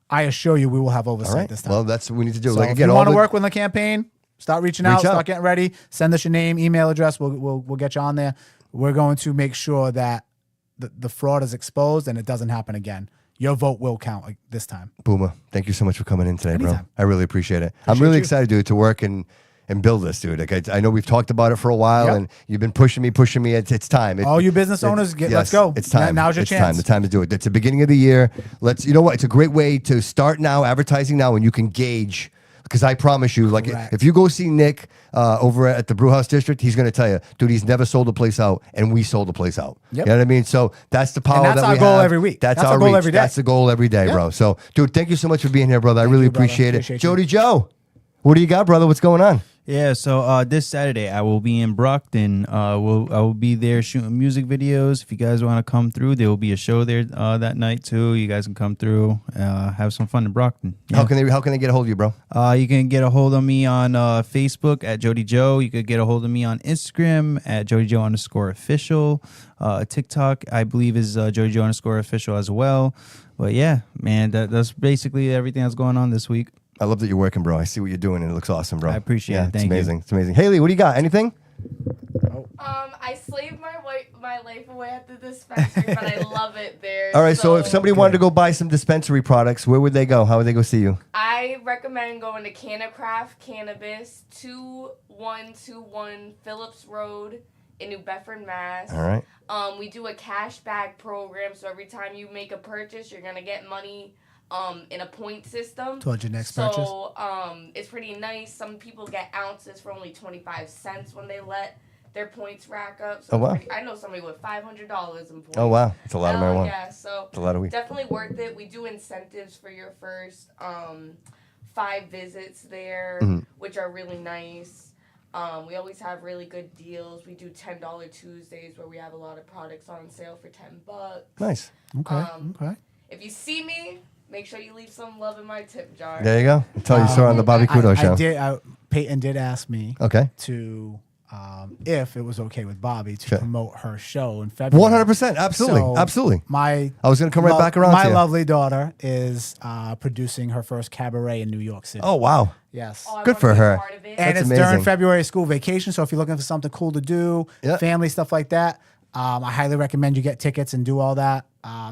I assure you we will have oversight this time. Well, that's what we need to do. So like if again, you want to work with the campaign, Start reaching out. Reach out. Start getting ready. Send us your name, email address. We'll get you on there. We're going to make sure that the fraud is exposed and it doesn't happen again. Your vote will count this time. Boomer, thank you so much for coming in today, bro. Anytime. I really appreciate it. I'm really excited, dude, to work and build this, dude. Like, I know we've talked about it for a while, and you've been pushing me. It's time. All you business owners, let's go. It's time. Now's your chance. The time to do it. It's the beginning of the year. You know what? It's a great way to start now, advertising now, and you can gauge. Because I promise you, like, if you go see Nick over at the Brewhouse District, he's going to tell you, dude, he's never sold a place out, and we sold a place out. Yep. You know what I mean? So that's the power And that's that our we goal have. every week. That's That's our our goal reach. every day. That's the goal every day, bro. So, dude, thank you so much for being here, brother. I really appreciate it. Appreciate you. Jody Jo, what do you got, brother? What's going on? Yeah, so this Saturday I will be in Brockton. I will be there shooting music videos. If you guys want to come through, there will be a show there that night too. You guys can come through, have some fun in Brockton. Yeah. How can they get a hold of you, bro? You can get a hold of me on Facebook at Jody Jo. You could get a hold of me on Instagram at JodyJo_official. TikTok, I believe, is JodyJo_official as well. But yeah, man, that's basically everything that's going on this week. I love that you're working, bro. I see what you're doing, and it looks awesome, bro. I appreciate it. It's Thank you. amazing. It's amazing. Haley, what do you got? Anything? I slaved my life away at the dispensary, but I love it there. All right, so if somebody wanted to go buy some dispensary products, where would they go? How would they go see you? I recommend going to Cannacraft Cannabis, 2121 Phillips Road in New Bedford, Mass. All right. We do a cash back program, so every time you make a purchase, you're gonna get money in a point system. Towards your next purchase. So it's pretty nice. Some people get ounces for only 25 cents when they let their points rack up. So Oh, wow. I know somebody with $500 in points. Oh, wow. That's a lot of marijuana. Yeah, so It's a lot of weed. definitely worth it. We do incentives for your first 5 visits there, which are really nice. We always have really good deals. We do $10 Tuesdays where we have a lot of products on sale for $10. Nice. Okay. Okay. If you see me, make sure you leave some love in my tip jar. There you go. Tell you saw on the Bobby Couto show. Peyton did ask me to if it was okay with Bobby to promote her show in February. 100%. Absolutely. So Absolutely. I was going to come right back around to My you. lovely daughter is producing her first cabaret in New York City. Oh, wow. Yes. Good for her. And That's it's amazing. during February school vacation, so if you're looking for something cool to do, family stuff like that, I highly recommend you get tickets and do all that.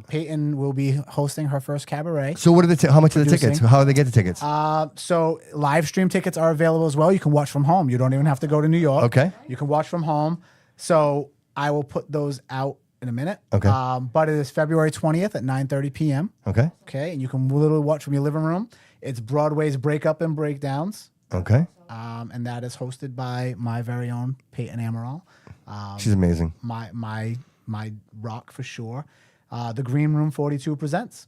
Peyton will be hosting her first cabaret. So what are how much are the tickets? Producing. How do they get the tickets? So live stream tickets are available as well. You can watch from home. You don't even have to go to New York. Okay. You can watch from home. So I will put those out in a minute. Okay. But it is February 20th at 9:30 p.m. Okay. Okay. And you can literally watch from your living room. It's Broadway's Breakup and Breakdowns. Okay. And that is hosted by my very own Peyton Amaral. She's amazing. My rock for sure. The Green Room 42 presents.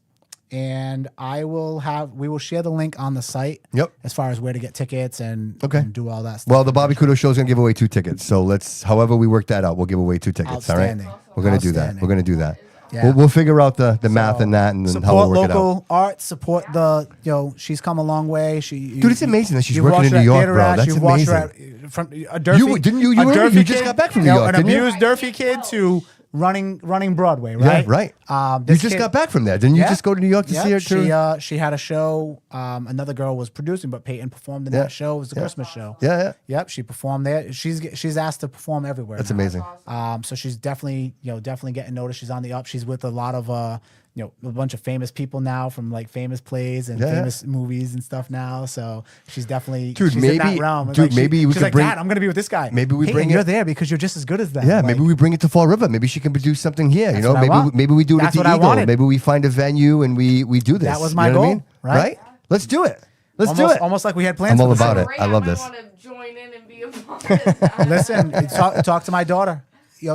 And we will share the link on the site. Yep. As far as where to get tickets and do all that stuff. Well, the Bobby Couto show is going to give away 2 tickets. So however we work that out, we'll give away 2 tickets. All right. Outstanding. We're going to do that. We're going to do that. Yeah. We'll figure out the math and that and then how we'll Support work it out. local art. Support she's come a long way. Dude, it's amazing that she's you've working watched in New her at York, Theater bro. Rats, That's you've watched her amazing. from a Durfee, Didn't you a were? Durfee You just kid, got back from New York, an didn't you? abused Durfee kid to running Broadway, right? Yeah, right. You This just kid- got back from there. Didn't you just go to New York to see her too? She had a show. Another girl was producing, but Peyton performed in that show. It was a Christmas show. Yeah. Yep, she performed there. She's asked to perform everywhere. That's now. amazing. So she's definitely getting noticed. She's on the up. She's with a lot of a bunch of famous people now from like famous plays and famous movies and stuff now. So she's definitely she's in that realm. And, maybe we she's could like, bring. Dad, I'm going to be with this guy. Maybe we Peyton, bring you're it. there because you're just as good as them. Yeah, Like, maybe we bring it to Fall River. Maybe she can do something here. That's what I want. Maybe we do it That's at what the I Eagle. wanted. Maybe we find a venue and we do this. That was my You know what I goal, mean? right? Let's do it. Let's do almost, it. Almost like we had plans. I'm all for this. about it. I love this. want to join in and be a part of that. Listen, talk to my daughter.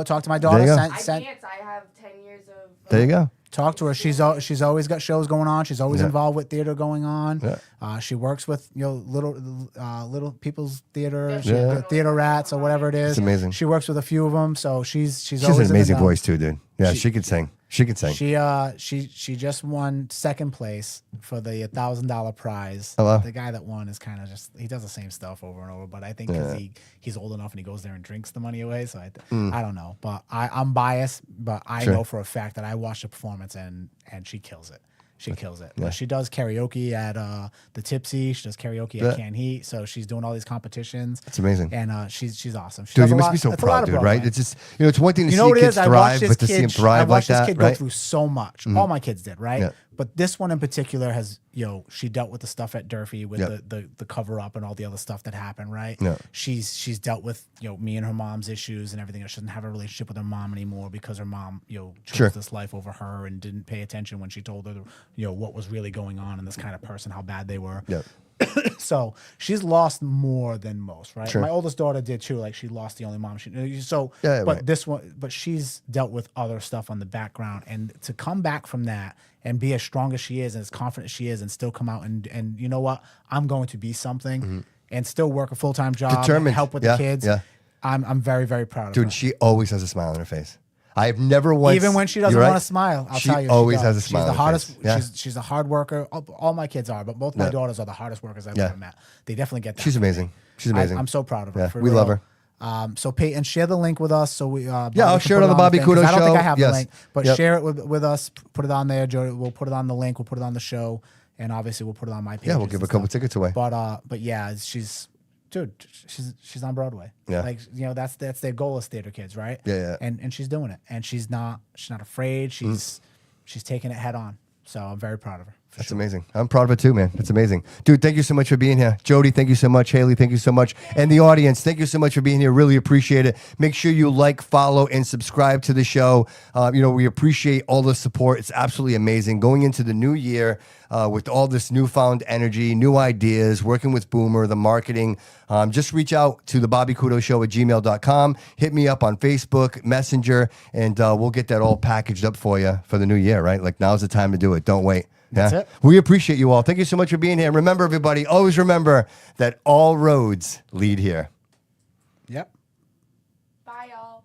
Talk to my daughter. There you go. I can't. I have 10 years of. There you go. Talk to her. She's always got shows going on. She's always involved with theater going on. Yeah. She works with little people's theater, Yeah. Theater Rats or whatever it is. It's amazing. She works with a few of them, so she's She's always an amazing in the voice too, dude. Yeah, she could sing. She could sing. She just won second place for the $1,000 prize. Oh, wow. The guy that won is kind of he does the same stuff over and over. But I think because he's old enough and he goes there and drinks the money away. So I don't know. But I'm biased. But I know for a fact that I watched the performance and she kills it. She kills it. But she does karaoke at the Tipsy. She does karaoke at Can Heat. So she's doing all these competitions. It's amazing. And she's awesome. She Dude, does you a must lot, be so it's a lot proud, of dude, Broadway. right? It's just, it's one thing to You know see what it kids is? I thrive, watched this but to see them thrive I watched like this that, kid right? go through so much. All my kids did, right? But this one in particular has, she dealt with the stuff at Durfee with the cover up and all the other stuff that happened, right? She's dealt with, me and her mom's issues and everything. She doesn't have a relationship with her mom anymore because her mom, chose this life over her and didn't pay attention when she told her, what was really going on in this kind of person, how bad they were. So she's lost more than most, right? My oldest daughter did too. Like she lost the only mom she knew. So, but this one, but she's dealt with other stuff on the background, and to come back from that and be as strong as she is and as confident as she is, and still come out and you know what, I'm going to be something, and still work a full-time job, and help with the kids. I'm very, very proud of her. Dude, she always has a smile on her face. I have never once. Even when she doesn't want to smile, I'll tell you. She always has a smile. She's the hardest. Yeah. She's a hard worker. All my kids are, but both my daughters are the hardest workers I've ever met. They definitely get that. She's amazing. She's amazing. I'm so proud of her. Yeah, for we real. love her. So Peyton, share the link with us. So we I'll share it on the Bobby Couto show. I don't think I have the link, but Yep. share it with us. Put it on there, Jody. We'll put it on the link. We'll put it on the show, and obviously we'll put it on my page. Yeah, we'll give a couple tickets away. But yeah, she's on Broadway. Yeah. Like that's their goal as theater kids, right? Yeah. And she's doing it, and she's not afraid. She's taking it head on. So I'm very proud of her. That's amazing. I'm proud of it too, man. That's amazing. Dude, thank you so much for being here. Jody, thank you so much. Haley, thank you so much. And the audience, thank you so much for being here. Really appreciate it. Make sure you like, follow, and subscribe to the show. We appreciate all the support. It's absolutely amazing. Going into the new year with all this newfound energy, new ideas, working with Boomer, the marketing, just reach out to the Bobby Couto Show at gmail.com. Hit me up on Facebook, Messenger, and we'll get that all packaged up for you for the new year, right? Like now's the time to do it. Don't wait. That's it. We appreciate you all. Thank you so much for being here. Remember, everybody, always remember that all roads lead here. Yep. Bye, y'all.